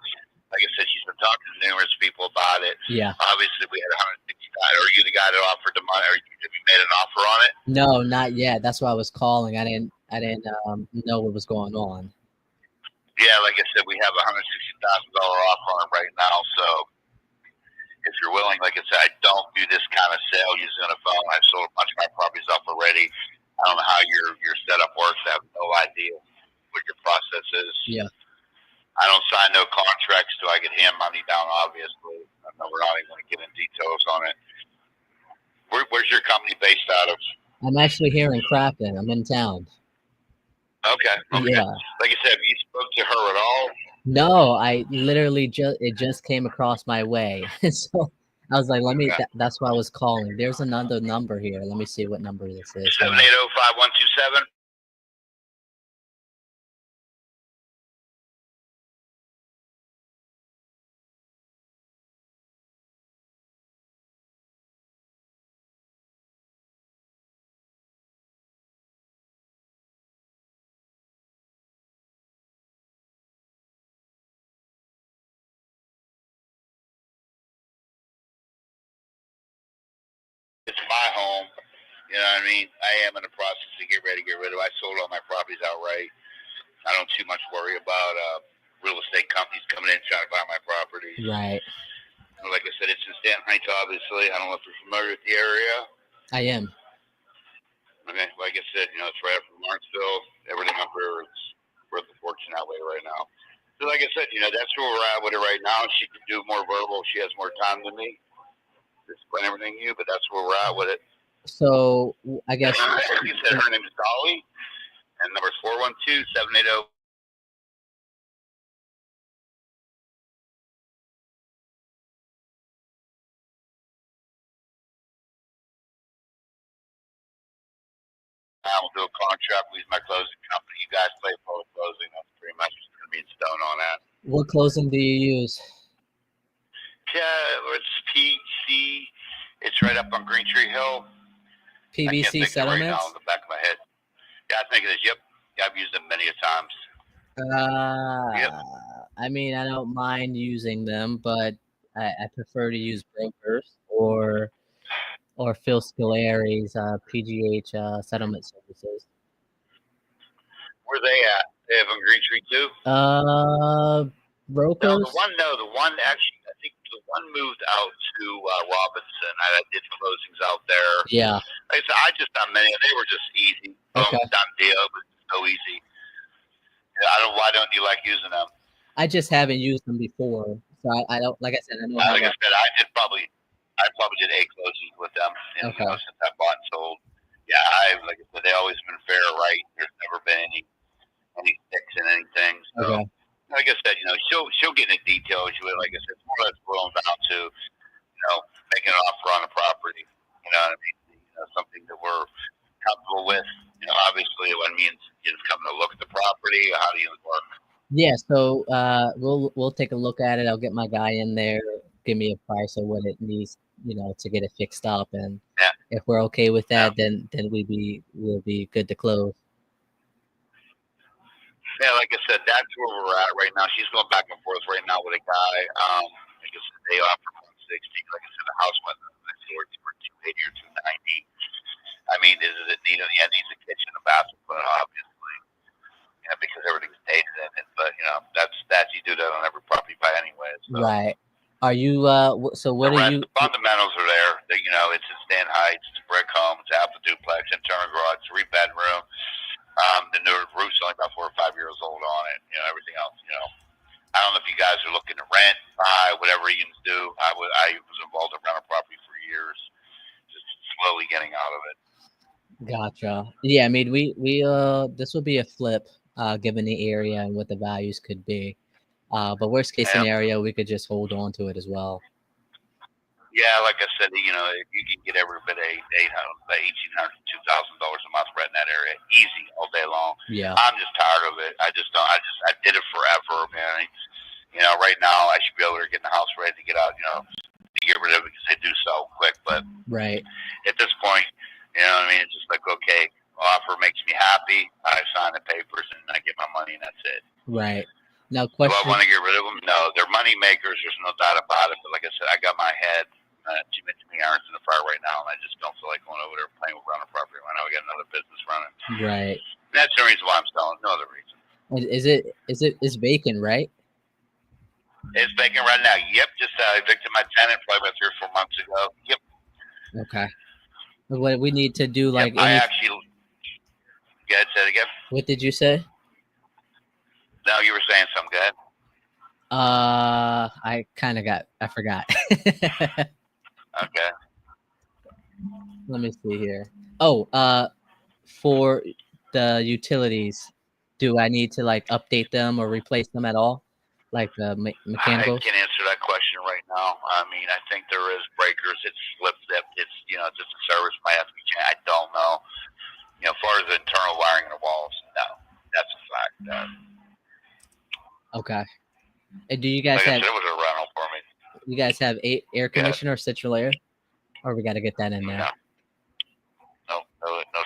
Like I said, she's been talking to numerous people about it. Yeah. Obviously, we had 165. Are you the guy that offered the money? Or have you made an offer on it? No, not yet. That's why I was calling. I didn't know what was going on. Yeah, like I said, we have 165 off on it right now. So if you're willing, like I said, I don't do this kind of sale using a phone. I've sold a bunch of my properties off already. I don't know how your setup works. I have no idea what your process is. Yeah. I don't sign no contracts till I get hand money down, obviously. I know we're not even going to get in details on it. Where's your company based out of? I'm actually here in Crafton. I'm in town. Okay. Yeah. Like I said, have you spoke to her at all? No, I literally just came across my way. So I was like, that's why I was calling. There's another number here. Let me see what number this is. 780-5127. It's my home. You know what I mean? I am in the process to get rid of. I sold all my properties outright. I don't too much worry about real estate companies coming in trying to buy my properties. Right. Like I said, it's in Stanton Heights, obviously. I don't know if you're familiar with the area. I am. Okay, like I said, it's right up from Lawrenceville. Everything up here is worth a fortune that way right now. So like I said, that's where we're at with it right now. She can do more verbal. She has more time than me to explain everything to you, but that's where we're at with it. So I guess like you said, her name is Dolly, and number is 412-780. I will do a contract with my closing company. You guys play for the closing. That's pretty much going to be in stone on that. what closing do you use? Yeah, it's PC. It's right up on Green Tree Hill. PVC settlements? Right now in the back of my head. Yeah, I think it is. Yep. Yeah, I've used them many a times. Yep. I mean, I don't mind using them, but I prefer to use brokers or Phil Scalari's PGH settlement services. Where they at? They have on Green Tree too? Brokers? No, the one actually, I think the one moved out to Robinson. I did closings out there. Yeah. Like I said, I just done many. They were just easy. Okay. Done deal. It was so easy. Why don't you like using them? I just haven't used them before. So I don't, like I said, I know. Like I said, I probably did 8 closings with them. And, okay. Since I bought and sold. Yeah, like I said, they always been fair, right? There's never been any sticks in anything. So, okay. Like I said, she'll get into details. Like I said, it's more or less boiled down to, making an offer on a property. You know what I mean? Something that we're comfortable with. Obviously, what it means is coming to look at the property. How do you work? Yeah, so we'll take a look at it. I'll get my guy in there, give me a price of what it needs, to get it fixed up, and if we're okay with that, then we'll be good to close. Yeah, like I said, that's where we're at right now. She's going back and forth right now with a guy. I guess they offer 160. Like I said, the house went for 280 or 290. I mean, does it need it needs a kitchen and a bathroom, but obviously, because everything's dated in it. But that's you do that on every property by anyway. So. Right. Are you? So what are you? The fundamentals are there. It's in Stanton Heights. It's a brick home. It's half a duplex, internal garage, 3-bedroom. The new roof's only about 4 or 5 years old on it. Everything else. I don't know if you guys are looking to rent, buy, whatever you can do. I was involved in rental property for years, just slowly getting out of it. Gotcha. Yeah, I mean, we this will be a flip, given the area and what the values could be. But worst case scenario, we could just hold on to it as well. Yeah, like I said, if you can get every bit of $1,800 to $2,000 a month rent in that area, easy all day long. Yeah. I'm just tired of it. I did it forever, man. Right now I should be able to get the house ready to get out, to get rid of it because they do so quick. But right at this point, what I mean? It's just like, okay, offer makes me happy. I sign the papers and I get my money and that's it. Right. Now, question. Do I want to get rid of them? No, they're money makers. There's no doubt about it. But like I said, I got my head too many irons in the fire right now, and I just don't feel like going over there playing with rental property right now. We got another business running. Right. And that's the reason why I'm selling. No other reason. Is vacant, right? It's vacant right now. Yep, just evicted my tenant probably about 3 or 4 months ago. Yep. Okay. What we need to do, like, I actually. Yeah, say it again. what did you say? No, you were saying something. Go ahead. I forgot. Okay. Let me see here. Oh, for the utilities, do I need to like update them or replace them at all? Like the mechanicals? I can't answer that question right now. I mean, I think there is breakers. It's slipped. It's just a service might have to be changed. I don't know. As far as the internal wiring in the walls, no, that's a fact. Okay. And do you guys like I have? said, it was a rental for me. You guys have air conditioner or central air, or we got to get that in there? No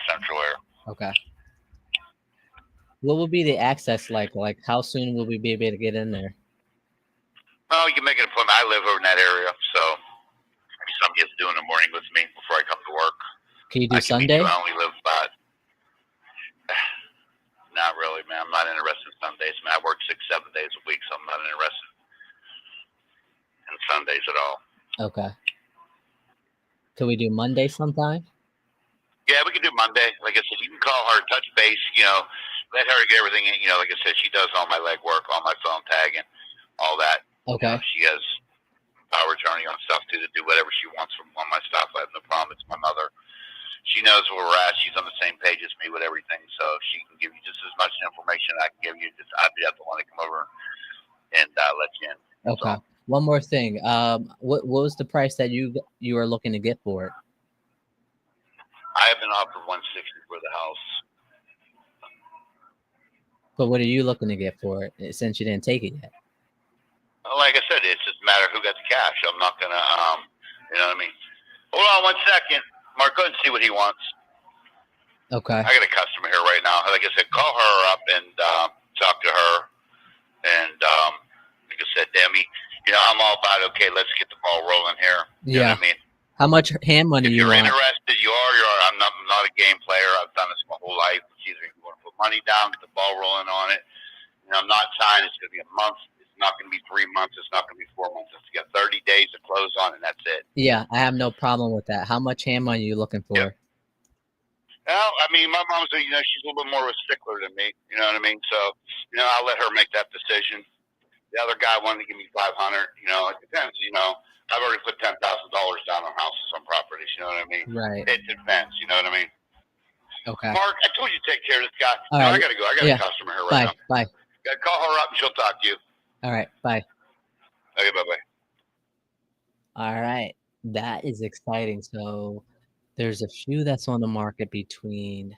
central air. Okay. What will be the access like? Like, how soon will we be able to get in there? Oh, you can make an appointment. I live over in that area, so maybe somebody has to do in the morning with me before I come to work. Can you do Sunday? I only live about. Not really, man. I'm not interested in Sundays, man. I work 6-7 days a week, so I'm not interested in Sundays at all. Okay. Can we do Monday sometime? Yeah, we can do Monday. Like I said, you can call her, touch base, let her get everything in. Like I said, she does all my legwork, all my phone tagging, all that. Okay. She has power attorney on stuff too to do whatever she wants from on my stuff. I have no problem. It's my mother. She knows where we're at. She's on the same page as me with everything, so she can give you just as much information I can give you. Just I'd be the one to come over and let you in. Okay. So, one more thing. What was the price that you are looking to get for it? I have been offered $160 for the house. But what are you looking to get for it since you didn't take it yet? Like I said, it's just a matter of who got the cash. I'm not gonna, you know what I mean. Hold on 1 second. Mark, go ahead and see what he wants. Okay. I got a customer here right now. Like I said, call her up and talk to her. And like I said, Demi, I'm all about, okay, let's get the ball rolling here. You know what I mean? How much hand money if you want? If you're interested, you are. I'm not a game player. I've done this my whole life. It's either you want to put money down, get the ball rolling on it. I'm not signing. It's going to be a month. It's not going to be 3 months. It's not going to be 4 months. It's got 30 days to close on, and that's it. Yeah, I have no problem with that. How much hand money are you looking for? Yep. Well, I mean, my mom's, she's a little bit more of a stickler than me. You know what I mean? So, I'll let her make that decision. The other guy wanted to give me $500. It depends. I've already put $10,000 down on houses on properties. You know what I mean? Right. It depends. You know what I mean? Okay. Mark, I told you to take care of this guy. All right. I got to go. I got a customer here right now. Bye. Call her up and she'll talk to you. All right. Bye. Okay. Bye-bye. All right. That is exciting. So there's a few that's on the market between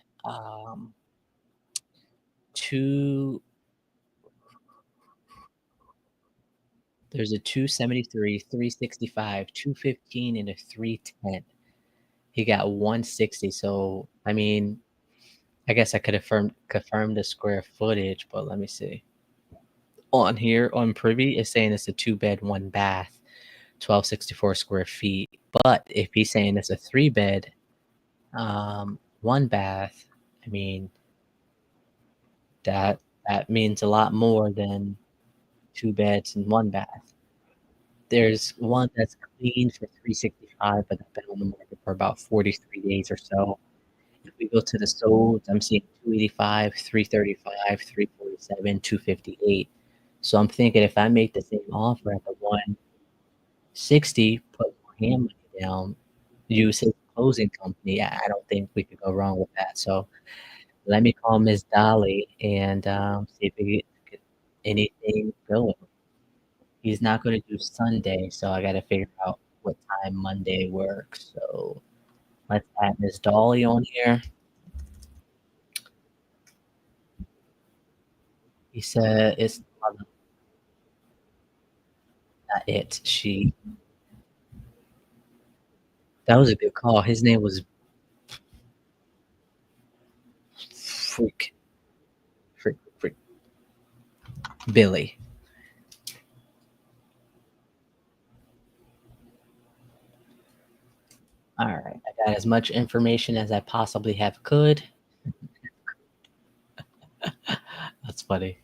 there's a 273, 365, 215, and a 310. He got 160. So I mean, I guess I could have confirmed the square footage, but let me see. On here on Privy, it's saying it's a 2-bed, 1-bath, 1264 square feet. But if he's saying it's a 3-bed, 1-bath, I mean, that means a lot more than 2 beds and 1 bath. There's one that's clean for 365, but that's been on the market for about 43 days or so. If we go to the sold, I'm seeing 285, 335, 347, 258. So I'm thinking if I make the same offer at the 160, put more hand money down, use his closing company, I don't think we could go wrong with that. So let me call Ms. Dolly and see if we get anything going. He's not going to do Sunday, so I got to figure out what time Monday works. So let's add Ms. Dolly on here. He said it's not it. That was a good call. His name was Freak. Billy. All right. I got as much information as I possibly could. That's funny.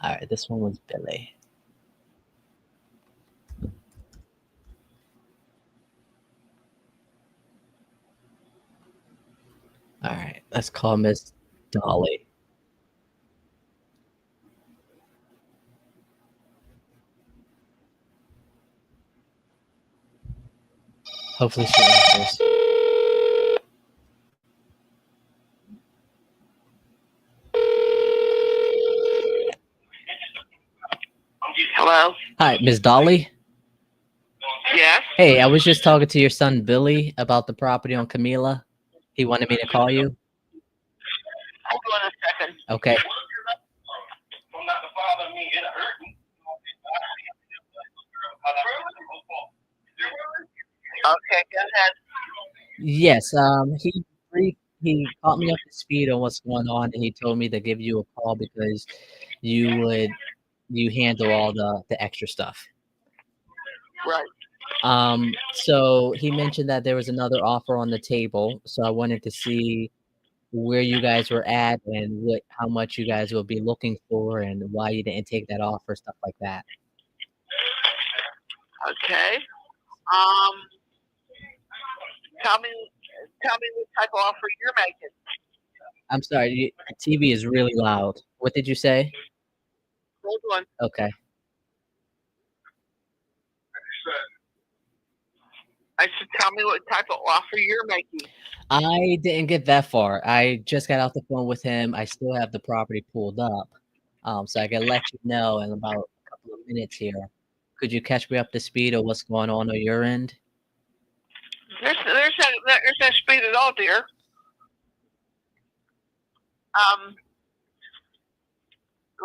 All right. This one was Billy. Let's call Miss Dolly. Hopefully she answers. Hello? Hi, Miss Dolly. Yes? Hey, I was just talking to your son Billy about the property on Camila. He wanted me to call you. Hold on a second. Okay. Okay, go ahead. Yes. He caught me up to speed on what's going on, and he told me to give you a call because you handle all the extra stuff. Right. So he mentioned that there was another offer on the table. So I wanted to see where you guys were at and how much you guys will be looking for and why you didn't take that offer, stuff like that. Okay. Tell me what type of offer you're making. I'm sorry, the TV is really loud. What did you say? Hold on. Okay. I said, tell me what type of offer you're making. I didn't get that far. I just got off the phone with him. I still have the property pulled up. So I can let you know in about a couple of minutes here. Could you catch me up to speed on what's going on your end? There's no speed at all, dear.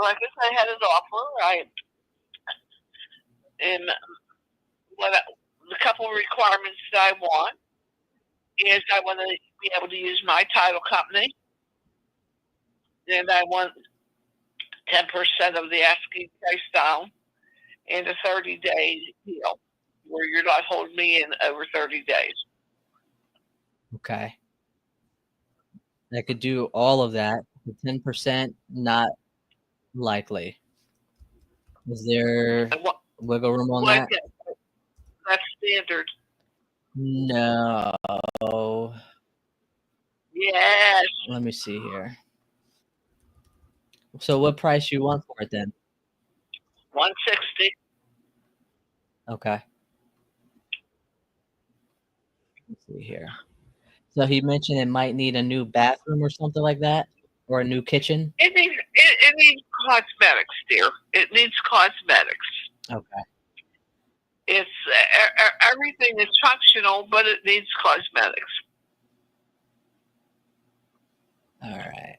Like I said, I had his offer, right? And the couple of requirements that I want is I want to be able to use my title company, and I want 10% of the asking price down and a 30-day deal where you're not holding me in over 30 days. Okay. I could do all of that. The 10%, not likely. Is there wiggle room on that? That's standard. No. Yes. Let me see here. So what price you want for it then? 160. Okay. Let's see here. So he mentioned it might need a new bathroom or something like that, or a new kitchen. It needs cosmetics, dear. It needs cosmetics. Okay. It's everything is functional, but it needs cosmetics. All right.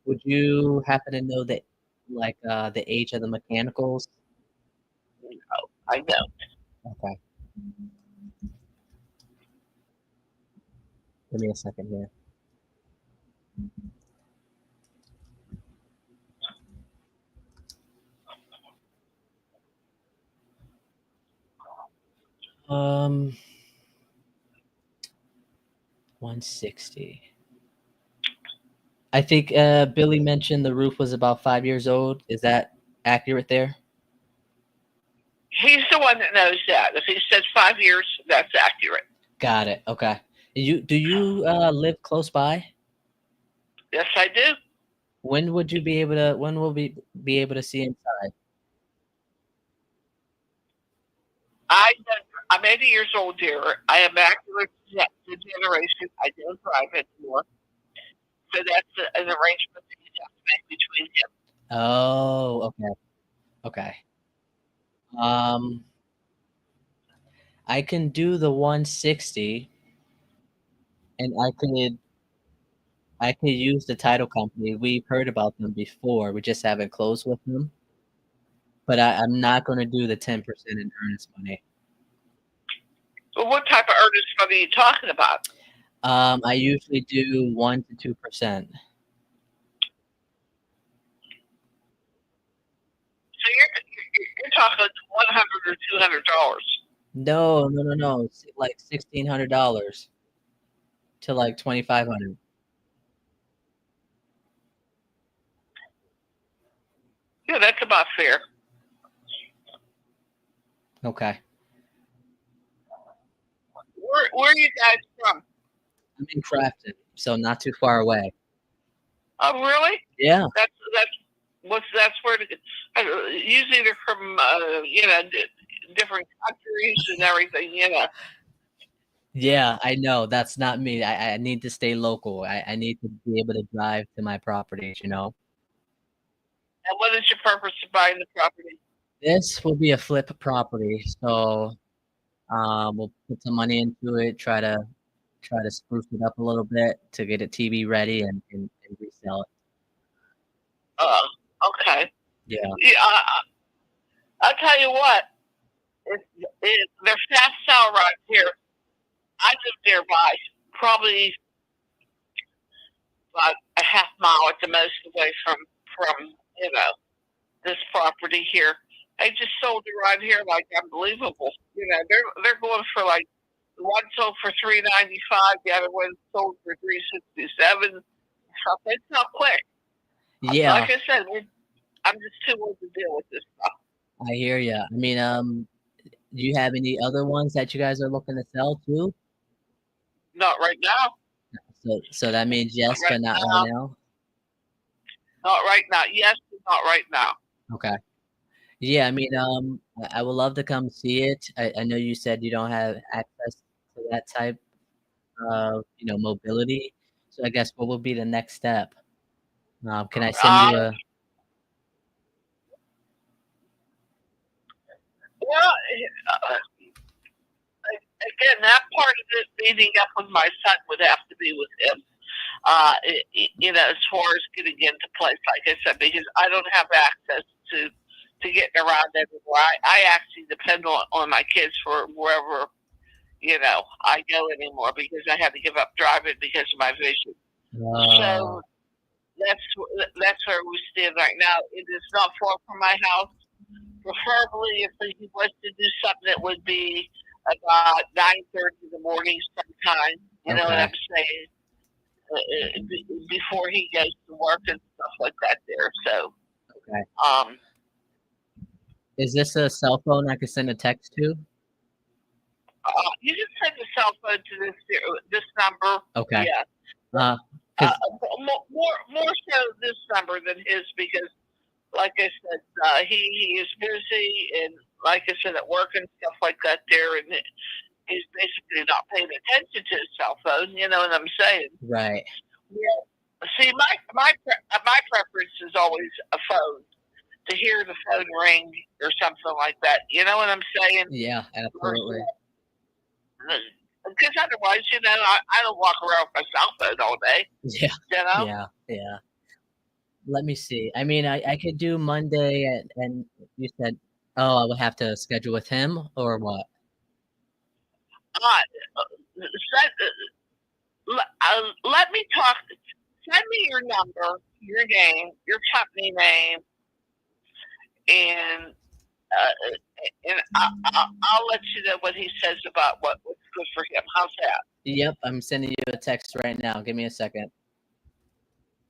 Would you happen to know the age of the mechanicals? No, I don't. Okay. Give me a second here. Um, 160. I think Billy mentioned the roof was about 5 years old. Is that accurate there? He's the one that knows that. If he says 5 years, that's accurate. Got it. Okay. Do you live close by? Yes, I do. When will we be able to see inside? I'm 80 years old, dear. I am macular degeneration. I don't drive anymore. So that's an arrangement that you have to make between him. Oh, okay. Okay. I can do the 160, and I could use the title company. We've heard about them before. We just haven't closed with them. But I'm not going to do the 10% in earnest money. Well, what type of earnest money are you talking about? I usually do 1 to 2%. So you're talking $100 or $200. No. It's like $1,600 to like $2,500. Yeah, that's about fair. Okay. Where are you guys from? I'm in Crafton. so not too far away. Oh, really? Yeah. That's where usually they're from different countries and everything. Yeah, I know. That's not me. I need to stay local. I need to be able to drive to my properties, you know? And what is your purpose of buying the property? This will be a flip property, so we'll put some money into it, try to spruce it up a little bit to get it TV ready and resell it. Okay. Yeah. Yeah, I'll tell you what. They're fast sell right here. I live nearby, probably about a half mile at the most away from this property here. They just sold it right here like unbelievable. They're going for like one sold for $395, the other one sold for $367. It's not quick. Yeah, Like I said, I'm just too old to deal with this stuff. I hear you. I mean, do you have any other ones that you guys are looking to sell too? Not right now. So that means yes, but not right now? Not right now. Yes, but not right now. Okay. Yeah, I mean, I would love to come see it. I know you said you don't have access to that type of, mobility. So I guess what would be the next step? Can I send you a? Well, again, that part of it meeting up with my son would have to be with him. As far as getting into place, like I said, because I don't have access to getting around everywhere. I actually depend on my kids for wherever I go anymore because I had to give up driving because of my vision. So that's where we stand right now. It is not far from my house. Preferably, if he was to do something, it would be about 9:30 in the morning sometime. You know what I'm saying? Before he goes to work and stuff like that there. So, Is this a cell phone I could send a text to? You can send a cell phone to this number. Okay. Yeah. More so this number than his because, like I said, he is busy and, like I said, at work and stuff like that there, and he's basically not paying attention to his cell phone. You know what I'm saying? Right. Yeah. See, my preference is always a phone. To hear the phone ring or something like that. You know what I'm saying? Yeah, absolutely. Because otherwise, I don't walk around with my cell phone all day. Yeah. Yeah. Let me see. I mean, I could do Monday, and you said, I would have to schedule with him, or what? Let me talk. Send me your number, your name, your company name, and I'll let you know what he says about what's good for him. How's that? Yep, I'm sending you a text right now. Give me a second.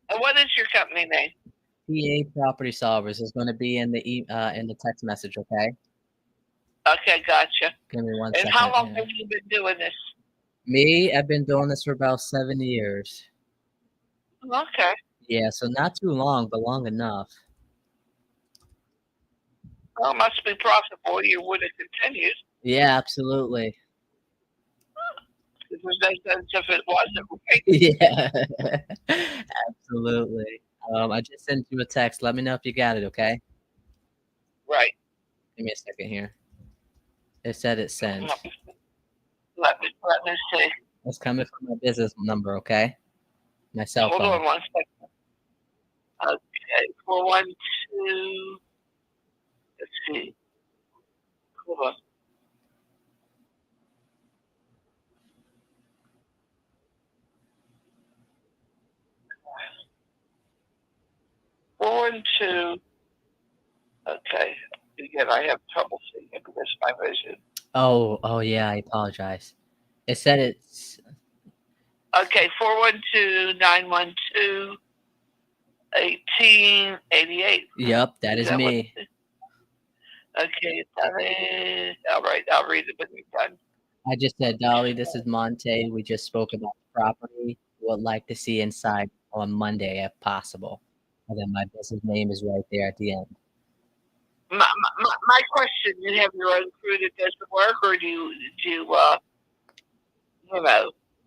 And what is your company name? PA Property Solvers is going to be in the text message. Okay. Okay, gotcha. Give me one second. And how long have you been doing this? Me, I've been doing this for about 7 years. Okay. Yeah, so not too long, but long enough. Well, it must be profitable. You would have continued. Yeah, absolutely. There's no sense if it wasn't, right? Yeah, absolutely. I just sent you a text. Let me know if you got it, okay? Right. Give me a second here. It said it sent. Let me see. It's coming from my business number, okay? My cell phone. Hold on one second. Okay, 412. Let's see. Hold on. Four and two. Okay. Again, I have trouble seeing it because of my vision. Oh yeah, I apologize. It said it's okay. 412-912-1888. Yep, that is me. Okay, all right. I'll read it when you're done. I just said, Dolly, this is Monte. We just spoke about the property. would like to see inside on Monday if possible. And then my business name is right there at the end. My question: you have your own crew that does the work, or do you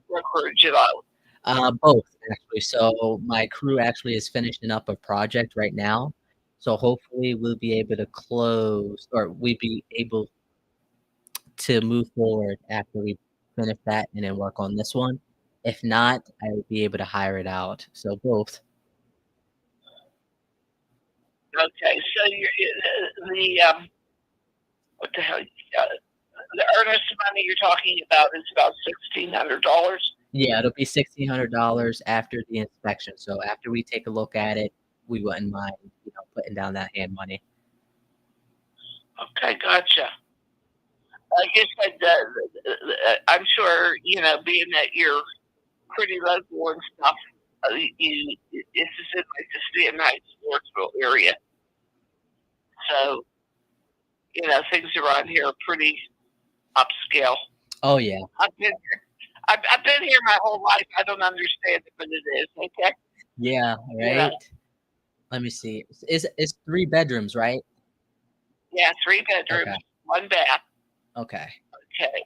recruit it out? Both actually. So my crew actually is finishing up a project right now. So hopefully we'll be able to close or we'll be able to move forward after we finish that and then work on this one. If not, I will be able to hire it out. So both. Okay, so what the hell? The earnest money you're talking about is about $1,600. Yeah, it'll be $1,600 after the inspection. So after we take a look at it, we wouldn't mind, putting down that hand money. Okay, gotcha. Like I said, I'm sure being that you're pretty local and stuff, this is in like the Stanton Heights, Sportsville area. So things around here are pretty upscale. Oh yeah. I've been here my whole life. I don't understand it, but it is. Okay. Yeah. Right. Yeah. Let me see. It's 3 bedrooms, right? Yeah, 3 bedrooms, Okay. 1 bath. Okay. Okay.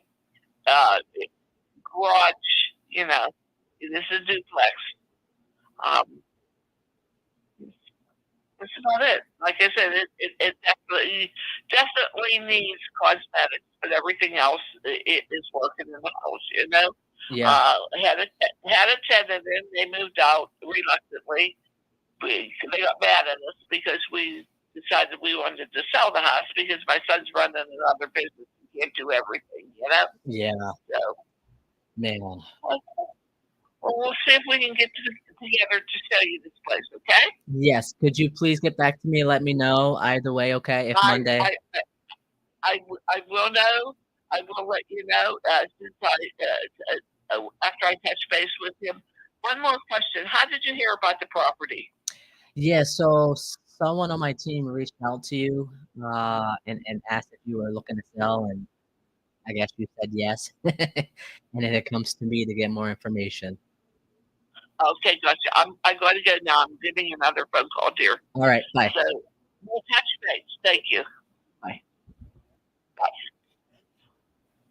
Garage. This is a duplex. That's about it. Like I said, it definitely needs cosmetics, but everything else it is working in the house. Yeah. Had a tenant in. They moved out reluctantly. They got mad at us because we decided we wanted to sell the house because my son's running another business. He can't do everything. Yeah. So, Man. well, we'll see if we can get together to show you this place. Okay? Yes. Could you please get back to me and let me know either way? Okay. If Monday. I will know. I will let you know since after I touch base with him. One more question: how did you hear about the property? Yeah. So someone on my team reached out to you and asked if you were looking to sell, and I guess you said yes. And then it comes to me to get more information. Okay, gotcha. I'm going to go now. I'm giving you another phone call, dear. All right. Bye. So we'll touch base. Thank you. Bye. Bye.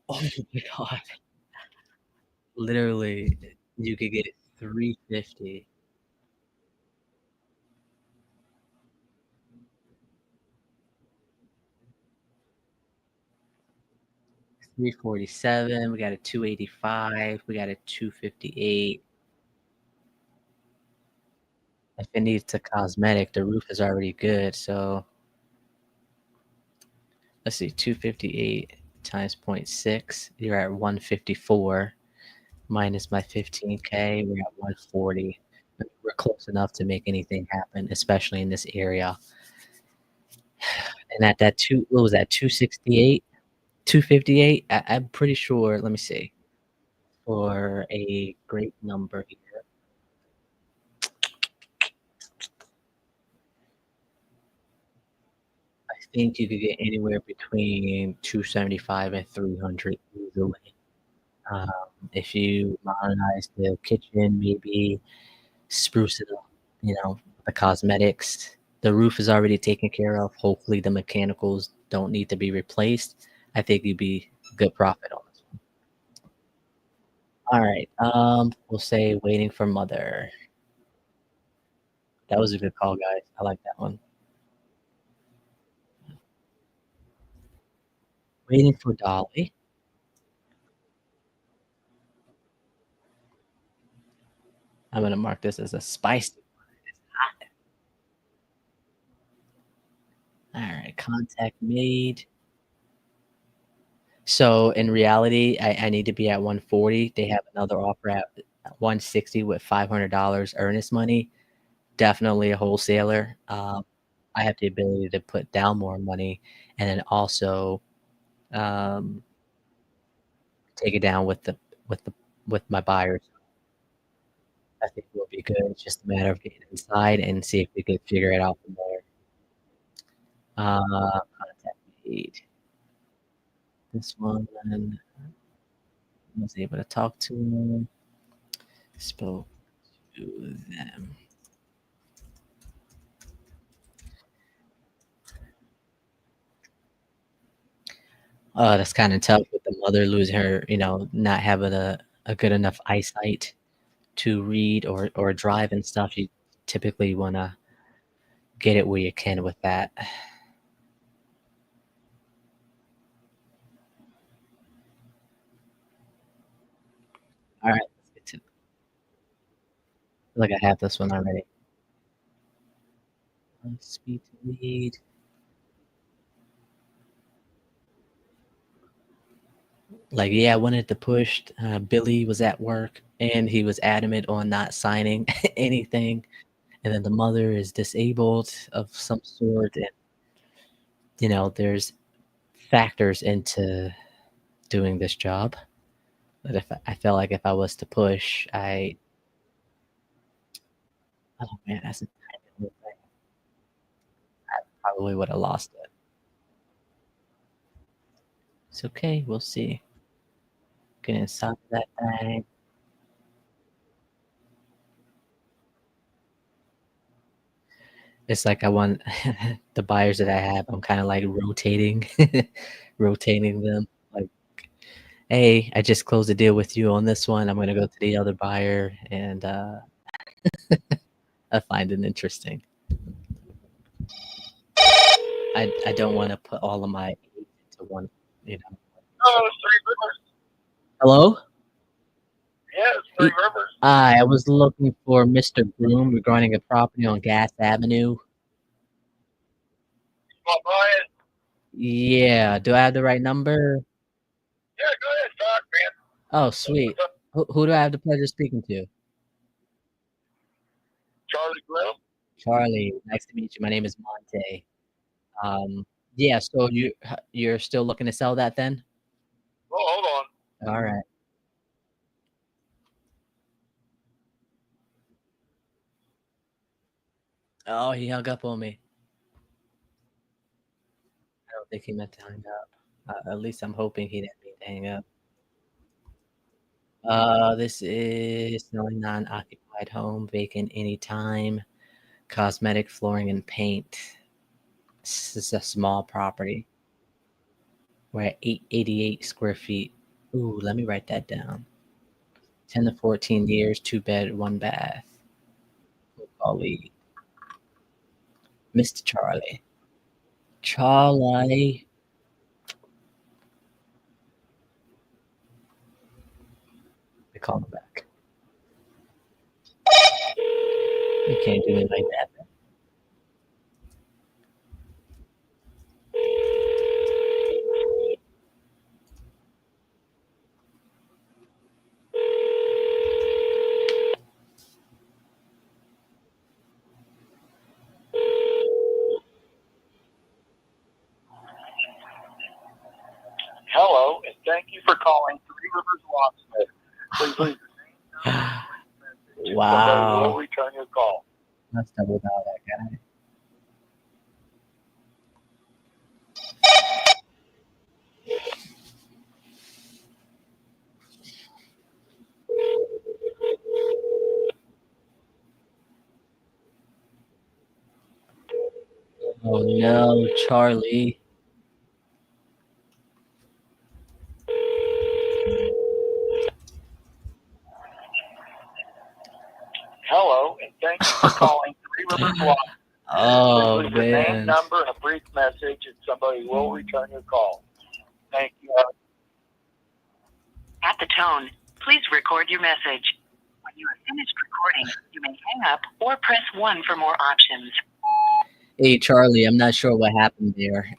Oh my God. Literally, you could get $350. $347. We got a $285. We got a $258. If it needs a cosmetic, the roof is already good. So let's see, 258 times 0.6. You're at 154 minus my 15K. We're at 140. We're close enough to make anything happen, especially in this area. And at that what was that? 268, 258. I'm pretty sure. Let me see. For a great number here. I think you could get anywhere between 275 and 300 easily. If you modernize the kitchen, maybe spruce it up, the cosmetics. The roof is already taken care of. Hopefully, the mechanicals don't need to be replaced. I think you'd be good profit on this one. All right. We'll say waiting for mother. That was a good call, guys. I like that one. Waiting for Dolly. I'm going to mark this as a spicy one. It's hot. All right. Contact made. So in reality, I need to be at 140. They have another offer at 160 with $500 earnest money. Definitely a wholesaler. I have the ability to put down more money and then also take it down with my buyers. I think we'll be good. It's just a matter of getting inside and see if we can figure it out from there. Contact made. This one, I was able to talk to him. spoke to them. Oh, that's kind of tough with the mother losing her, not having a good enough eyesight to read or drive and stuff. You typically want to get it where you can with that. All right, let's get to. I feel like I have this one already. Speed to lead. Like, yeah, I wanted to push. Billy was at work and he was adamant on not signing anything. And then the mother is disabled of some sort. And, there's factors into doing this job. But if I felt like if I was to push, oh man, that's a tiny little thing. I probably would have lost it. It's okay. We'll see. Get inside of that thing. It's like I want the buyers that I have, I'm kinda like rotating rotating them, like, "Hey, I just closed a deal with you on this one, I'm gonna go to the other buyer," and, I find it interesting. I don't wanna put all of my eggs into one, you know. Oh, Three Rivers. Hello? Yeah, it's Three Rivers. Hi, I was looking for Mr. Groom regarding a property on Gas Avenue. Well, go ahead. Yeah, do I have the right number? Yeah, go ahead, talk, man. Oh, sweet. Who do I have the pleasure of speaking to? Charlie Grill. Charlie, nice to meet you. My name is Monte. Yeah, so you're still looking to sell that then? Oh, hold on. All right. Oh, he hung up on me. I don't think he meant to hang up. At least I'm hoping he didn't mean to hang up. This is selling non-occupied home, vacant anytime, cosmetic flooring and paint. This is a small property. We're at 888 square feet. Ooh, let me write that down. 10 to 14 years, 2 bed, 1 bath. We'll call lead. Mr. Charlie. Charlie. We call him back. You can't do me like that. Hello, and thank you for calling Three Rivers Locksmith. Please leave your name, number, and message. Somebody will Wow. return your call. Must have without that guy. Oh no, Charlie. Hello, and thank you for calling Three Rivers Locksmith. Oh Please leave your name, man. number, and a brief message, and somebody will return your call. Thank you. At the tone, please record your message. When you have finished recording, you may hang up or press 1 for more options. Hey Charlie, I'm not sure what happened there.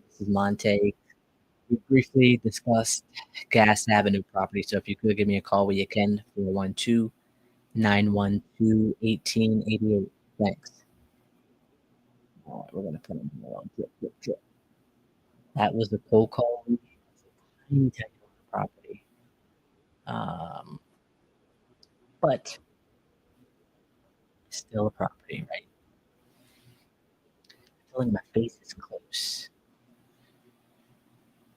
This is Monte. We briefly discussed Gas Avenue property, so if you could give me a call when you can, 412-912-1888. Thanks. All right, we're gonna put him on. Drip. That was the cold call. Tiny property. But still a property, right? I feel like my face is close.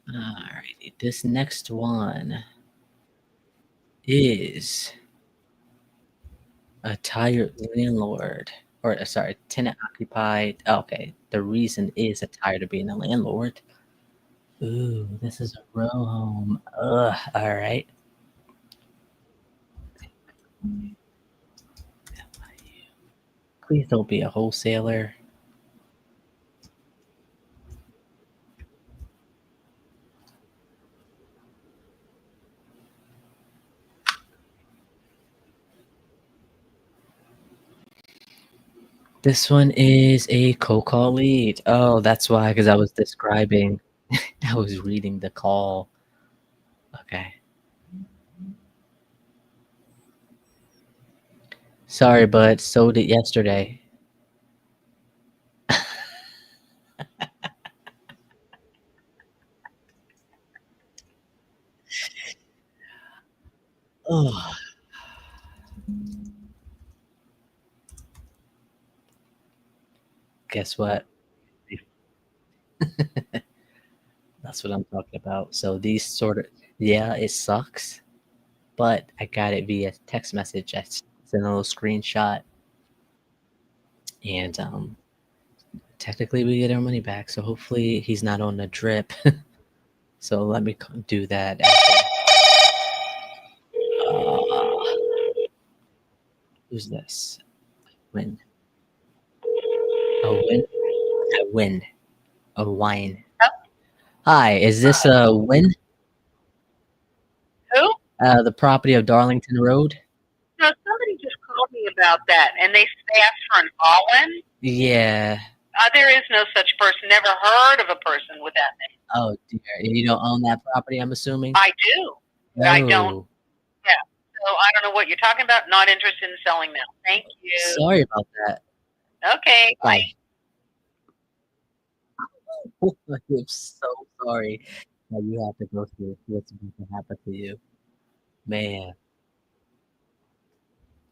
Alrighty, this next one is A tired landlord, or sorry, tenant occupied. Oh, okay, the reason is a tired of being a landlord. Ooh, this is a row home. Ugh. All right. Please don't be a wholesaler. This one is a cold call lead. Oh, that's why, because I was describing, I was reading the call. Okay. Sorry, bud. Sold it yesterday. Oh. Guess what? That's what I'm talking about. So these sort of, yeah, it sucks, but I got it via text message. I sent a little screenshot, and technically we get our money back. So hopefully he's not on the drip. So let me do that. Who's this? Win. A win. A win. A wine. Hi, is this a win? Who? The property of Darlington Road? No, somebody just called me about that, and they asked for an Alwyn. Yeah. There is no such person. Never heard of a person with that name. Oh dear. You don't own that property, I'm assuming? I do. No. I don't. Yeah. So I don't know what you're talking about. Not interested in selling now. Thank you. Sorry about that. Okay. Bye. I'm so sorry that you have to go through what's about to happen to you. Man.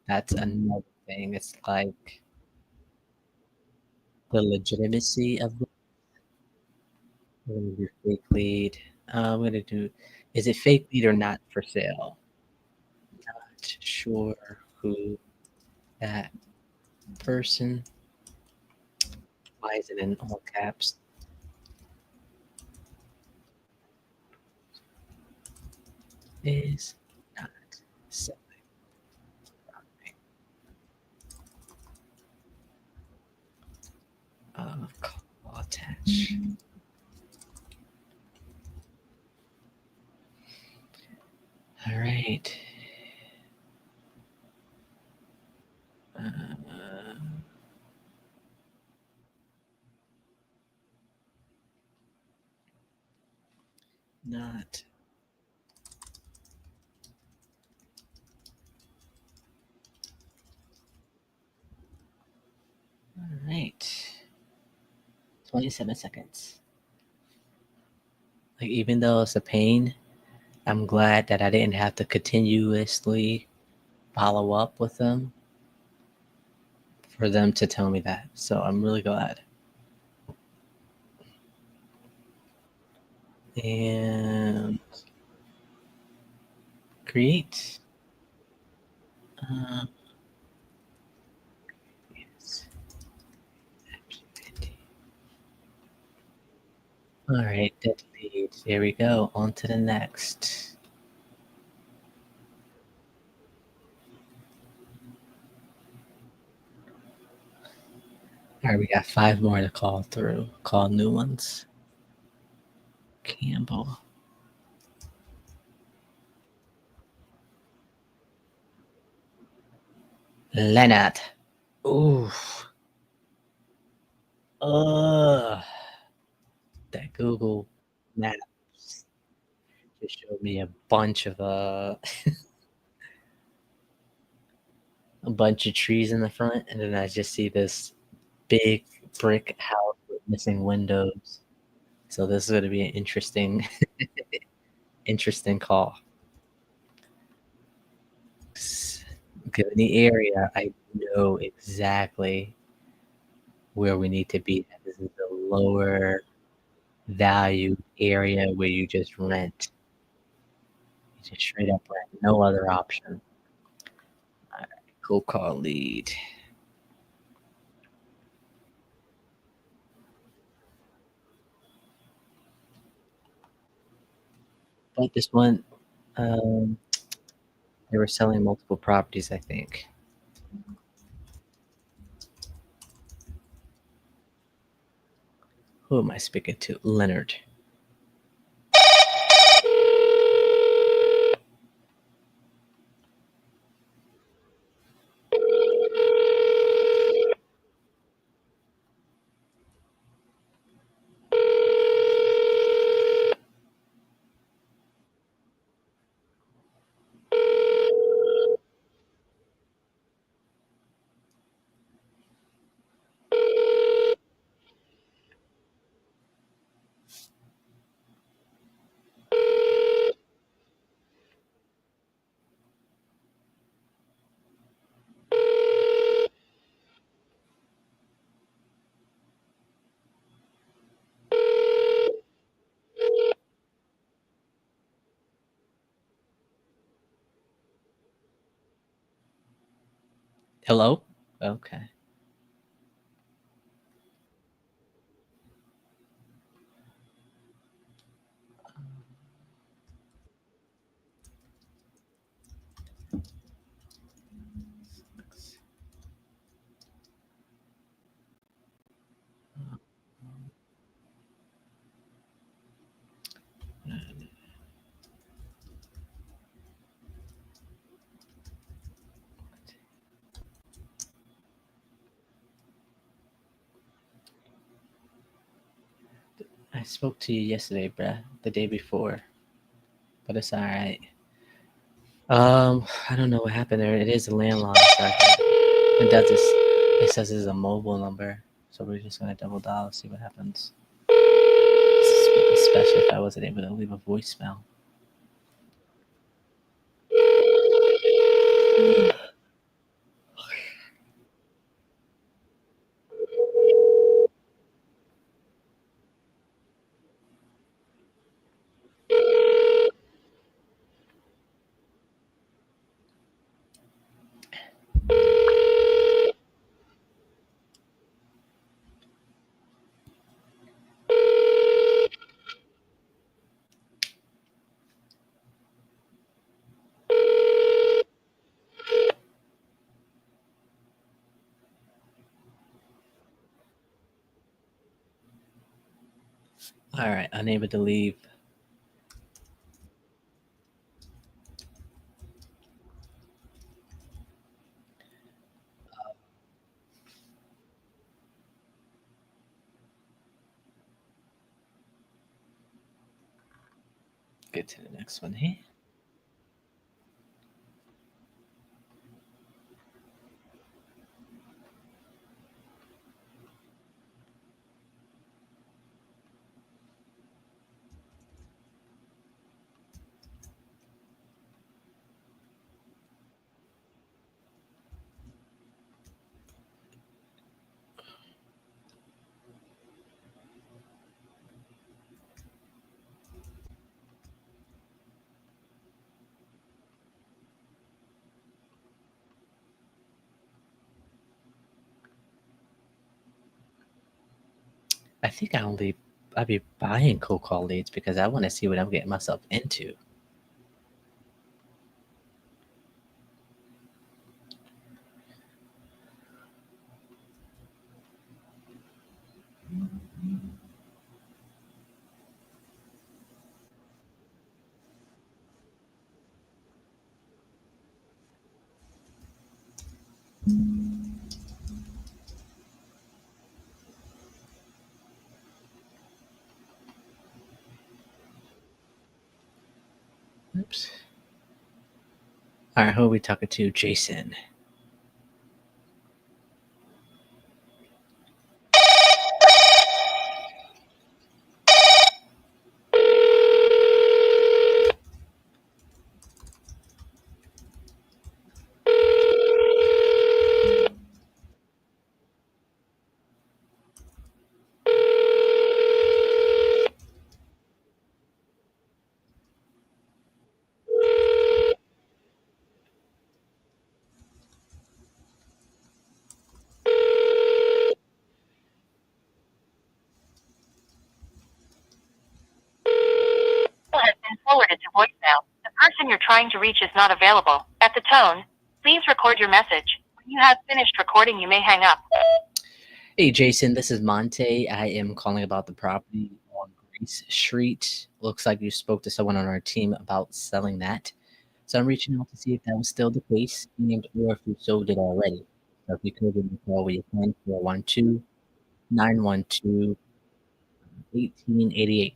That's another thing. It's like the legitimacy of the I'm gonna do fake lead. I'm gonna do, is it fake lead or not for sale? Not sure who that person. Why is it in all caps? Is not selling. Call attach. All right. Not. All right. 27 seconds. Like, even though it's a pain, I'm glad that I didn't have to continuously follow up with them for them to tell me that. So I'm really glad. And create. Yes. All right, dead lead. There we go. On to the next. All right, we got 5 more to call through. Call new ones. Campbell. Leonard. Ooh. That Google Maps just showed me a bunch of a bunch of trees in the front, and then I just see this big brick house with missing windows. So this is going to be an interesting, interesting call. Given the area, I know exactly where we need to be. This is the lower value area where you just rent. You just straight up rent, no other option. All right, Cold call lead. But this one, um, they were selling multiple properties, I think. Who am I speaking to? Leonard. Hello? Okay. I spoke to you yesterday, bruh. The day before. But it's alright. I don't know what happened there. It is a landline, so it does this. It says it's a mobile number, so we're just gonna double dial, see what happens. Especially if I wasn't able to leave a voicemail. All right, unable to leave. Get to the next one here. I think I'd be buying cold call leads because I want to see what I'm getting myself into. Oops. All right, who are we talking to? Jason. you're trying to reach is not available. At the tone, please record your message. When you have finished recording, you may hang up. Hey, Jason, this is Monte. I am calling about the property on Grace Street. Looks like you spoke to someone on our team about selling that. So I'm reaching out to see if that was still the case, and or if you sold it already. So if you could give me a call when you can, 412-912-1888.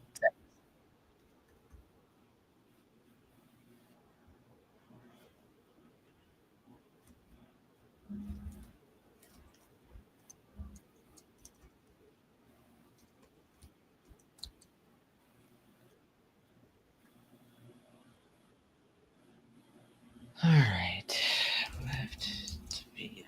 All right, left to be.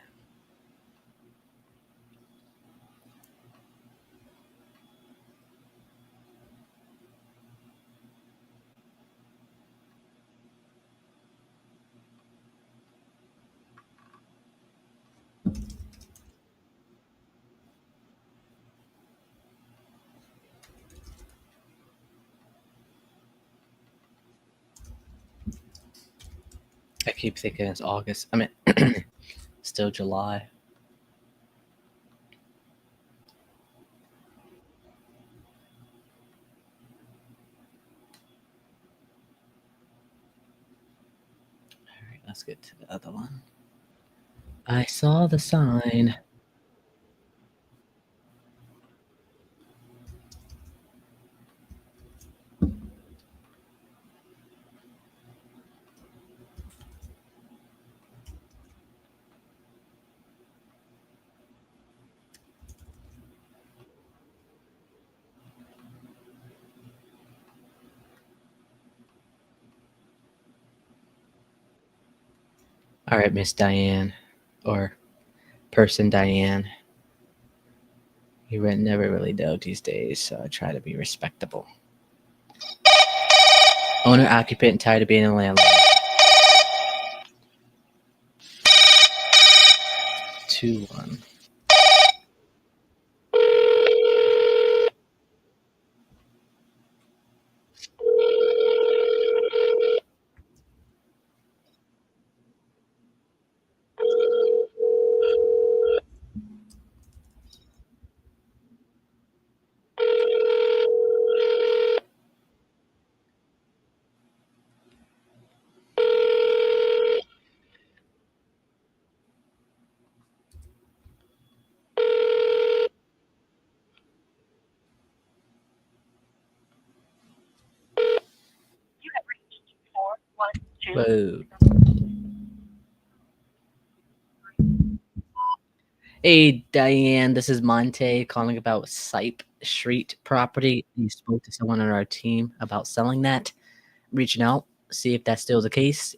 I keep thinking it's August. I mean, still July. All right, let's get to the other one. I saw the sign. All right, Miss Diane, or person Diane. You never really know these days, so I try to be respectable. Owner, occupant, tired of being a landlord. 2-1. You have reached 412. Whoa. Hey, Diane, this is Monte calling about Sipe Street property. You spoke to someone on our team about selling that. Reaching out, see if that's still the case.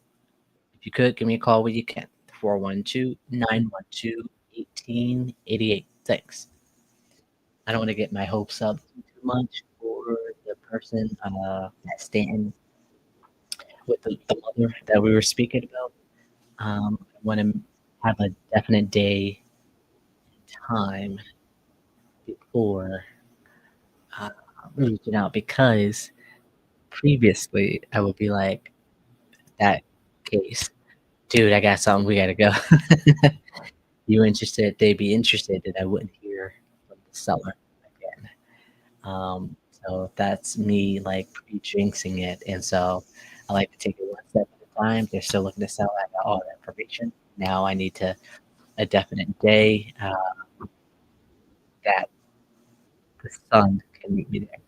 If you could, give me a call when you can. 412-912-1888. Thanks. I don't want to get my hopes up too much for the person at Stanton with the mother that we were speaking about. I want to have a definite day time before reaching out, because previously I would be like, that case, dude, I got something, we gotta go. You interested? They'd be interested, and I wouldn't hear from the seller again. So that's me like pre-jinxing it, and so I like to take it one step at a time. They're still looking to sell. I got all that information. Now I need to a definite day that the son can meet me there.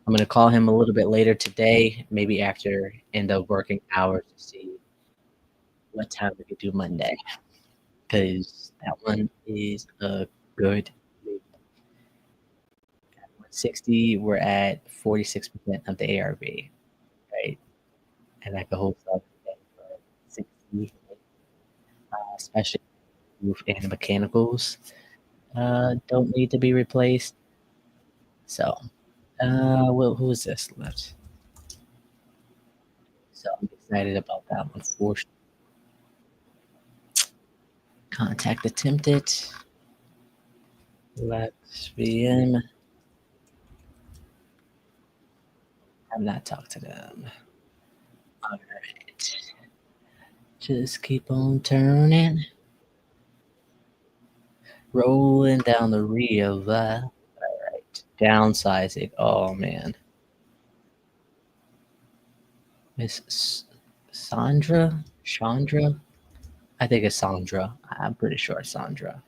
I'm gonna call him a little bit later today, maybe after end of working hours, to see what time we could do Monday, because that one is a good lead. At 160, we're at 46% of the ARV, right? And I could hold up for 60, especially roof and mechanicals don't need to be replaced. So, well, who is this left? So I'm excited about that one for sure. Contact attempted. Let's VM. Have not talked to them. All right. Just keep on turning, rolling down the river. All right, downsizing. Oh man, Miss Sandra, Chandra. I think it's Sandra. I'm pretty sure it's Sandra.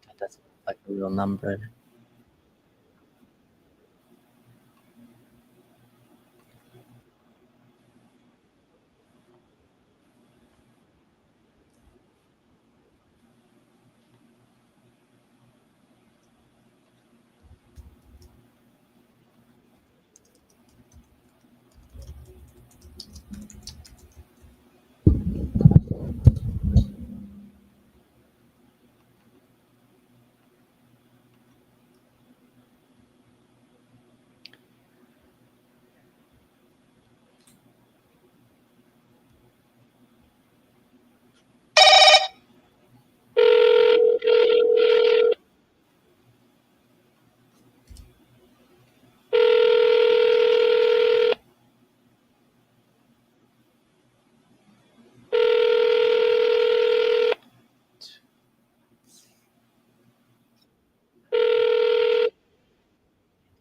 That doesn't look like a real number.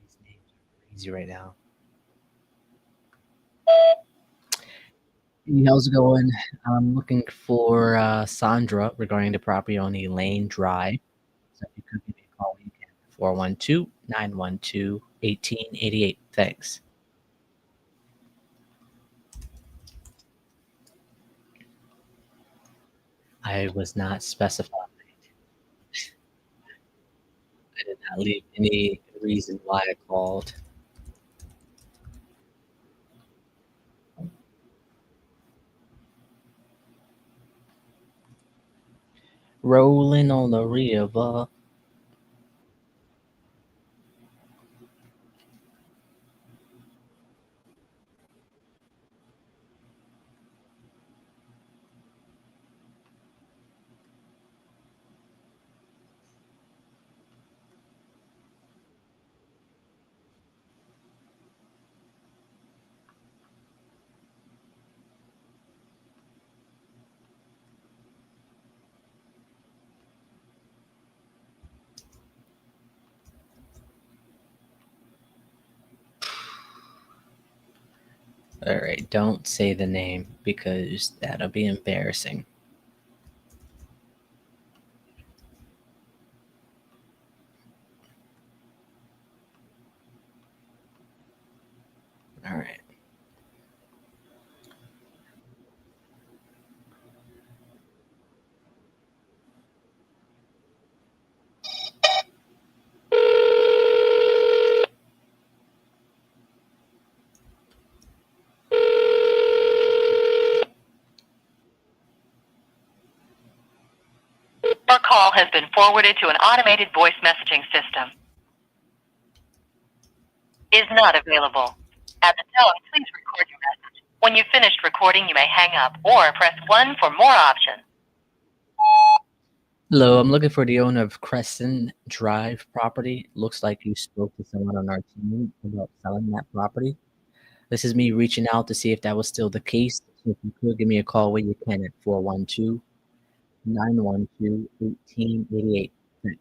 These names are crazy right now. Hey, how's it going? I'm looking for Sandra regarding the property on Elaine Drive. So if you could give me a call, you can. 412-912-1888. Thanks. I was not specified. I did not leave any reason why I called. Rolling on the river. All right, don't say the name because that'll be embarrassing. All right. Your call has been forwarded to an automated voice messaging system. Is not available. At the tone, please record your message. When you've finished recording, you may hang up or press 1 for more options. Hello, I'm looking for the owner of Crescent Drive property. Looks like you spoke to someone on our team about selling that property. This is me reaching out to see if that was still the case. So if you could give me a call when you can at 412-912-1888. Thanks.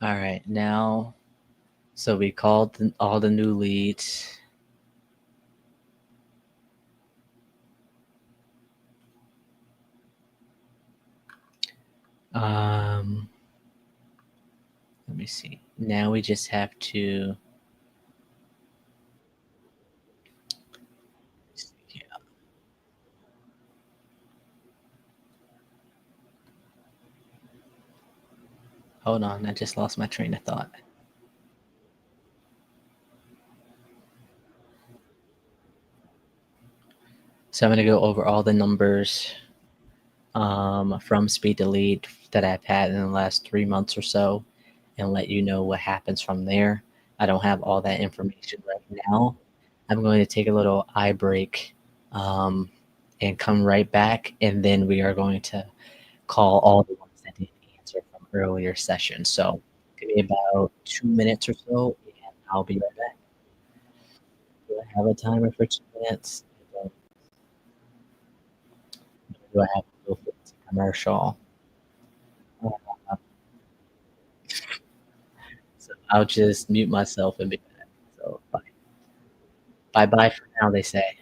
All right, now, so we called all the new leads. Let me see. Now we just have to. Yeah. Hold on, I just lost my train of thought. So I'm going to go over all the numbers from Speed Delete that I've had in the last 3 months or so and let you know what happens from there. I don't have all that information right now. I'm going to take a little eye break and come right back, and then we are going to call all the ones that didn't answer from earlier sessions. So give me about 2 minutes or so, and I'll be right back. Do I have a timer for 2 minutes? Do I have to go for the commercial? Uh, so I'll just mute myself and be back. So bye. Bye bye for now, they say.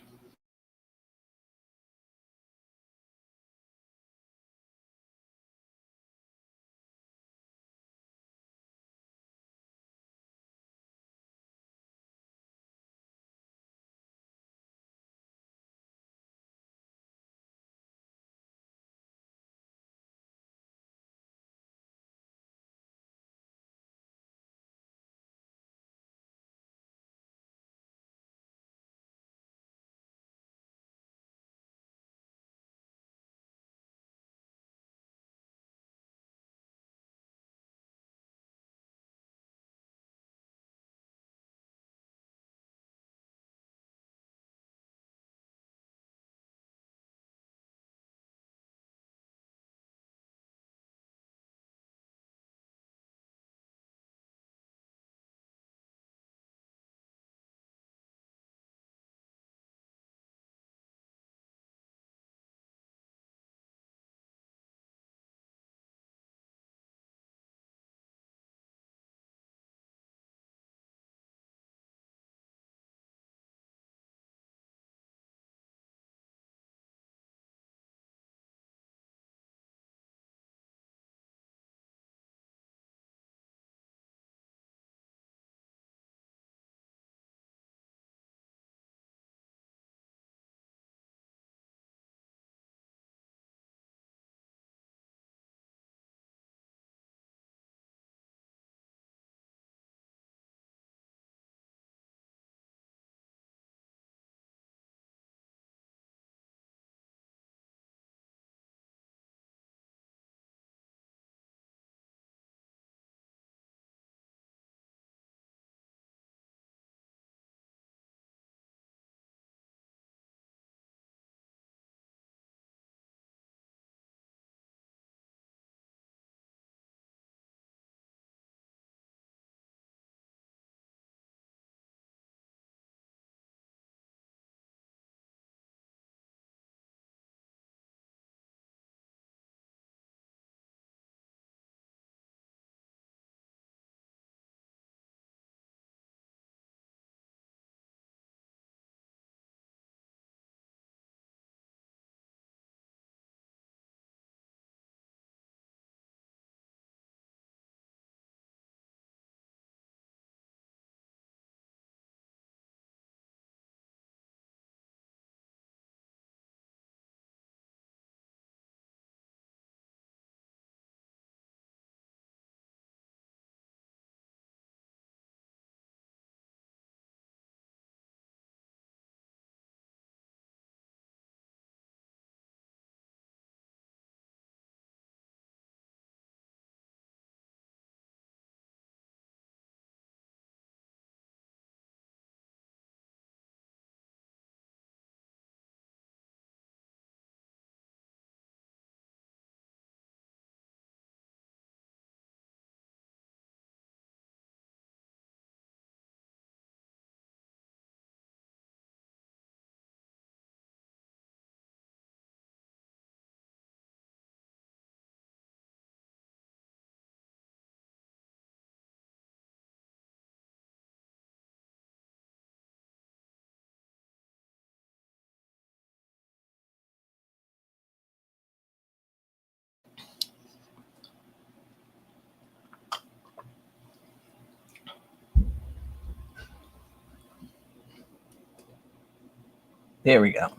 There we go.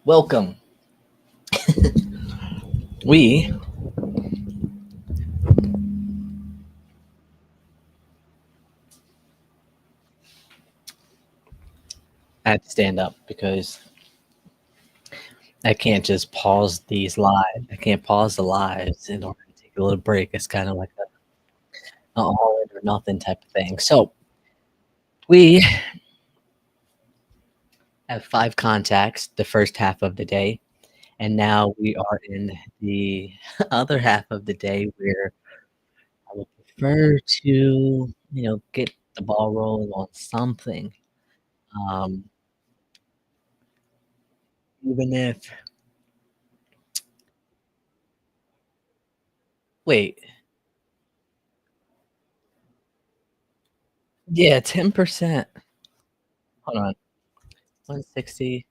Welcome. We had to stand up because I can't just pause these live. I can't pause the lives in order to take a little break. It's kind of like a all in or nothing type of thing. So we have 5 contacts the first half of the day, and now we are in the other half of the day where I would prefer to, get the ball rolling on something. Um, even if wait, yeah, 10%. Hold on, 160.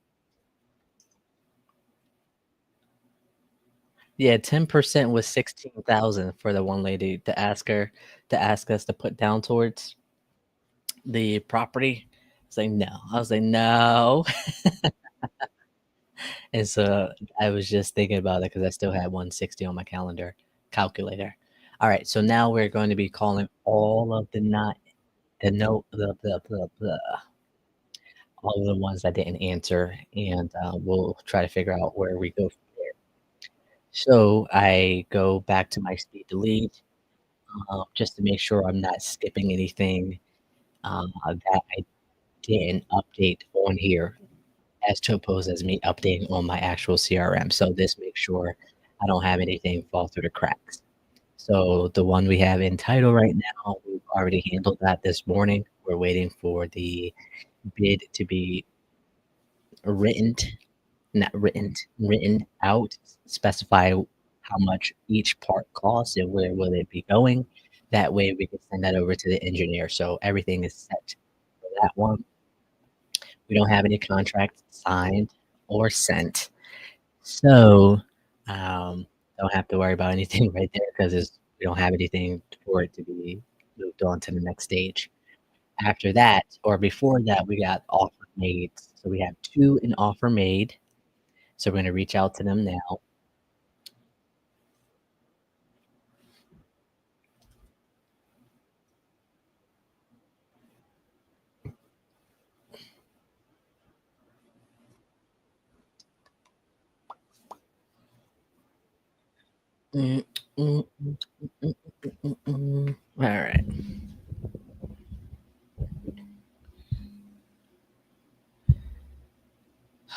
Yeah, 10% was 16,000 for the one lady to ask us to put down towards the property. I was like, "No." And so I was just thinking about it because I still had 160 on my calculator. Alright, so now we're going to be calling all of the not the no the all of the ones that didn't answer, and, we'll try to figure out where we go from there. So I go back to my speed delete, just to make sure I'm not skipping anything, that I didn't update on here as to opposed as me updating on my actual CRM. So this makes sure I don't have anything fall through the cracks. So the one we have in title right now, we've already handled that this morning. We're waiting for the bid to be written, not written, written out, specify how much each part costs and where will it be going. That way we can send that over to the engineer. So everything is set for that one. We don't have any contracts signed or sent. So, don't have to worry about anything right there because we don't have anything for it to be moved on to the next stage. After that, or before that, we got offer made. So we have 2 in offer made. So we're gonna reach out to them now. Mm, mm, mm, mm, mm, Alright.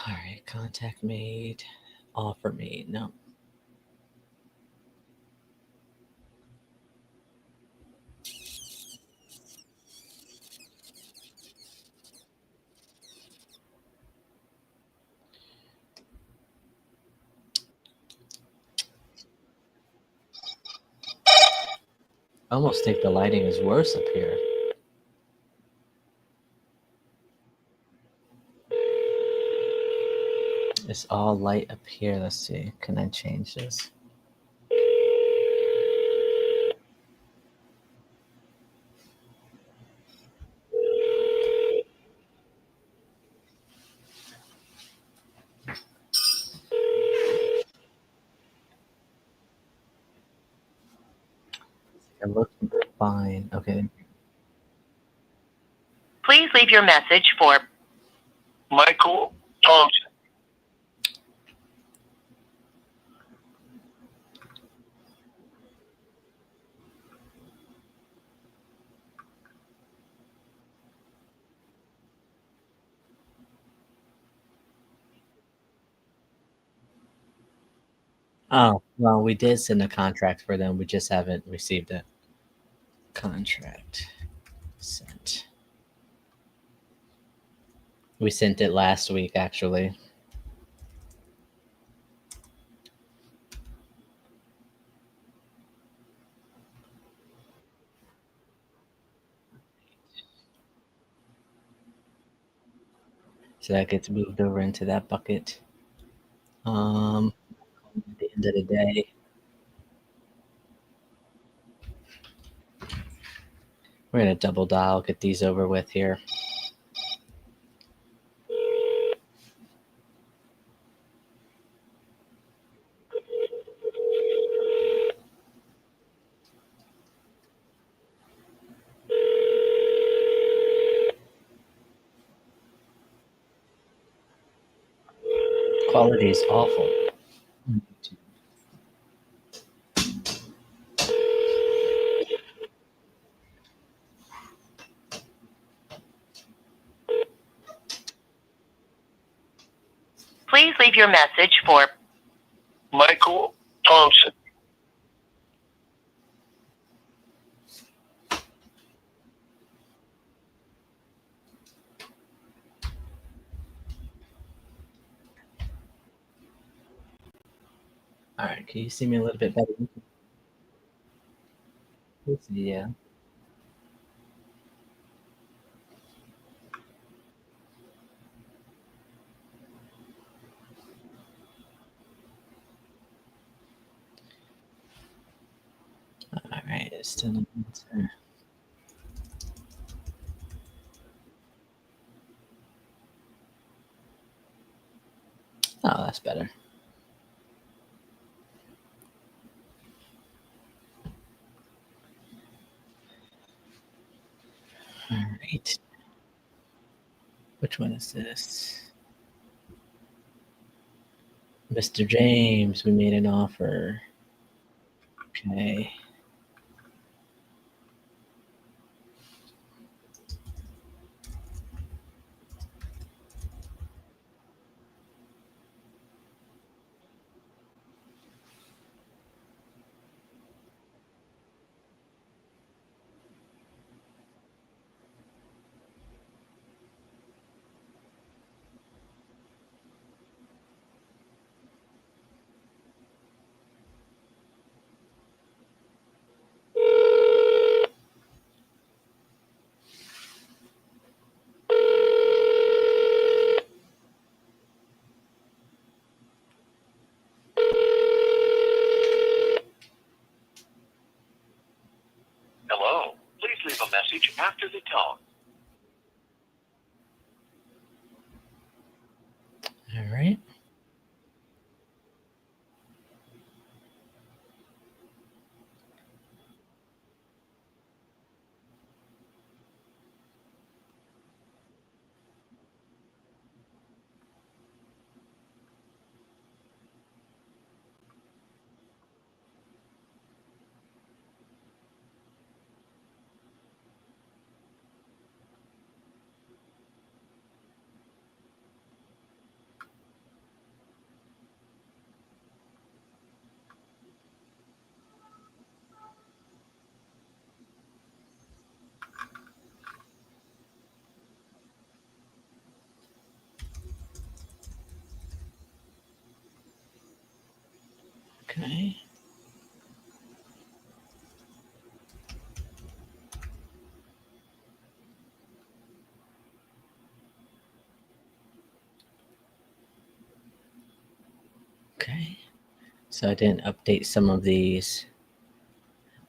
Alright, contact made, offer made. No. I almost think the lighting is worse up here. It's all light up here. Let's see. Can I change this? It looks fine. Okay. Please leave your message for Michael Thompson. Oh, well, we did send a contract for them. We just haven't received it. Contract sent. We sent it last week, actually. So that gets moved over into that bucket. At the end of the day, we're gonna double dial, get these over with here. quality is awful. Please leave your message for Michael Thompson. All right, can you see me a little bit better? Yeah. All right, it's still not answer. Oh, that's better. All right. Which one is this? Mr. James, we made an offer. Okay. Hello. Please leave a message after the tone. All right. Okay. Okay. So I didn't update some of these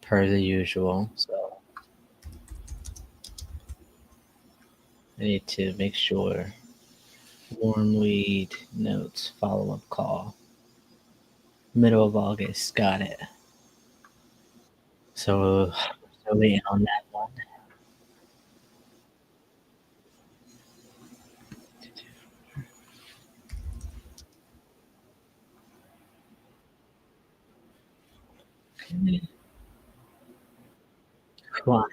per the usual. So I need to make sure. Warm weed notes, follow up call. Middle of August, got it. So still waiting on that one. Okay. Climb.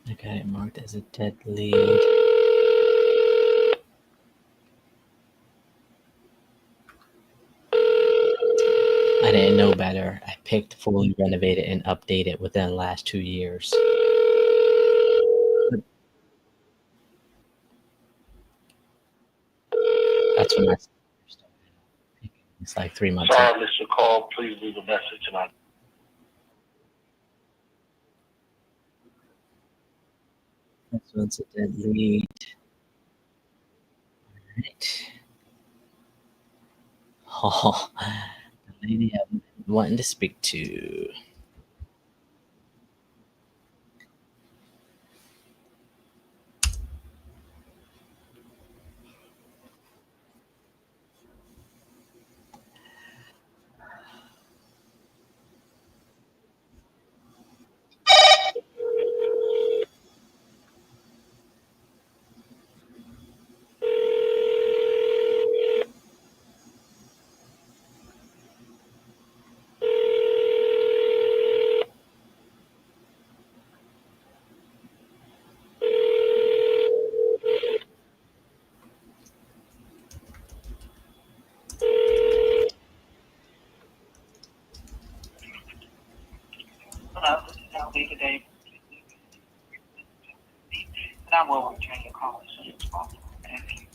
I got it marked as a dead lead. I didn't know better. I picked fully renovated and updated within the last 2 years. That's when I started. It's like 3 months Sorry, ago. I missed your call. Please leave a message and I. This one's a dead lead. Alright. Oh, the lady I've been wanting to speak to. Hello, this is LB today. And I will return your call as soon as possible. Thank you.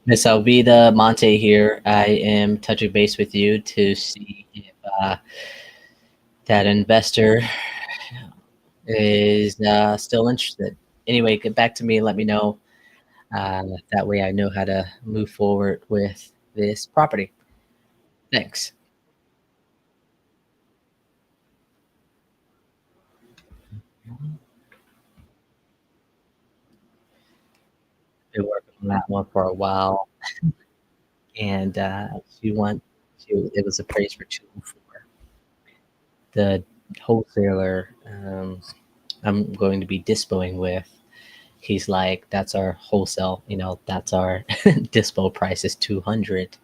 Miss Alvida Monte here. I am touching base with you to see if that investor is still interested. Anyway, get back to me and let me know. That way I know how to move forward with this property. Thanks. Been working on that one for a while, and it was appraised for 204. The wholesaler I'm going to be dispoing with, he's like, that's our wholesale, that's our dispo price is 200.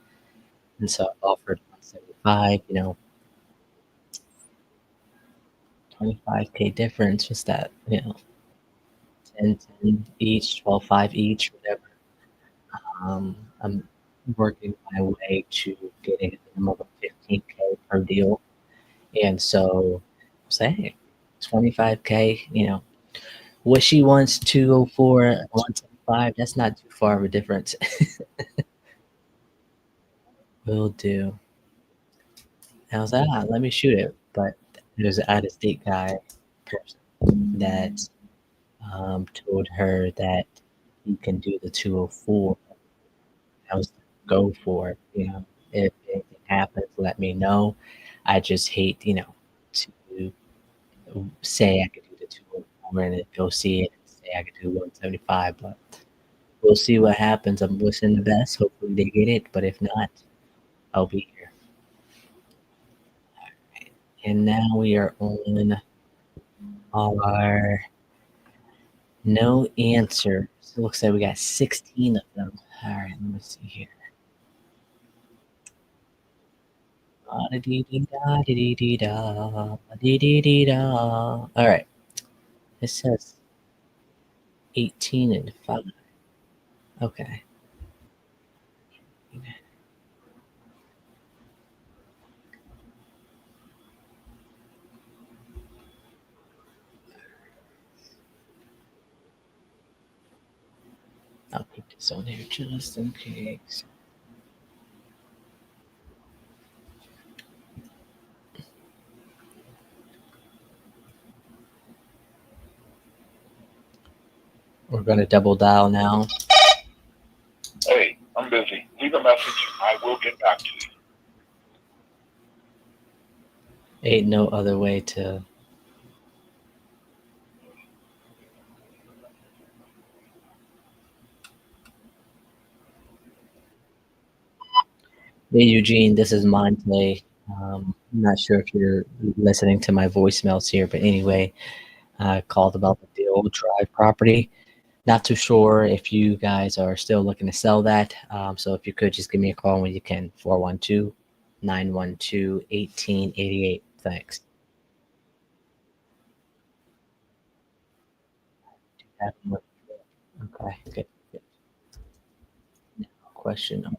And so I offered 175, 25K difference. What's that? 10 each, 12.5 each, whatever. I'm working my way to getting a minimum of 15K per deal. And so say, hey, 25K, what she wants 204, 175, that's not too far of a difference. Will do. I was like, let me shoot it. But there's an out of state guy person that told her that he can do the 204. I was go for it. If anything happens, let me know. I just hate, to say I could do the 204 and then go see it and say I could do 175. But we'll see what happens. I'm wishing the best. Hopefully they get it. But if not, I'll be here. And now we are on our no answer. So it looks like we got 16 of them. All right, let me see here. All right. It says 18 and 5. Okay. I'll put this on here just in case. We're going to double dial now. Hey, I'm busy. Leave a message. I will get back to you. Ain't no other way to. Hey, Eugene, this is Monte. I'm not sure if you're listening to my voicemails here, but anyway, I called about the old Drive property. Not too sure if you guys are still looking to sell that. So if you could just give me a call when you can, 412-912-1888. Thanks. Okay, good. Now, question number.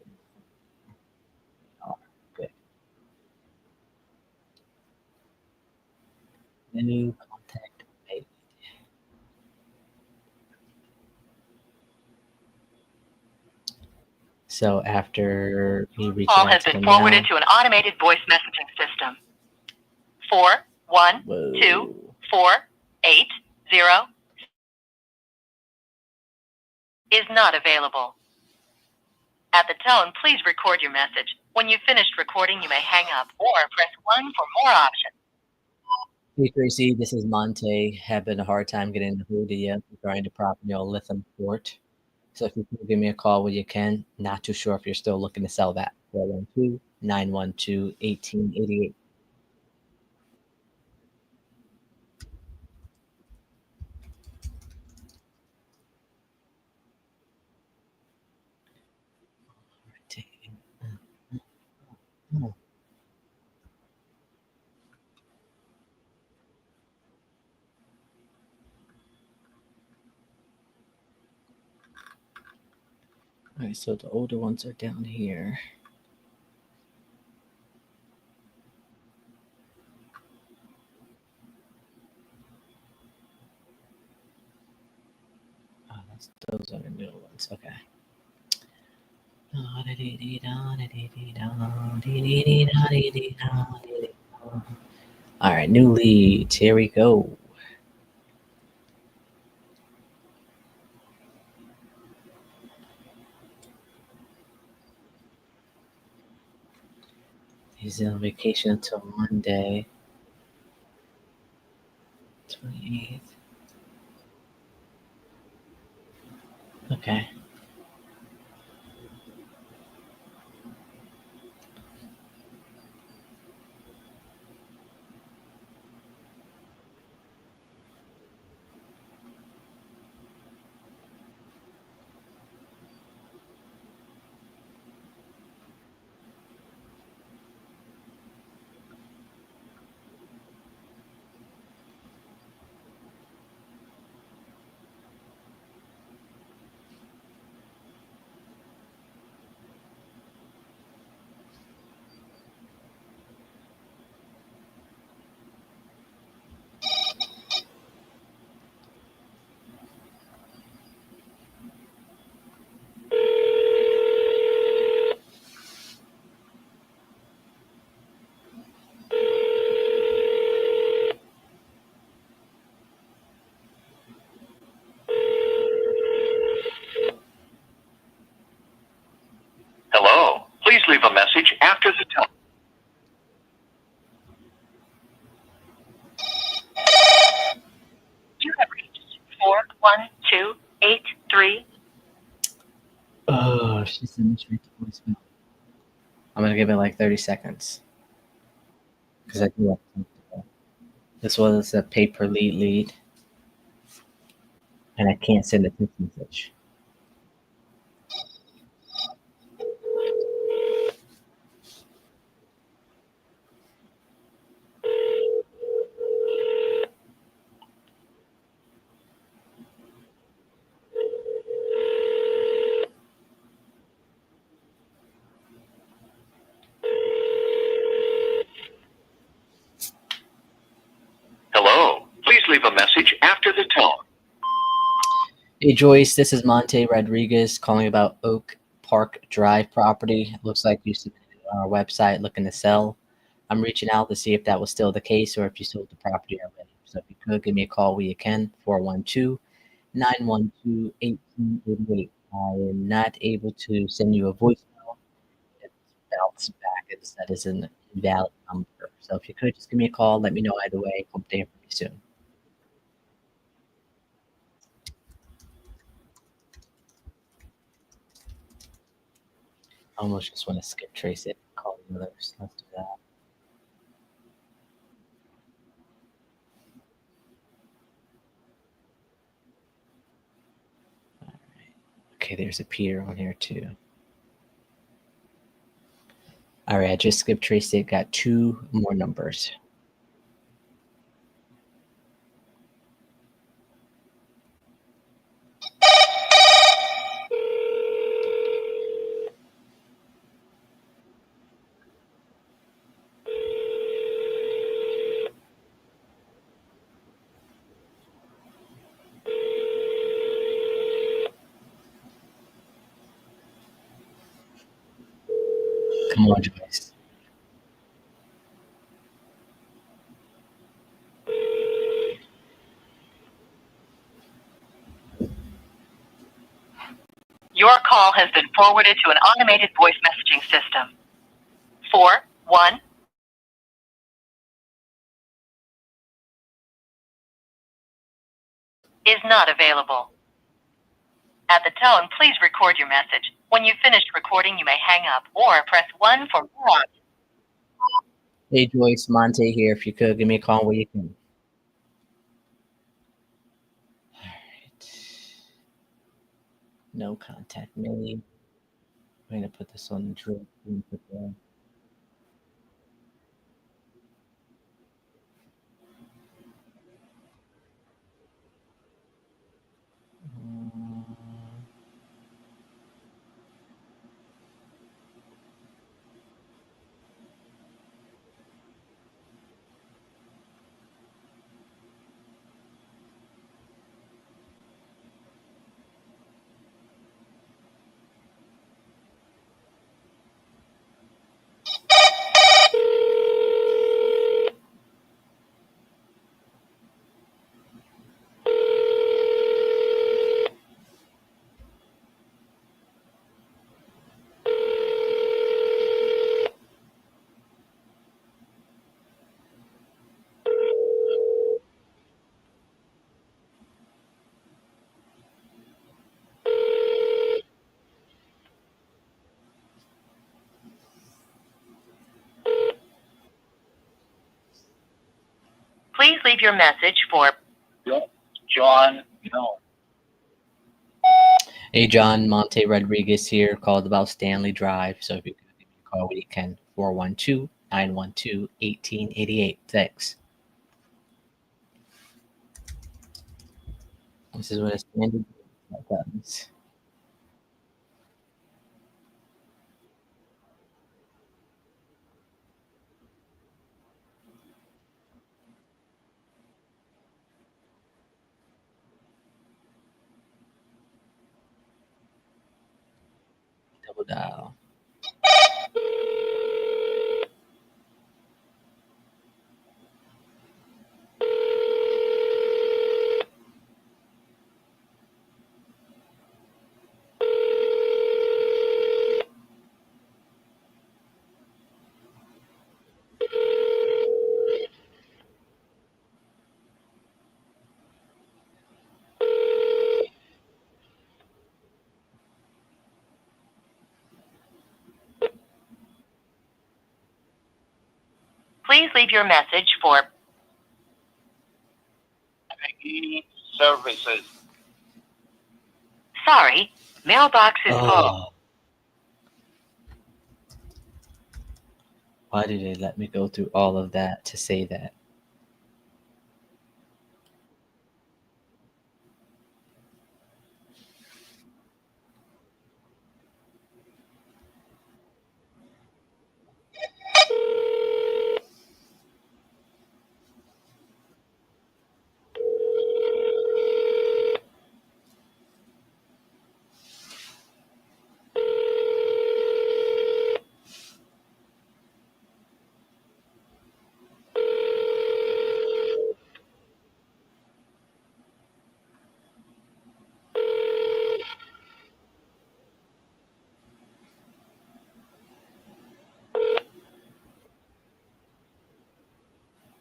Good. New contact made. So after me reaching Call out has to been them forwarded now, to an automated voice messaging system. 412-480 is not available. At the tone, please record your message. When you've finished recording, you may hang up or press 1 for more options. Hey Tracy, this is Monte. Having a hard time getting a hold of you regarding the property on Lytham Court. So if you can give me a call when you can, not too sure if you're still looking to sell that. 412-912-1888. All right, so the older ones are down here. Those are the new ones. Okay. All right, new leads. Here we go. He's on vacation until Monday, 28th. Okay. Hello. Please leave a message after the tone. You have reached 41283. Oh, she sent me straight to voicemail. I'm gonna give it like 30 seconds because I do have something to do. This was a pay per lead, and I can't send a text message. Hello. Please leave a message after the tone. Hey Joyce, this is Monte Rodriguez calling about Oak Park Drive property. It looks like you submitted on our website looking to sell. I'm reaching out to see if that was still the case or if you sold the property already. So if you could, give me a call when you can, 412-912-1888. I am not able to send you a voicemail. It's bounced back. That is an invalid number. So if you could, just give me a call. Let me know either way. Hope to hear from you soon. I almost just want to skip trace it. Call the others. Let's do that. Okay, there's a Peter on here too. All right, I just skip traced it. Got two more numbers. Come on, Joyce. Your call has been forwarded to an automated voice messaging system. 41 is not available. At the tone, please record your message. When you've finished recording, you may hang up or press 1 for more. Hey, Joyce, Monte here. If you could, give me a call when you can. All right. No contact made. I'm going to put this on the drill. Please leave your message for John, no. Hey, John, Monte Rodriguez here, called about Stanley Drive. So if you could give me a call when you can, 412-912-1888. Thanks. This is what a standard does. Double dial. Please leave your message for Services. Sorry, mailbox is full. Oh. Why did they let me go through all of that to say that?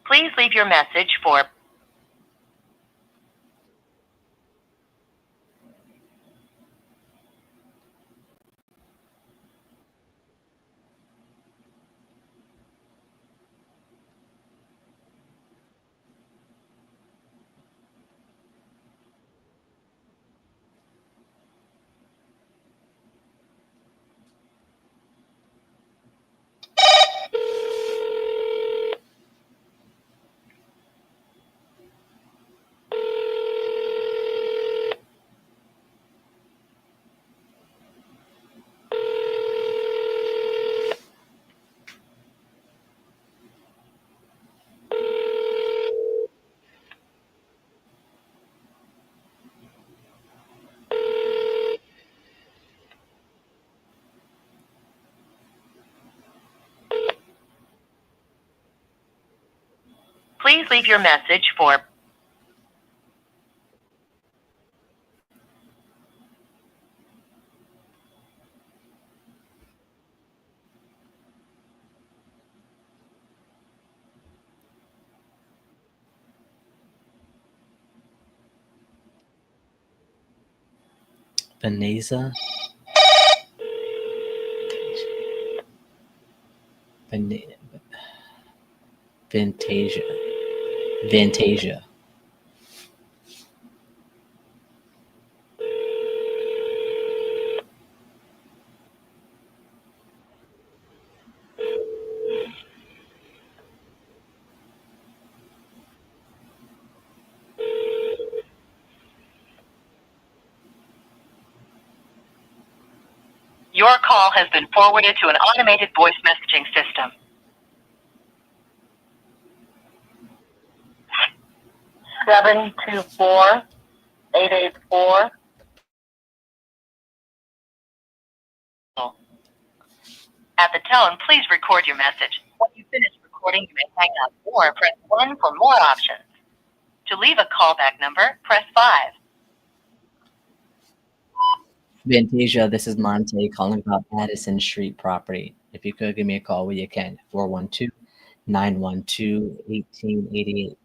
Please leave your message for Please leave your message for Vanessa? Vantasia. Vantasia. Your call has been forwarded to an automated voice messaging system. 724-884. At the tone, please record your message. When you finish recording, you may hang up or press 1 for more options. To leave a callback number, press 5. Vantasia, this is Monte calling about Addison Street property. If you could give me a call when you can, 412-912-1888.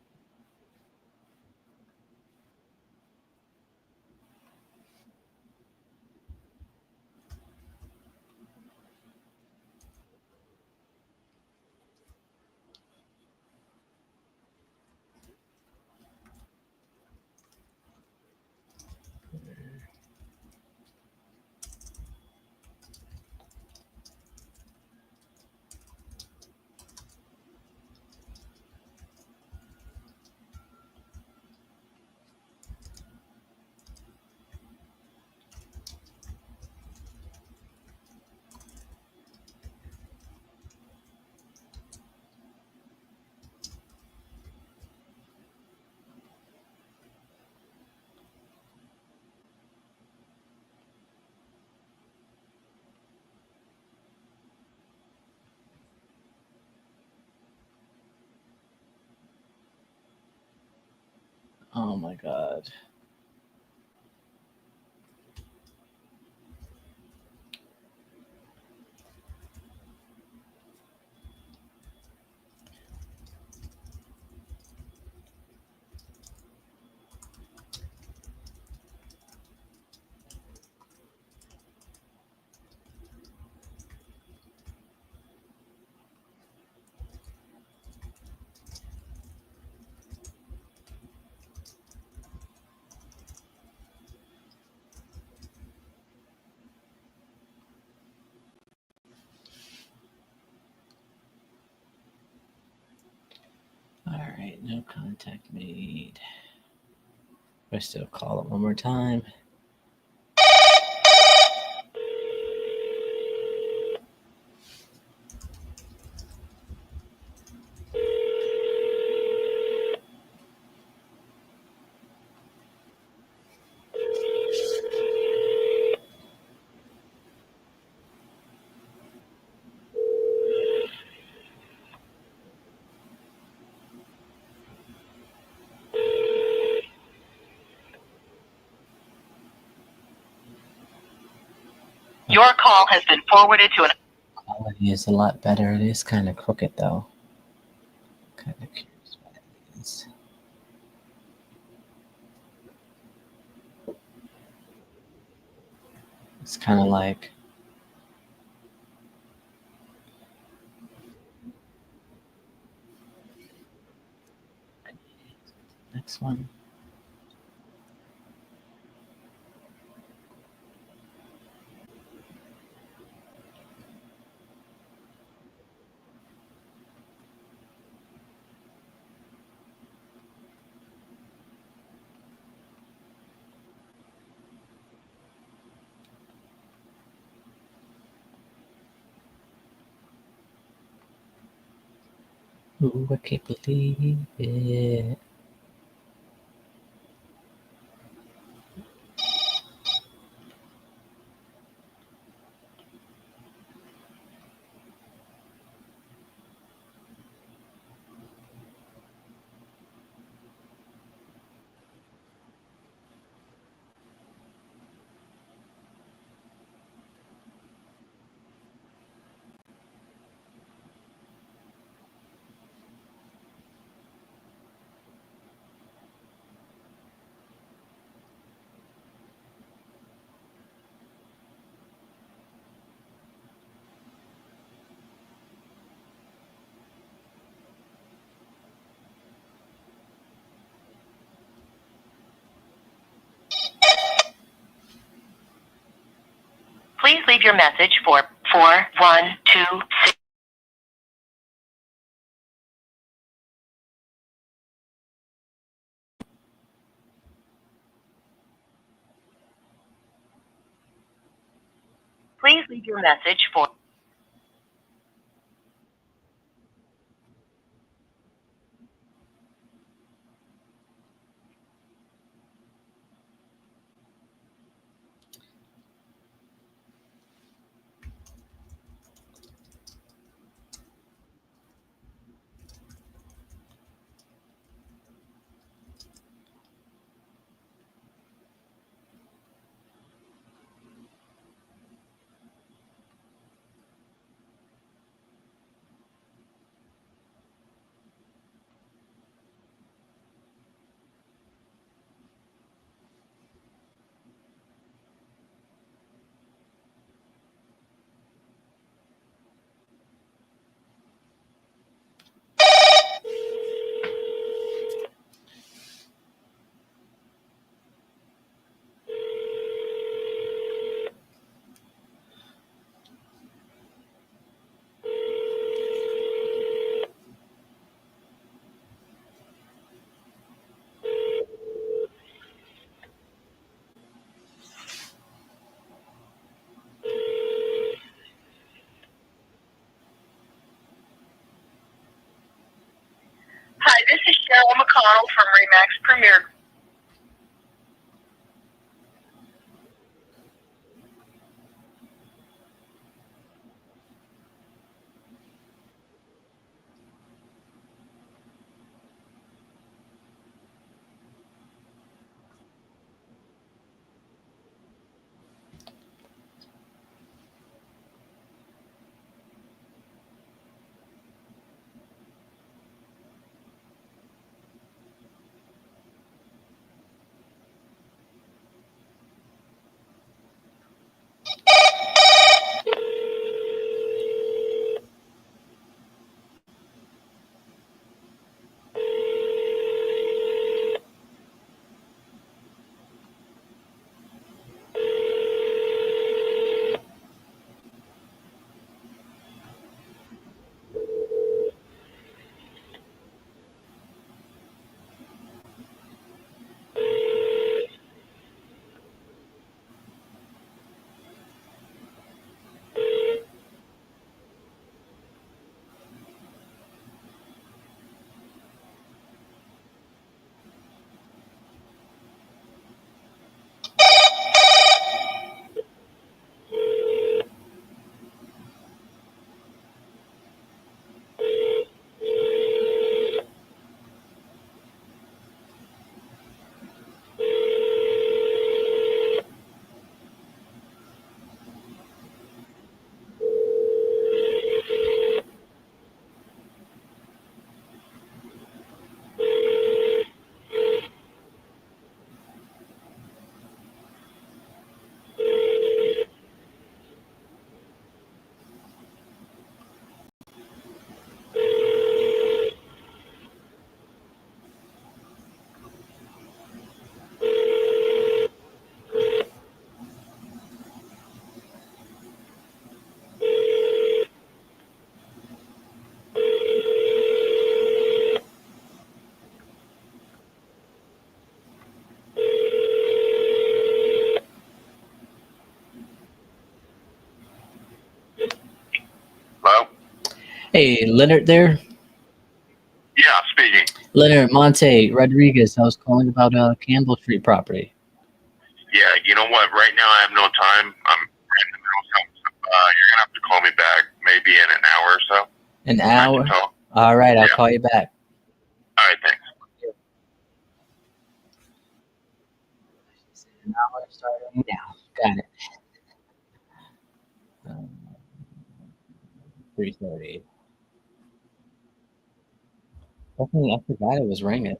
Oh my god. Alright, no contact made. I still call it one more time. Your call has been forwarded to an... Quality is a lot better. It is kind of crooked though. Kind of curious what it is. It's kind of like next one. Ooh, I can't believe it. Please leave your message for 4126. Please leave your message for... Hi, this is Cheryl McConnell from Remax Premier. Hey, Leonard there. Yeah, speaking. Leonard Monte Rodriguez. I was calling about Campbell Street property. Yeah, you know what? Right now I have no time. I'm right in the middle of something. You're gonna have to call me back maybe in an hour or so. An I hour? can talk. All right, I'll Yeah. call you back. All right, thanks. An hour starting now. Got it. 3:30. Definitely, I forgot it was ringing.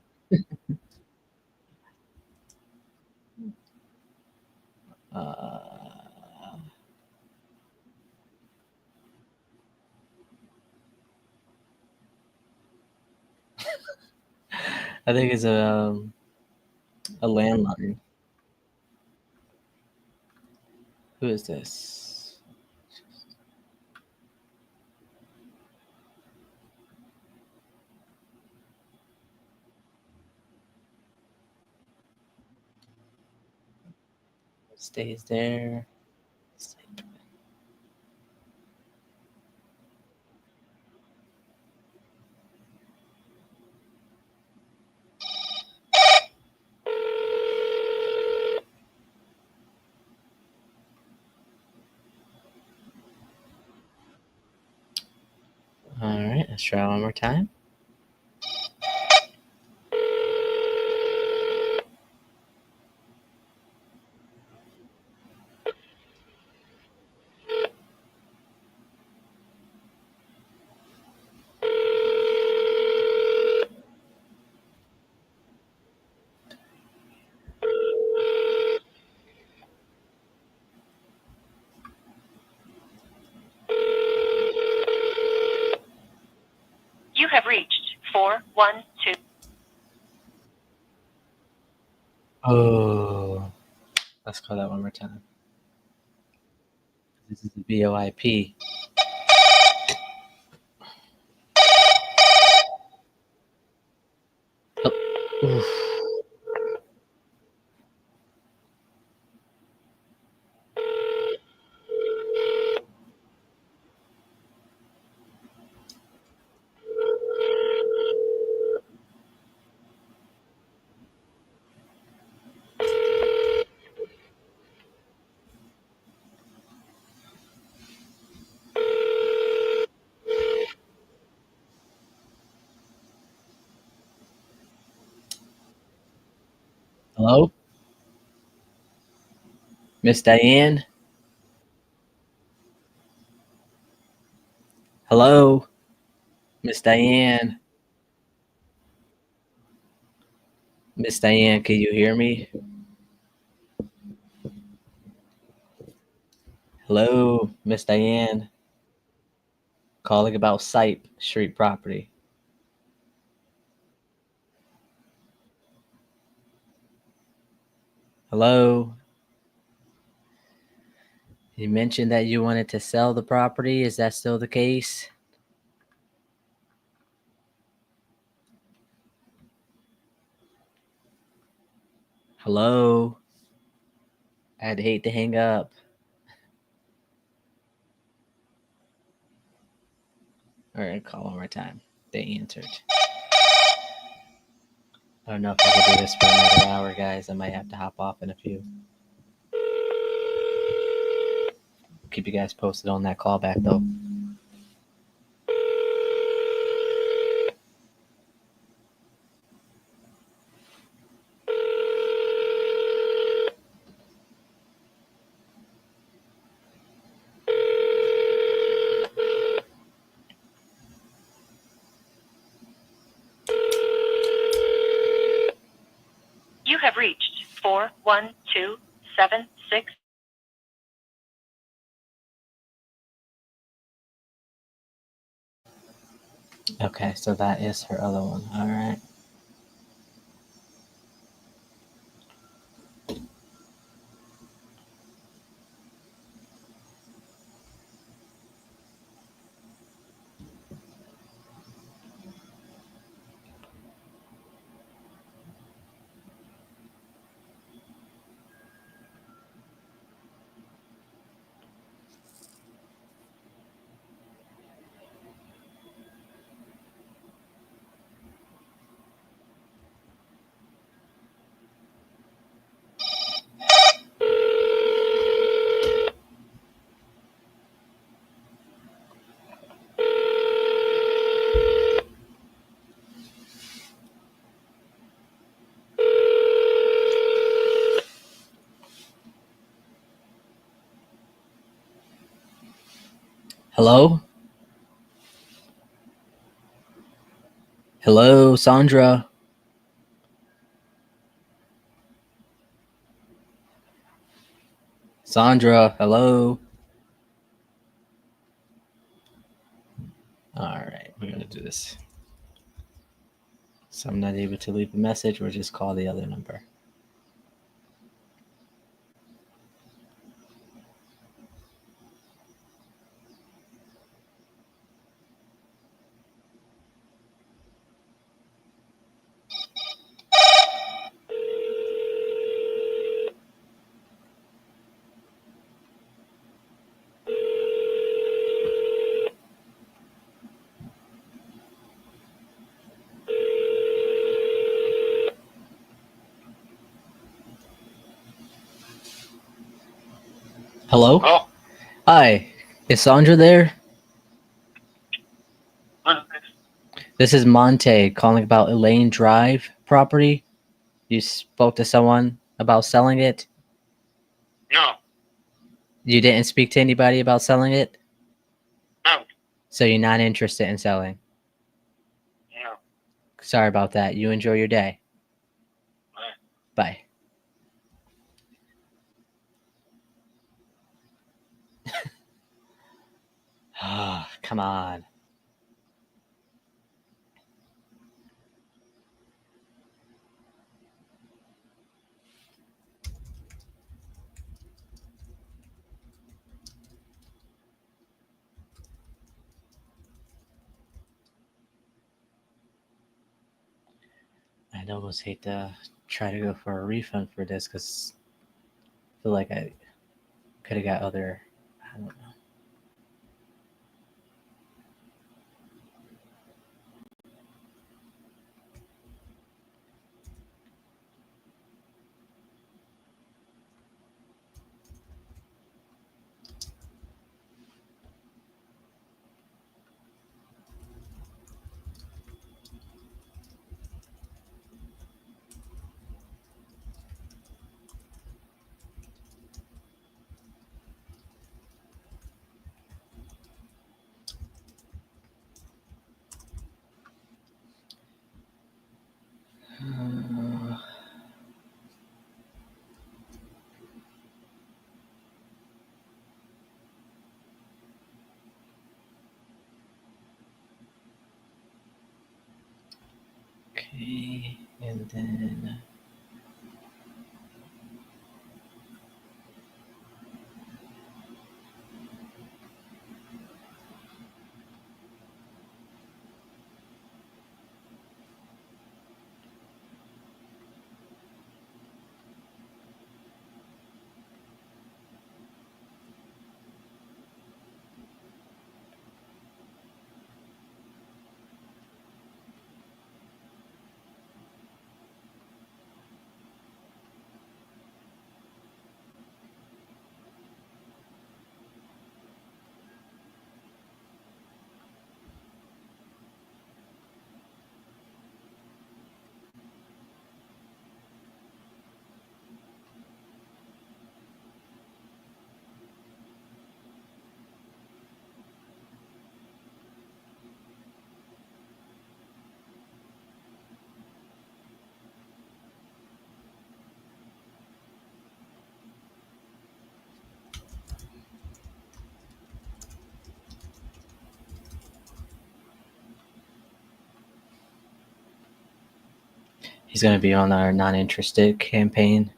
I think it's a landline. Who is this? Stays there. All right, let's try one more time. You have reached 412. Oh, let's call that one more time. This is the VoIP. Oh, oof. Hello? Miss Diane? Hello? Miss Diane? Miss Diane, can you hear me? Hello, Miss Diane. Calling about Sipe Street property. Hello? You mentioned that you wanted to sell the property. Is that still the case? Hello? I'd hate to hang up. All right, call one more time. They answered. I don't know if I can do this for another hour, guys. I might have to hop off in a few. Keep you guys posted on that callback, though. You have reached 41276. Okay, so that is her other one. All right. Hello? Hello, Sandra? Sandra, hello? All right, we're going to do this. So I'm not able to leave a message. We'll just call the other number. Hello? Oh, Hi, is Sandra there? This is Monte calling about Elaine Drive property. You spoke to someone about selling it? no, You didn't speak to anybody about selling it? no, So you're not interested in selling? no. Sorry about that. You enjoy your day. Bye. Ah, come on. I'd almost hate to try to go for a refund for this because I feel like I could have got other. I don't know. Okay, and then. He's going to be on our not interested campaign.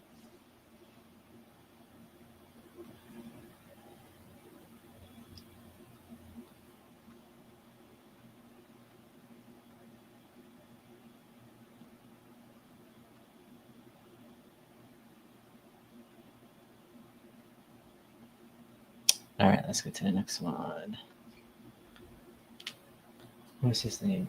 All right, let's get to the next one. What's his name?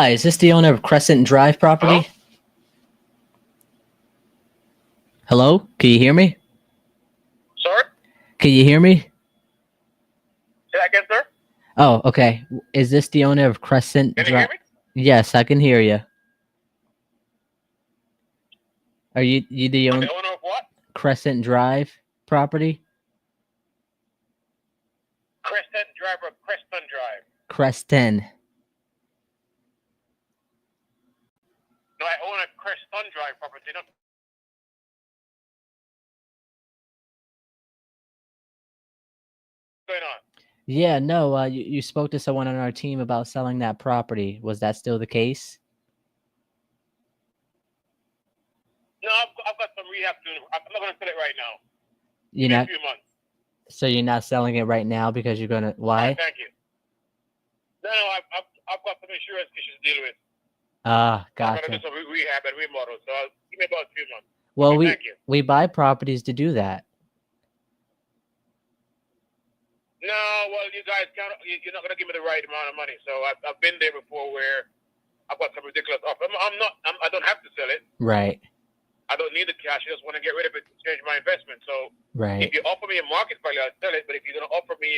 Hi, is this the owner of Crescent Drive property? Hello? Can you hear me? Sorry? Can you hear me? Say that again, sir? Oh, okay. Is this the owner of Crescent Can you hear Drive? me? Yes, I can hear you. Are you the The owner owner of what? Crescent Drive property? Crescent Drive or Creston Drive? Creston. No, I own a Creston Drive property. Not what's going on? Yeah, no, you spoke to someone on our team about selling that property. Was that still the case? No, I've got some rehab to do. I'm not going to sell it right now. You're In a not. few months. So you're not selling it right now because you're gonna. All right, Why? thank you. No, I've got some insurance issues to deal with. Ah, I'm going to gotcha. do some rehab and remodel. So give me about 2 months. Well, Okay, thank you. we buy properties to do that. No, well, you guys can't. You're not going to give me the right amount of money. So I've been there before where I've got some ridiculous offer. I don't have to sell it. Right. I don't need the cash. I just want to get rid of it to change my investment. So Right. if you offer me a market value, I'll sell it. But if you're going to offer me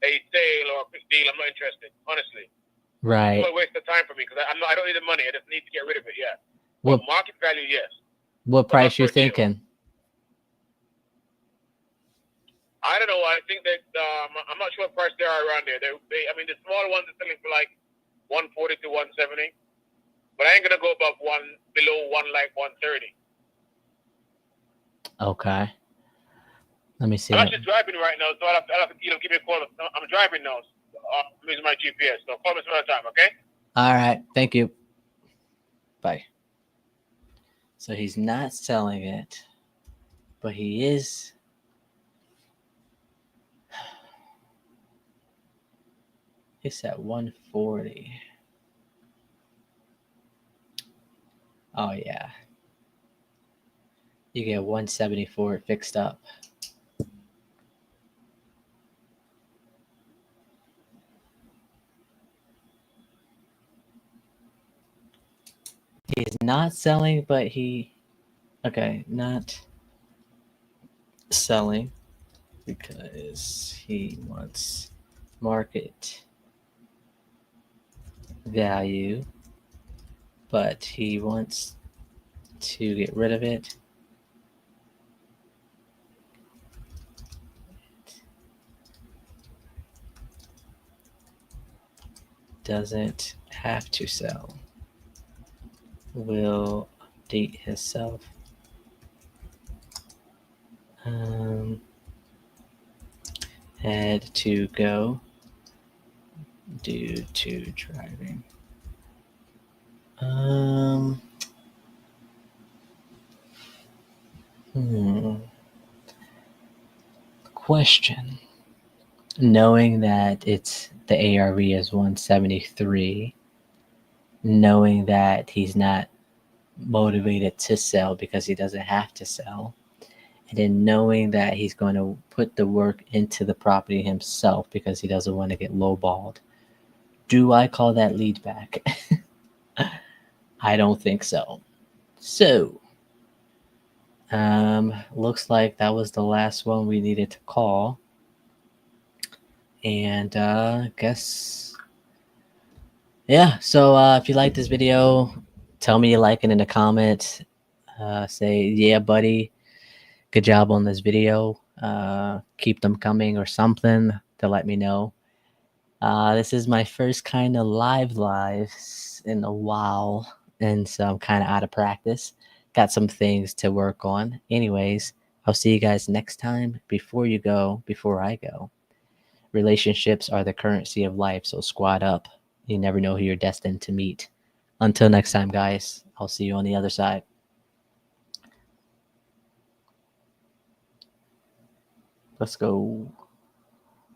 a sale or a quick deal, I'm not interested. Honestly, Right. it's a waste of time for me because I don't need the money. I just need to get rid of it. Yeah. What But market value, yes. what But not price for you a deal. thinking? I don't know. I think that I'm not sure what price they are around there. I mean, the smaller ones are selling for like 140 to 170. But I ain't gonna go above below 130. Okay. Let me see. I'm actually driving right now, so I'll have to give me a call. I'm driving now. So I'm using my GPS. So call me some other time, okay? All right. Thank you. Bye. So he's not selling it, but he is. It's at 140. Oh yeah. You get 174 fixed up. He's not selling, but okay, not selling because he wants market value, but he wants to get rid of it. Doesn't have to sell. Will update himself. Had to go due to driving. Question. Knowing that the ARV is 173, knowing that he's not motivated to sell because he doesn't have to sell, and then knowing that he's going to put the work into the property himself because he doesn't want to get lowballed, do I call that lead back? I don't think so. So, looks like that was the last one we needed to call. And guess, yeah. So if you like this video, tell me you like it in the comments. Say, yeah, buddy, good job on this video. Keep them coming or something to let me know. This is my first kind of live in a while, and so I'm kind of out of practice. Got some things to work on. Anyways, I'll see you guys next time. Before I go, relationships are the currency of life, so squad up. You never know who you're destined to meet. Until next time, guys, I'll see you on the other side. Let's go.